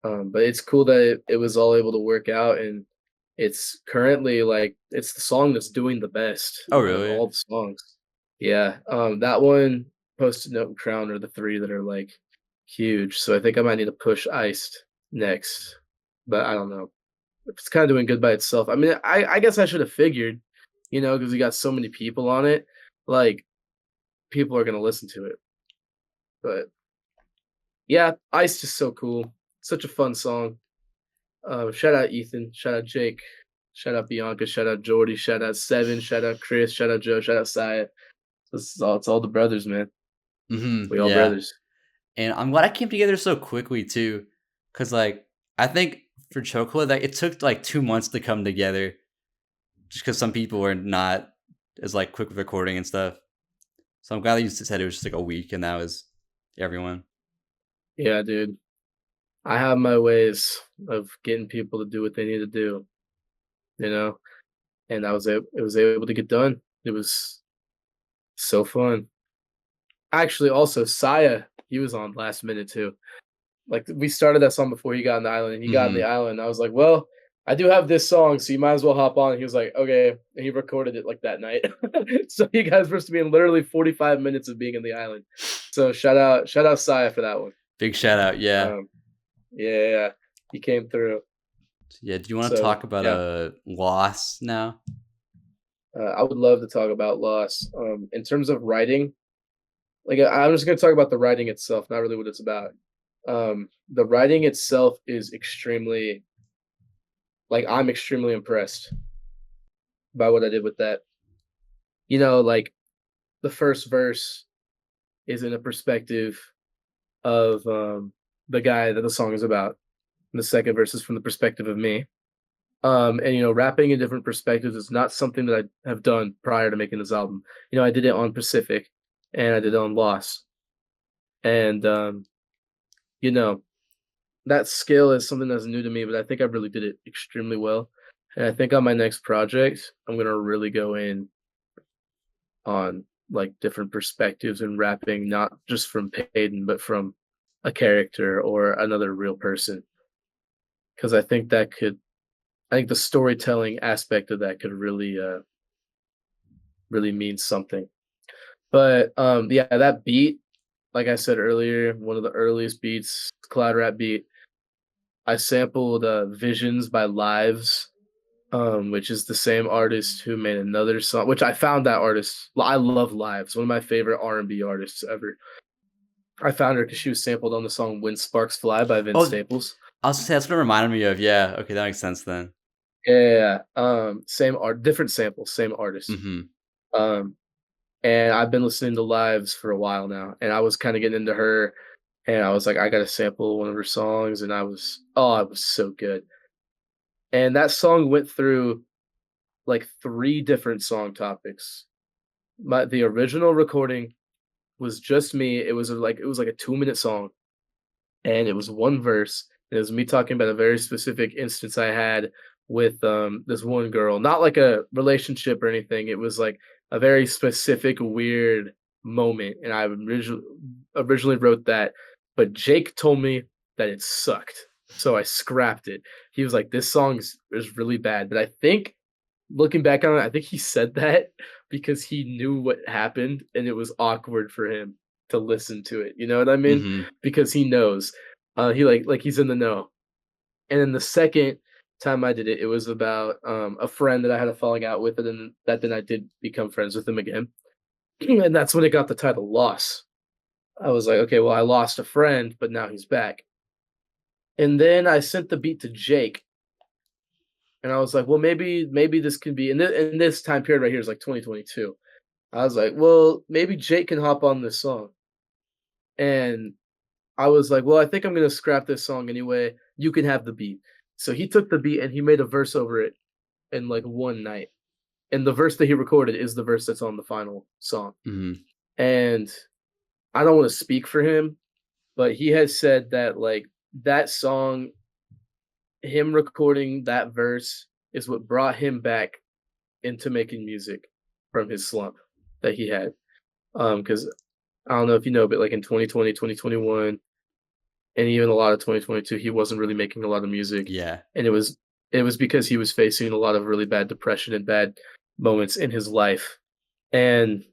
But it's cool that it was all able to work out, and it's currently like it's the song that's doing the best Oh, out of really? all the songs. Yeah, that one, Post-it Note and Crown are the 3 that are like huge. So I think I might need to push Iced next, but I don't know. It's kind of doing good by itself. I mean, I guess I should have figured, because we got so many people on it, like people are gonna listen to it. But yeah, Iced is so cool. Such a fun song. Shout out Ethan, shout out Jake, shout out Bianca, shout out Jordy, shout out Seven, shout out Chris, shout out Joe, shout out Saya. It's all the brothers, man. We all Yeah. brothers. And I'm glad I came together so quickly too. Cause like I think for Chocolate, like it took like 2 months to come together. Just because some people were not as like quick with recording and stuff. So I'm glad that you said it was just like a week and that was everyone. Yeah, dude. I have my ways of getting people to do what they need to do, you know, and it was able to get done. It was so fun. Actually, also Saya, he was on last minute too. Like we started that song before he got on the island. And he got on the Hmm. island. I was like, well, I do have this song, so you might as well hop on. He was like, okay. And he recorded it like that night. So you guys were supposed to be in literally 45 minutes of being in the island. So shout out Saya for that one. Big shout out. Yeah. Um, yeah, he came through. Yeah. Do you want to So talk about yeah, a loss now? I would love to talk about loss. In terms of writing, like I'm just gonna talk about the writing itself, not really what it's about. The writing itself is extremely like I'm extremely impressed by what I did with that. Like the first verse is in a perspective of the guy that the song is about. And the second verse is from the perspective of me. And rapping in different perspectives is not something that I have done prior to making this album. I did it on Pacific and I did it on Loss. And you know, that skill is something that's new to me, but I think I really did it extremely well. And I think on my next project, I'm gonna really go in on like different perspectives and rapping, not just from Payden, but from a character or another real person. Because I think the storytelling aspect of that could really mean something. But yeah, that beat, like I said earlier, one of the earliest beats, cloud rap beat. I sampled Visions by Lives, which is the same artist who made another song, which I found that artist. I love Lives, one of my favorite R&B artists ever. I found her because she was sampled on the song When Sparks Fly by Vince Oh, Staples. I was gonna say that's what it reminded me of. Yeah. Okay. That makes sense then. Yeah, same art, different samples, same artist. Hmm. Um, and I've been listening to Lives for a while now, and I was kind of getting into her, and I was like, I got to sample one of her songs, and it was so good. And that song went through like 3 different song topics. The original recording was just me. It was like a 2-minute song, and it was one verse. It was me talking about a very specific instance I had with this one girl, not like a relationship or anything. It was like a very specific weird moment, and I originally wrote that, but Jake told me that it sucked, so I scrapped it. He was like, "This song is really bad," but I think looking back on it, I think he said that because he knew what happened and it was awkward for him to listen to it. You know what I mean? Hmm. Because he knows. He like he's in the know. And then the second time I did it, it was about a friend that I had a falling out with, and then I did become friends with him again. And that's when it got the title Loss. I was like, okay, well, I lost a friend, but now he's back. And then I sent the beat to Jake, and I was like, well, maybe this can be in this time period right here is like 2022. I was like, well, maybe Jake can hop on this song. And I was like, well, I think I'm gonna scrap this song anyway. You can have the beat. So he took the beat and he made a verse over it in like one night. And the verse that he recorded is the verse that's on the final song. Mhm. And I don't want to speak for him, but he has said that like that song, him recording that verse is what brought him back into making music from his slump that he had. Because I don't know if you know, but like in 2020, 2021, and even a lot of 2022, he wasn't really making a lot of music. Yeah. And it was because he was facing a lot of really bad depression and bad moments in his life. And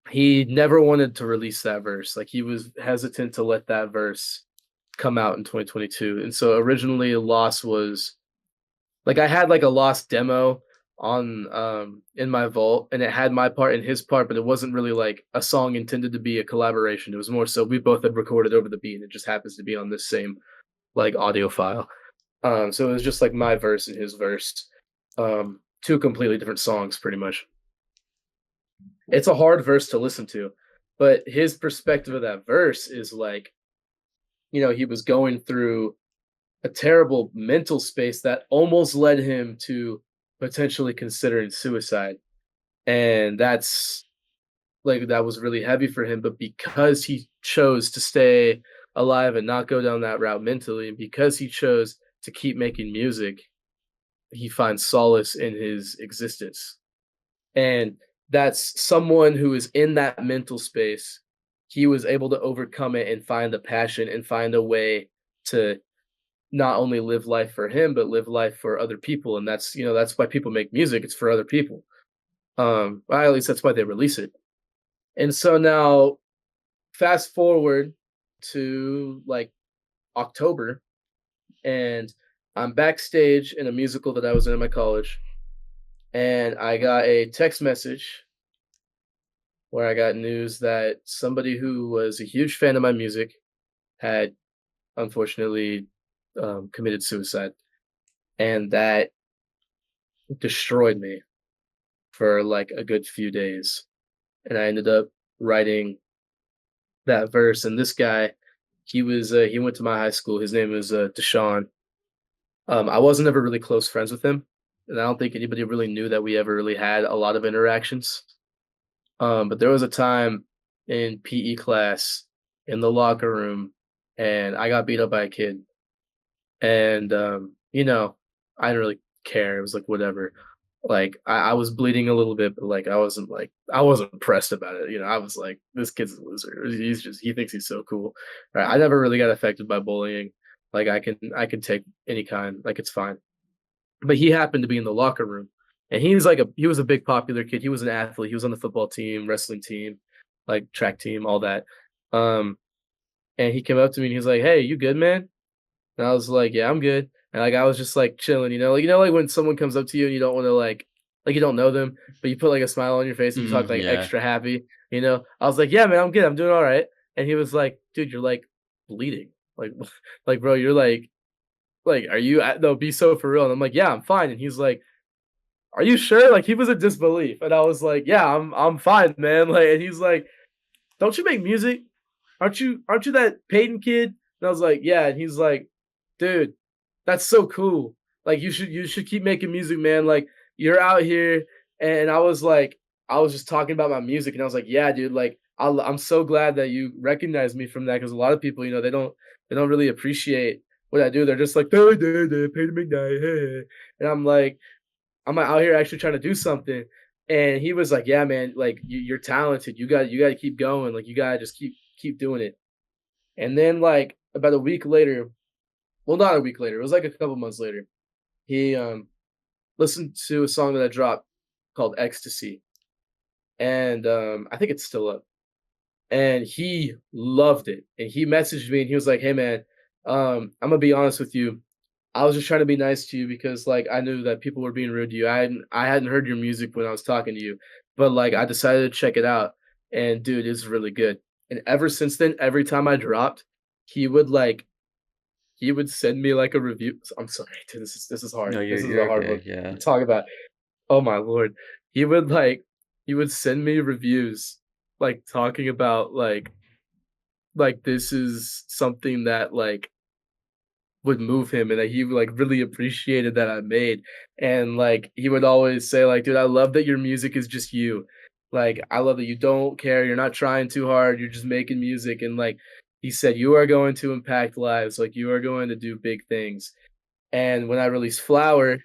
he never wanted to release that verse. Like he was hesitant to let that verse come out in 2022. And so originally Lost was like I had like a Lost demo on in my vault, and it had my part and his part, but it wasn't really like a song intended to be a collaboration. It was more so we both had recorded over the beat and it just happens to be on this same like audio file. So it was just like my verse and his verse. Two completely different songs pretty much. It's a hard verse to listen to, but his perspective of that verse is like, he was going through a terrible mental space that almost led him to potentially considering suicide. And that was really heavy for him. But because he chose to stay alive and not go down that route mentally, and because he chose to keep making music, he finds solace in his existence. And that's someone who is in that mental space. He was able to overcome it and find a passion and find a way to not only live life for him, but live life for other people. And that's why people make music. It's for other people. Well, at least that's why they release it. And so now fast forward to like October, and I'm backstage in a musical that I was in my college, and I got a text message where I got news that somebody who was a huge fan of my music had unfortunately committed suicide, and that destroyed me for like a good few days. And I ended up writing that verse. And this guy, he went to my high school. His name was Deshaun. I wasn't ever really close friends with him, and I don't think anybody really knew that we ever really had a lot of interactions. But there was a time in PE class in the locker room, and I got beat up by a kid. And I didn't really care. It was like whatever. Like I was bleeding a little bit, but like I wasn't impressed about it. I was like, this kid's a loser. He thinks he's so cool. Right? I never really got affected by bullying. Like I can take any kind. Like it's fine. But he happened to be in the locker room, and he was a big popular kid. He was an athlete. He was on the football team, wrestling team, like track team, all that. Um, and he came up to me and he's like, "Hey, you good, man?" And I was like, "Yeah, I'm good." And like I was just like chilling, like when someone comes up to you and you don't want to like you don't know them, but you put like a smile on your face and you talk like Yeah. extra happy. I was like, "Yeah, man, I'm good. I'm doing all right." And he was like, "Dude, you're like bleeding. Like, like bro, you're like, are you? No, be so for real." And I'm like, "Yeah, I'm fine." And he's like, "Are you sure?" Like he was in disbelief, and I was like, "Yeah, I'm fine, man." Like, and he's like, "Don't you make music? Aren't you that Payden kid?" And I was like, "Yeah." And he's like, "Dude, that's so cool. Like you should keep making music, man. Like you're out here." And I was just talking about my music, and I was like, "Yeah, dude. Like I'm so glad that you recognize me from that, because a lot of people, they don't really appreciate what I do. They're just like, duh, duh, duh, Payden McKnight, hey." And I'm out here actually trying to do something. And he was like, "Yeah, man. Like you're talented. You got to keep going. Like you got to just keep doing it." And then like about a week later, well, not a week later, it was like a couple months later, he listened to a song that I dropped called Ecstasy. And I think it's still up. And he loved it. And he messaged me and he was like, "Hey man, I'm gonna be honest with you. I was just trying to be nice to you because, like, I knew that people were being rude to you. I hadn't heard your music when I was talking to you, but, like, I decided to check it out, and dude, it's really good. And ever since then, every time I dropped, he would, like he would send me, like, a review. I'm sorry, dude, this is hard. No, This is a you're hard one okay. Yeah. to talk about. Oh my lord. He would, he would send me reviews, like, talking about, this is something that, would move him and that he, really appreciated that I made, and, he would always say, "Dude, I love that your music is just you. Like, I love that you don't care, you're not trying too hard, you're just making music," and, he said, "You are going to impact lives, like, you are going to do big things." And when I released Flower,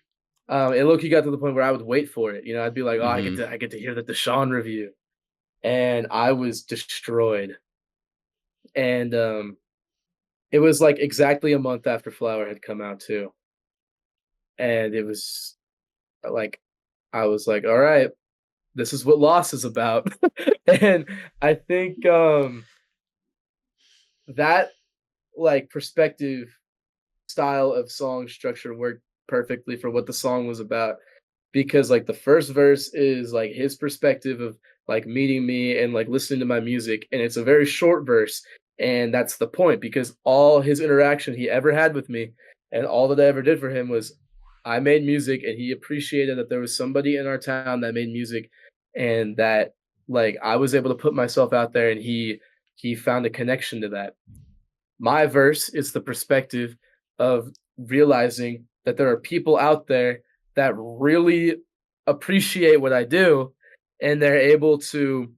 it low-key got to the point where I would wait for it, I'd be like, "Oh, Mhm. I get to hear the Deshaun review," and I was destroyed, and, it was, exactly a month after Flower had come out too, and it was, like I was like, "Alright, this is what loss is about." And I think, that, perspective style of song structure worked perfectly for what the song was about. Because the first verse is his perspective of meeting me and listening to my music, and it's a very short verse, and that's the point because all his interaction he ever had with me and all that I ever did for him was I made music and he appreciated that there was somebody in our town that made music and that I was able to put myself out there and he found a connection to that. My verse is the perspective of realizing that there are people out there that really appreciate what I do, and they're able to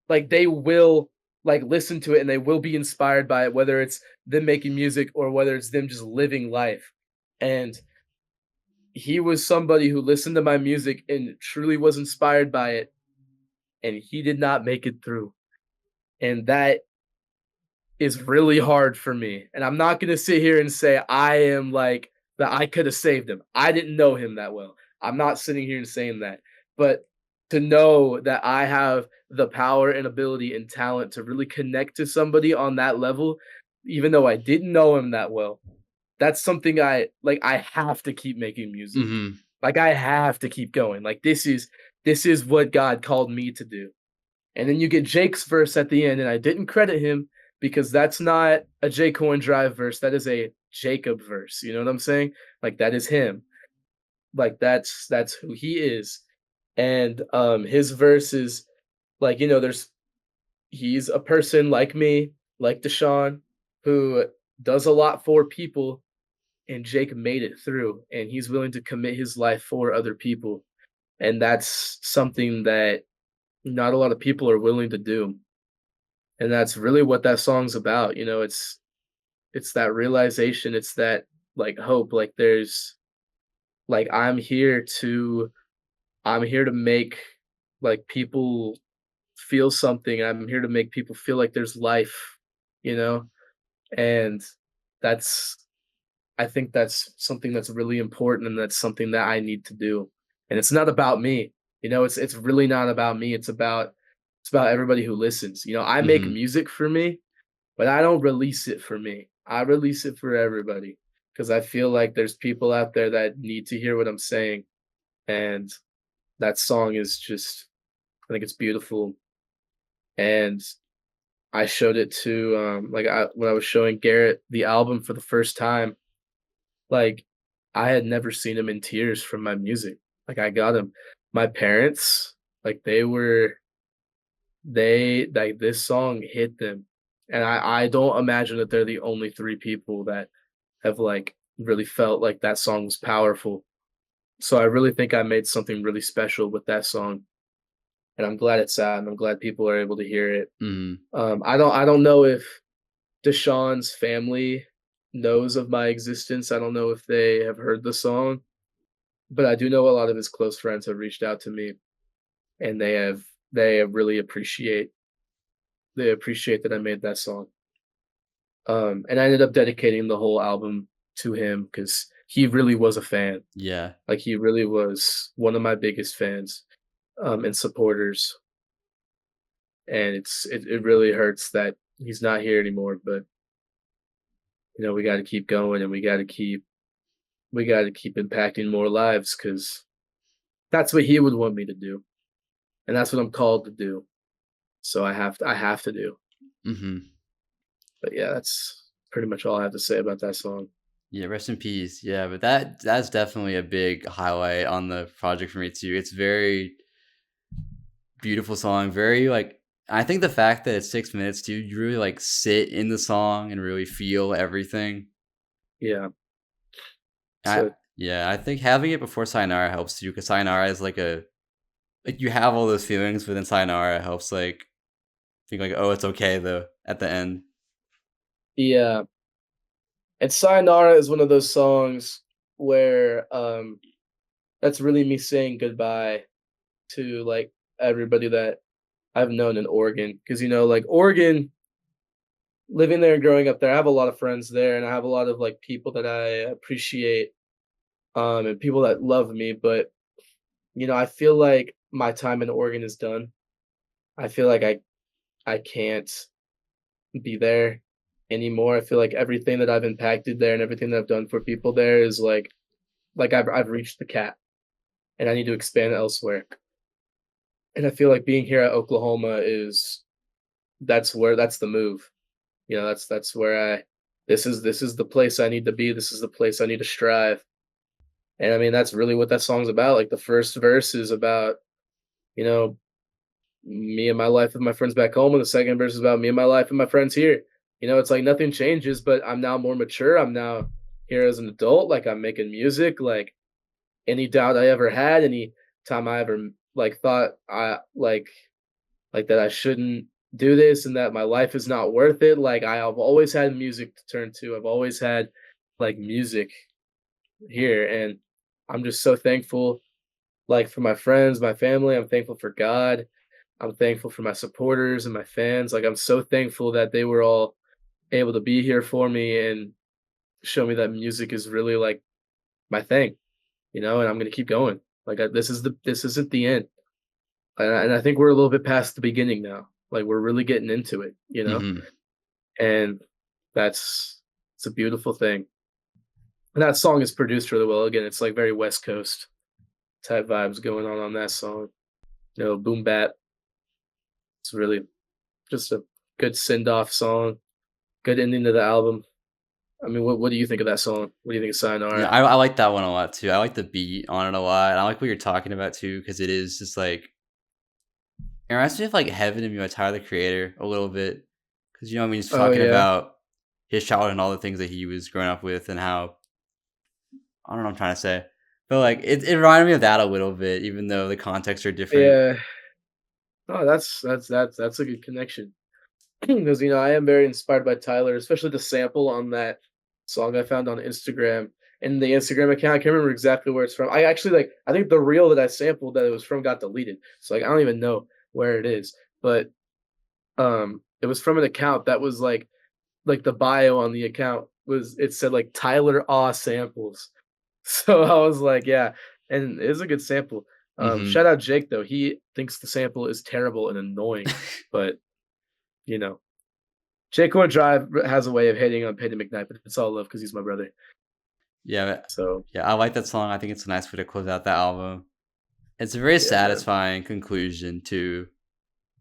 they will, listen to it and they will be inspired by it, whether it's them making music or whether it's them just living life. And he was somebody who listened to my music and truly was inspired by it, and he did not make it through. And that is really hard for me, and I'm not gonna sit here and say I am that I could have saved him. I didn't know him that well. I'm not sitting here and saying that, but to know that I have the power and ability and talent to really connect to somebody on that level, even though I didn't know him that well, that's something I have to keep making music. Mhm. I have to keep going. This is what God called me to do. And then you get Jake's verse at the end, and I didn't credit him because that's not a J Coin Drive verse. That is a Jacob verse. You know what I'm saying? That is him. That's who he is. And his verse is there's he's a person like me, like Deshaun, who does a lot for people, and Jake made it through, and he's willing to commit his life for other people. And that's something that not a lot of people are willing to do. And that's really what that song's about, it's that realization, it's that, hope, there's I'm here to make, people feel something, I'm here to make people feel like there's life, you know? And that's I think that's something that's really important, and that's something that I need to do. And it's not about me, it's really not about me, it's about everybody who listens, I make Mhm. music for me, but I don't release it for me. I release it for everybody because I feel like there's people out there that need to hear what I'm saying, and that song is just I think it's beautiful, and I showed it to, when I was showing Garrett the album for the first time, like, I had never seen him in tears from my music. I got him my parents, they were this song hit them, and I don't imagine that they're the only 3 people that have, really felt like that song was powerful. So I really think I made something really special with that song, and I'm glad it's out, and I'm glad people are able to hear it. Mhm. I don't know if Deshaun's family knows of my existence. I don't know if they have heard the song, but I do know a lot of his close friends have reached out to me, and they really appreciate that I made that song. And I ended up dedicating the whole album to him because he really was a fan. Yeah. He really was one of my biggest fans, and supporters. And it really hurts that he's not here anymore, but you know, we got to keep going, and we got to keep impacting more lives, because that's what he would want me to do, and that's what I'm called to do. So I have to do. Mm-hmm. But yeah, that's pretty much all I have to say about that song. Yeah, rest in peace. Yeah, but that's definitely a big highlight on the project for me too. It's very beautiful song, very like I think the fact that it's 6 minutes too, you really like sit in the song and really feel everything. Yeah. I So yeah, I think having it before Sayonara helps too, because Sayonara is like you have all those feelings, but then Sayonara helps like think like, oh, it's okay though at the end. yeah, and Sayonara is one of those songs where that's really me saying goodbye to like everybody that I've known in Oregon, because you know, like Oregon, living there and growing up there, I have a lot of friends there, and I have a lot of like people that I appreciate, and people that love me. But you know, I feel like my time in Oregon is done. I feel like I can't be there anymore. I feel like everything that I've impacted there and everything that I've done for people there is like I've reached the cap, and I need to expand elsewhere. And I feel like being here at Oklahoma is that's the move. You know, that's where I this is the place I need to be. This is the place I need to strive. And I mean, that's really what that song's about. Like the first verse is about, you know, me and my life with my friends back home, and the second verse is about me and my life and my friends here. You know, it's like nothing changes, but I'm now more mature. I'm now here as an adult. Like I'm making music. Like any doubt I ever had, any time I ever like thought I like that I shouldn't do this and that my life is not worth it. Like I've always had music to turn to. I've always had like music here, and I'm just so thankful like for my friends, my family. I'm thankful for God. I'm thankful for my supporters and my fans. Like I'm so thankful that they were all able to be here for me and show me that music is really like my thing, you know, and I'm gonna keep going. Like this isn't the end, and I think we're a little bit past the beginning now. Like we're really getting into it, you know, Mm-hmm. and it's a beautiful thing. And that song is produced really well. Again, it's like very West Coast type vibes going on that song. You know, boom bap. It's really just a good send off song. Good ending to the album. I mean, what do you think of that song? What do you think of Yeah, Sayonara? I like that one a lot too. I like the beat on it a lot. And I like what you're talking about too, because it is just like it reminds me of like Heaven and Me by Tyler the Creator a little bit. Because you know, I mean, he's Oh talking yeah, about his childhood and all the things that he was growing up with, and how I don't know what I'm trying to say, but like it reminded me of that a little bit, even though the contexts are different. yeah. Oh, that's a good connection. Because you know I am very inspired by Tyler, especially the sample on that song I found on Instagram. And the Instagram account, I can't remember exactly where it's from. I actually like I think the reel that I sampled that it was from got deleted. So like I don't even know where it is. But it was from an account that was like the bio on the account was it said like Tyler Aw samples. So I was like, yeah, and it is a good sample. Hmm. Shout out Jake though. He thinks the sample is terrible and annoying, but you know, Jake One Drive has a way of hating on Payden McKnight, but it's all love because he's my brother. Yeah, So yeah, I like that song. I think it's a nice way to close out the album. It's a very yeah, man. satisfying conclusion too,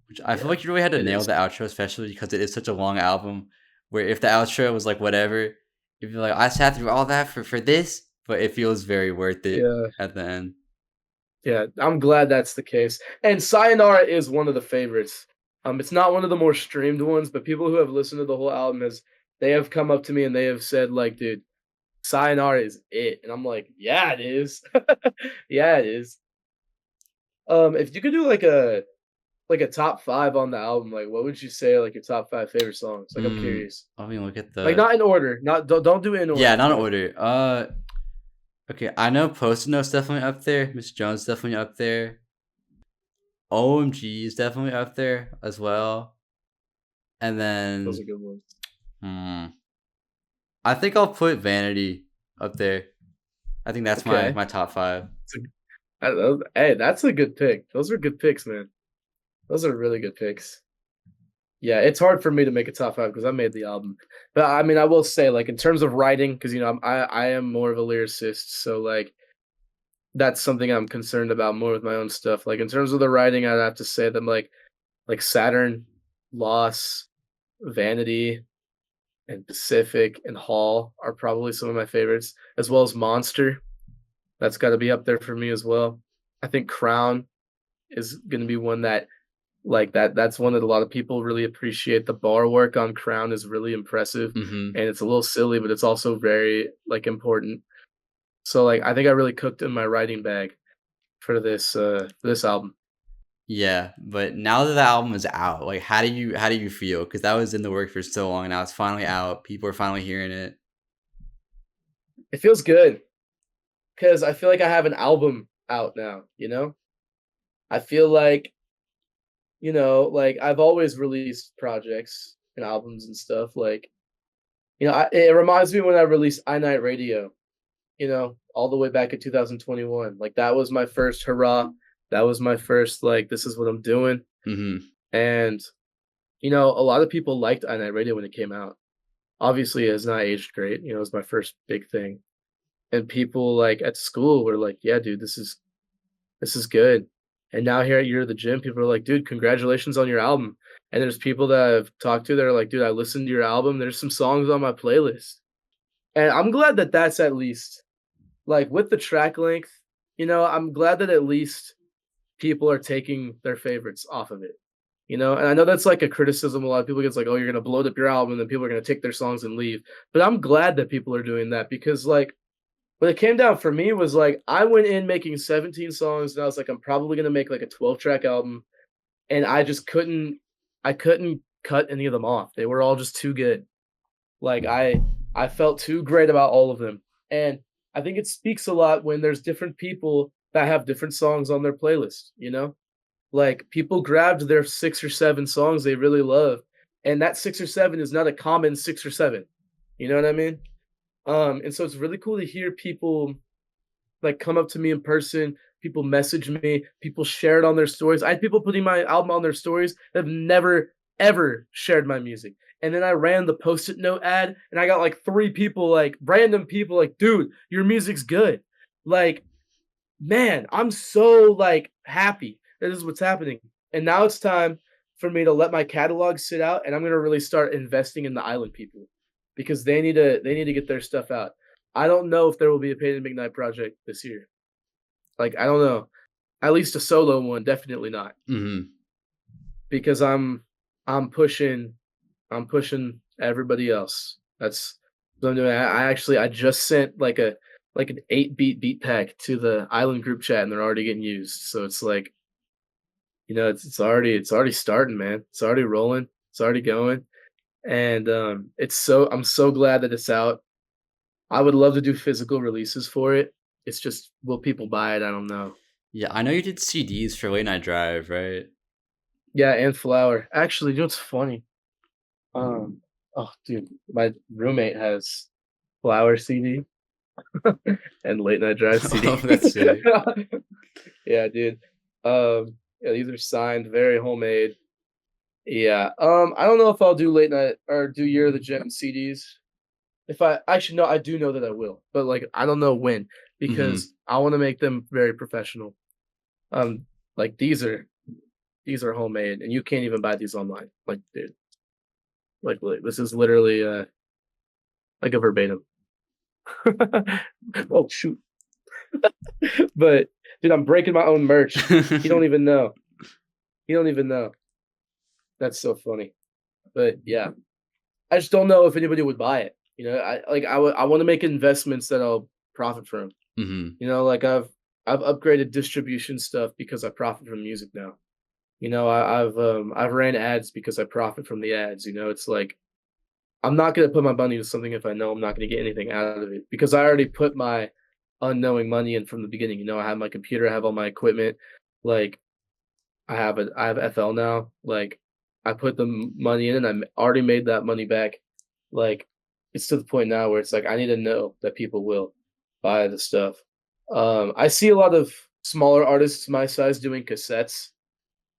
which I feel Yeah, like you really had to it nail is. the outro, especially because it is such a long album. Where if the outro was like whatever, if you're like I sat through all that for this, but it feels very worth it Yeah, at the end. yeah. I'm glad that's the case. And Sayonara is one of the favorites. It's not one of the more streamed ones, but people who have listened to the whole album has they have come up to me and they have said like, dude, Sayonara is it. And I'm like, yeah, it is. Yeah, it is. If you could do like a top 5 on the album, like what would you say are like your top 5 favorite songs? Like I'm curious. Let me look at Like the not in order. Not don't do it in yeah, order, not in but order. Okay, I know Post Note's definitely up there. Miss Jones definitely up there. OMG is definitely up there as well. And those are then good ones. hmm, I think I'll put Vanity up there. I think that's my Okay. my top five. It's hey, that's a good pick. Those are good picks, man. Those are really good picks. Yeah, it's hard for me to make a top 5 because I made the album. But I mean, I will say, like, in terms of writing, because I am more of a lyricist, so like that's something I'm concerned about more with my own stuff. Like in terms of the writing, I'd have to say that like Saturn, Loss, Vanity, and Pacific and Hall are probably some of my favorites, as well as Monster. That's got to be up there for me as well. I think Crown is going to be one that like that's one that a lot of people really appreciate. The bar work on Crown is really impressive, Hmm. and it's a little silly, but it's also very like important. So like I think I really cooked in my writing bag for this album. Yeah, but now that the album is out, like how do you feel? Because that was in the work for so long, and now it's finally out. People are finally hearing it. It feels good because I feel like I have an album out now, you know? I feel like, like I've always released projects and albums and stuff. Like, it reminds me when I released I Night Radio, all the way back in 2021. Like that was my first hurrah. That was my first like this is what I'm doing. Hmm. And a lot of people liked I Night Radio when it came out. Obviously, it has not aged great. It was my first big thing. And people like at school were like, "Yeah, dude, this is good." And now here at Year of the Gym, people are like, "Dude, congratulations on your album." And there's people that I've talked to that are like, "Dude, I listened to your album. There's some songs on my playlist." And I'm glad that that's at least like with the track length, I'm glad that at least people are taking their favorites off of it. And I know that's like a criticism. A lot of people gets like, "Oh, you're gonna bloat up your album, and then people are gonna take their songs and leave." But I'm glad that people are doing that because like what it came down for me was like I went in making 17 songs and I was like, I'm probably gonna make like a 12-track album, and I couldn't cut any of them off. They were all just too good. Like I felt too great about all of them. And I think it speaks a lot when there's different people that have different songs on their playlist. Like people grabbed their 6 or 7 songs they really love, and that 6 or 7 is not a common 6 or 7. You know what I mean? And so it's really cool to hear people like come up to me in person, people message me, people share it on their stories. I had people putting my album on their stories that have never ever shared my music. And then I ran the post-it note ad and I got like 3 people, like random people, like, dude, your music's good. Like, man, I'm so like happy that this is what's happening. And now it's time for me to let my catalog sit out and I'm gonna really start investing in the island people because they need to get their stuff out. I don't know if there will be a Payden McKnight project this year. Like I don't know. At least a solo one, definitely not. Hmm. Because I'm pushing everybody else. That's what I'm doing. I just sent like an 8-beat pack to the island group chat and they're already getting used. So it's like, it's already starting, man. It's already rolling. It's already going. And I'm so glad that it's out. I would love to do physical releases for it. It's just will people buy it? I don't know. Yeah, I know you did CDs for Late Night Drive, right? Yeah, and Flower. Actually, what's funny? Um, oh, dude, my roommate has Flower CD and Late Night Drive CD. Oh, that's sick. Yeah, dude. Yeah, these are signed, very homemade. Yeah. I don't know if I'll do late night or do Year of the Gem CDs. If I actually no, I do know that I will, but like I don't know when Hmm. because I want to make them very professional. Um, like these are homemade, and you can't even buy these online. Like, dude, like this is literally like a verbatim. Oh shoot! But dude, I'm breaking my own merch. You don't even know. You don't even know. That's so funny. But yeah, I just don't know if anybody would buy it. I want to make investments that I'll profit from. Hmm. Like I've upgraded distribution stuff because I profit from music now. I've ran ads because I profit from the ads. It's like I'm not gonna put my money to something if I know I'm not gonna get anything out of it because I already put my unknowing money in from the beginning. I have my computer, I have all my equipment. Like I have FL now. Like I put the money in and already made that money back. Like it's to the point now where it's like I need to know that people will buy the stuff. I see a lot of smaller artists my size doing cassettes,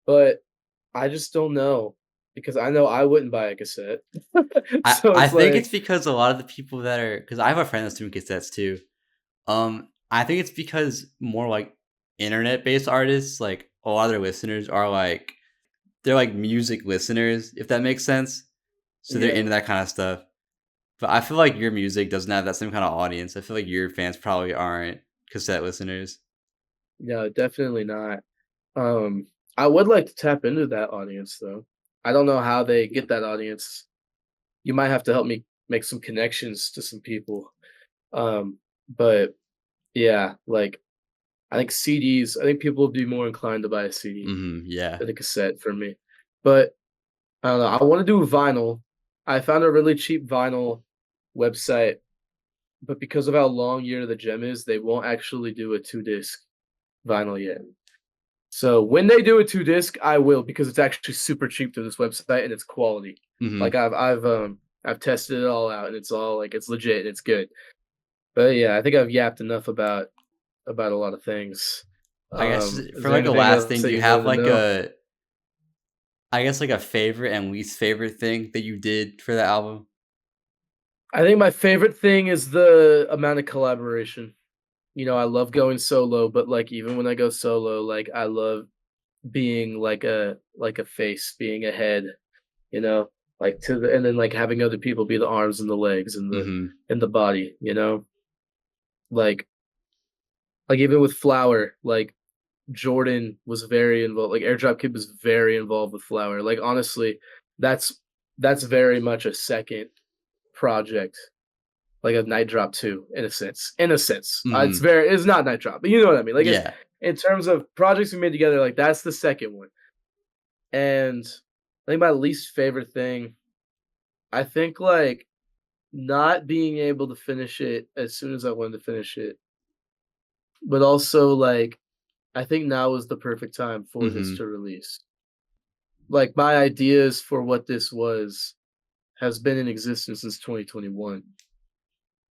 but I just don't know. because I know I wouldn't buy a cassette. I So I it's think like, it's because a lot of the people that are, because I have a friend that's doing cassettes too. I think it's because more like internet based artists, like a lot of their listeners are like, they're like music listeners, if that makes sense. So they're yeah, into that kind of stuff. But I feel like your music doesn't have that same kind of audience. I feel like your fans probably aren't cassette listeners. no, definitely not. Um, I would like to tap into that audience though. I don't know how they get that audience. You might have to help me make some connections to some people. But yeah, like I think CDs, I think people would be more inclined to buy a CD Yeah. than a cassette for me. But I don't know. I want to do vinyl. I found a really cheap vinyl website, but because of how long Year of the Gem is, they won't actually do a 2-disc vinyl yet. So when they do a 2-disc, I will, because it's actually super cheap through this website and it's quality. Like I've tested it all out and it's all like it's legit and it's good. But yeah, I think I've yapped enough about a lot of things. I guess Is for there like a anything last else thing, that do you you have wanted to like know? a, I guess like a favorite and least favorite thing that you did for the album? I think my favorite thing is the amount of collaboration. You know, I love going solo, but like even when I go solo, like I love being like a face, being a head, you know, like to the and then like having other people be the arms and the legs Mhm. and the body, you know? Like even with Flower, like Jordan was very involved. Like Airdrop Kid was very involved with Flower. Like honestly, that's that's very much a second project, like a Night Drop 2 in a sense. In a sense. Mhm. It's not Night Drop, but you know what I mean. Like it's Yeah. in terms of projects we made together, like that's the second one. And I think my least favorite thing, I think like not being able to finish it as soon as I wanted to finish it, but also like I think now is the perfect time for this Mhm. to release. Like my ideas for what this was has been in existence since 2021.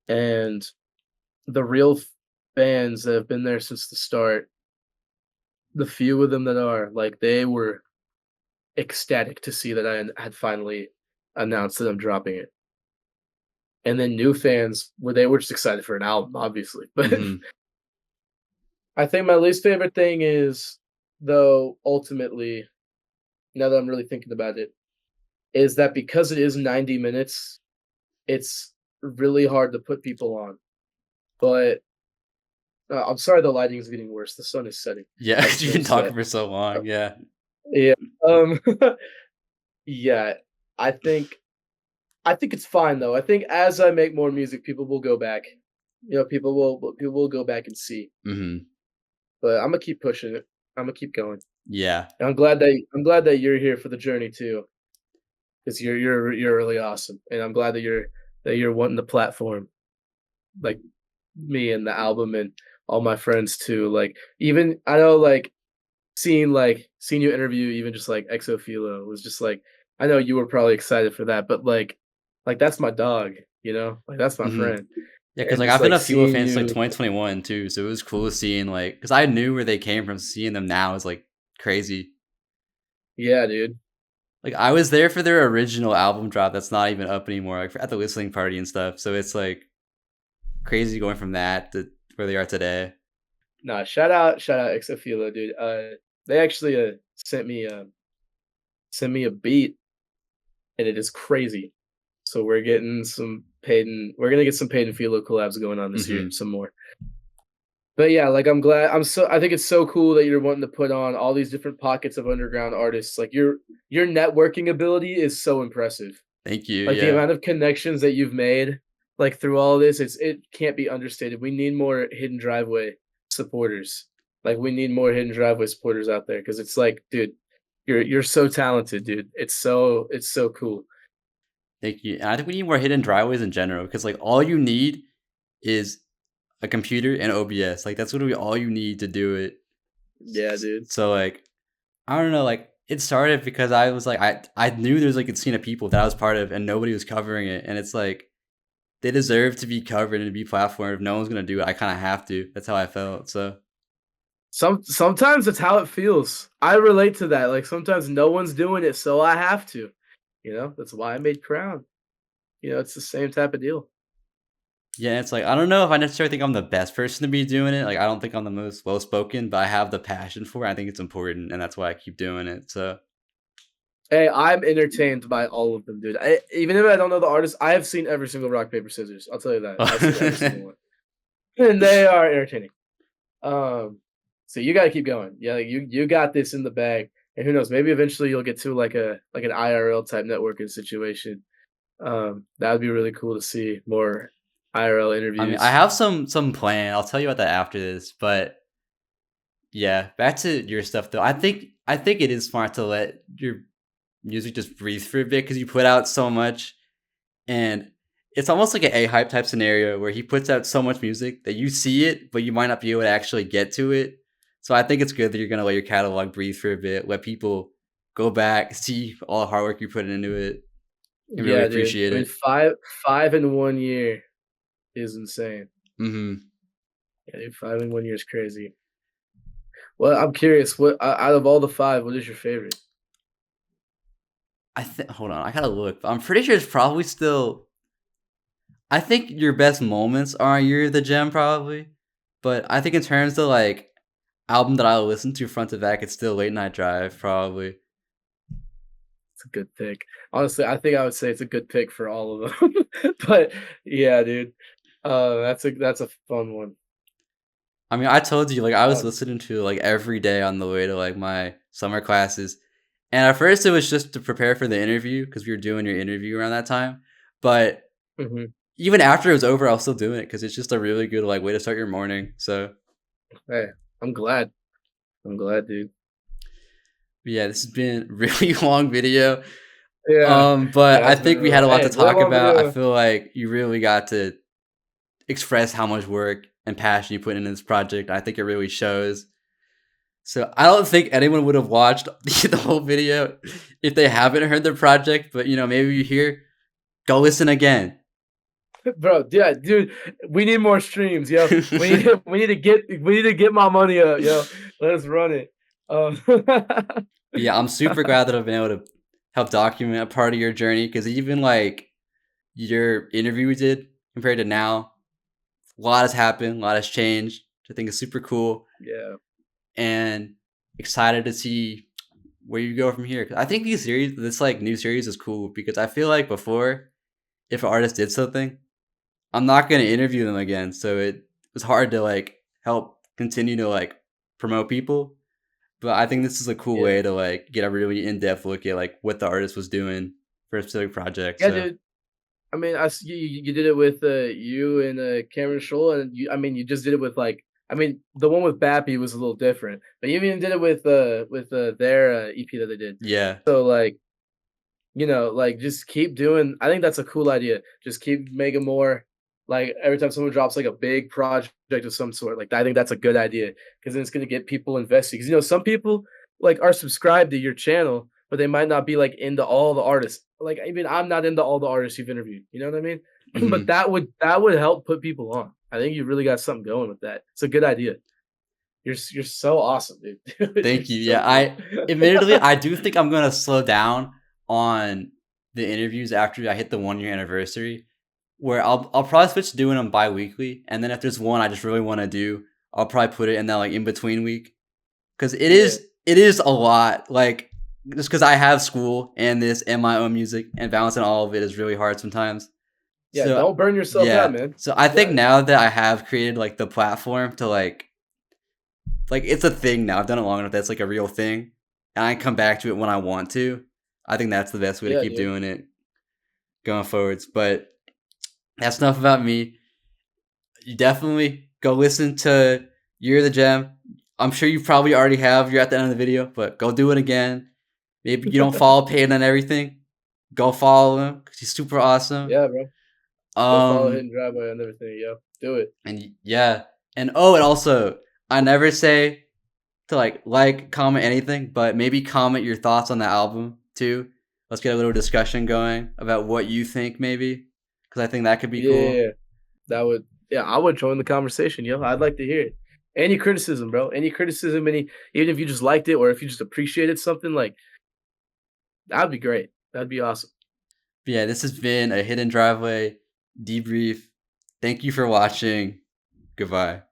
And the real fans that have been there since the start, the few of them that are, like they were ecstatic to see that had finally announced that I'm dropping it. And then new fans, where they were just excited for an album, obviously. But Mhm. I think my least favorite thing is, though, ultimately, now that I'm really thinking about it, is that because it is 90 minutes, it's really hard to put people on. But I'm sorry the lighting is getting worse. The sun is setting. Yeah, I 'cause just you've been noticed talking that. for so Uh, long, yeah. yeah. Yeah. I think I think it's fine though. I think as I make more music, people will go back. You know, people will go back and see. Mhm. But I'm gonna keep pushing it. I'm gonna keep going. Yeah. And I'm glad that you're here for the journey too, because you're really awesome, and I'm glad that you're wanting the platform, like me and the album and all my friends too. Like even I know like seeing you interview even just like Exophilo was just like I know you were probably excited for that, but like that's my dog, you know, like that's my Mhm. friend, Yeah, because and like, just I've been like a Fila seeing fan since, like, you, 2021 too, so it was cool seeing, like, because I knew where they came from, seeing them now is, like, crazy. yeah, dude. Like, I was there for their original album drop that's not even up anymore, like, at the listening party and stuff, so it's, like, crazy going from that to where they are today. Nah, shout out Exophilo, dude. They actually sent me a beat, and it is crazy. So we're gonna get some Payden Philo collabs going on this year, Mhm. some more. But yeah, like I think it's so cool that you're wanting to put on all these different pockets of underground artists. Like your networking ability is so impressive. Thank you, Like the yeah. amount of connections that you've made, like through all this, it can't be understated. We need more Hidden Driveway supporters. Like we need more Hidden Driveway supporters out there because it's like, dude, you're so talented, dude. It's so cool. Thank you, and I think we need more hidden driveways in general, because like, all you need is a computer and OBS, like, that's literally all you need to do it. Yeah, dude. So, like, I don't know, like, it started because I was like, I knew there was like a scene of people that I was part of and nobody was covering it, and it's like, they deserve to be covered and to be platformed. If no one's gonna do it, I kind of have to. That's how I felt. So Sometimes that's how it feels. I relate to that. Like sometimes no one's doing it, so I have to. You know, that's why I made Crown. You know, it's the same type of deal. Yeah, it's like I don't know if I necessarily think I'm the best person to be doing it. Like I don't think I'm the most well spoken, but I have the passion for it. I think it's important, and that's why I keep doing it. So Hey, I'm entertained by all of them, dude. Even if I don't know the artist, I have seen every single rock paper scissors. I'll tell you that. I've seen every single one, and they are entertaining. So you got to keep going. Yeah, like you got this in the bag, and who knows? Maybe eventually you'll get to like an IRL type networking situation. That would be really cool to see more IRL interviews. I mean, I have some plan. I'll tell you about that after this. But yeah, back to your stuff though. I think it is smart to let your music just breathe for a bit because you put out so much, and it's almost like an A-Hype type scenario where he puts out so much music that you see it, but you might not be able to actually get to it. So I think it's good that you're gonna let your catalog breathe for a bit, let people go back, see all the hard work you put into it, and really appreciate dude. I mean, it. five in 1 year is insane. Mm-hmm. Yeah, dude, 5 in 1 year is crazy. Well, I'm curious. What out of all the 5, what is your favorite? Hold on, I gotta look. I'm pretty sure it's probably still. I think your best moments are You're the Gem, probably. But I think in terms of like album that I'll listen to front to back, it's still Late Night Drive, probably. It's a good pick. Honestly, I think I would say it's a good pick for all of them. But yeah, dude. That's a fun one. I mean, I told you, like, I was listening to like every day on the way to like my summer classes. And at first it was just to prepare for the interview because we were doing your interview around that time. But even after it was over, I was still doing it because it's just a really good like way to start your morning. So hey, I'm glad. I'm glad, dude. Yeah, this has been a really long video. Yeah. But I think we had a lot to talk about. Video. I feel like you really got to express how much work and passion you put into this project. I think it really shows. So I don't think anyone would have watched the whole video if they haven't heard the project. But you know, maybe you hear, go listen again. Bro, yeah, dude, we need more streams, yo. We need to get my money up, yo. Let's run it. Yeah, I'm super glad that I've been able to help document a part of your journey because even like your interview we did compared to now, a lot has happened, a lot has changed, which I think is super cool. Yeah. And excited to see where you go from here. I think this like new series is cool because I feel like before, if an artist did something, I'm not going to interview them again. So it was hard to like help continue to like promote people. But I think this is a cool way to like get a really in-depth look at like what the artist was doing for a specific project. Yeah, dude. I mean, you did it with you and Cameron Scholl, and you just did it with like, the one with Bappy was a little different, but you even did it with their EP that they did. Yeah. So like, you know, like just keep doing. I think that's a cool idea. Just keep making more. Like every time someone drops like a big project of some sort, like I think that's a good idea because then it's gonna get people invested. Because you know, some people like are subscribed to your channel, but they might not be like into all the artists. Like I'm not into all the artists you've interviewed. You know what I mean? Mm-hmm. But that would help put people on. I think you really got something going with that. It's a good idea. You're so awesome, dude. Thank you. Yeah, I admittedly I do think I'm gonna slow down on the interviews after I hit the 1 year anniversary. Where I'll probably switch to doing them bi-weekly, and then if there's one I just really want to do, I'll probably put it in that like in between week, because it is a lot. Like just because I have school and this and my own music, and balancing all of it is really hard sometimes. Yeah, so, don't burn yourself out, man. So I think now that I have created like the platform to like it's a thing now. I've done it long enough that's like a real thing, and I can come back to it when I want to. I think that's the best way to keep doing it going forwards. But that's enough about me. You definitely go listen to You're the Gem. I'm sure you probably already have. You're at the end of the video, but go do it again. Maybe you don't follow Payden on everything. Go follow him because he's super awesome. Yeah, bro. Go follow Hidden Driveway and everything, yo. Do it. And yeah. And also, I never say to like, comment anything, but maybe comment your thoughts on the album too. Let's get a little discussion going about what you think maybe. Because I think that could be cool. Yeah, I would join the conversation, yo. I'd like to hear it. Any criticism, bro. Any criticism, even if you just liked it or if you just appreciated something, like that'd be great. That'd be awesome. But yeah, this has been a Hidden Driveway debrief. Thank you for watching. Goodbye.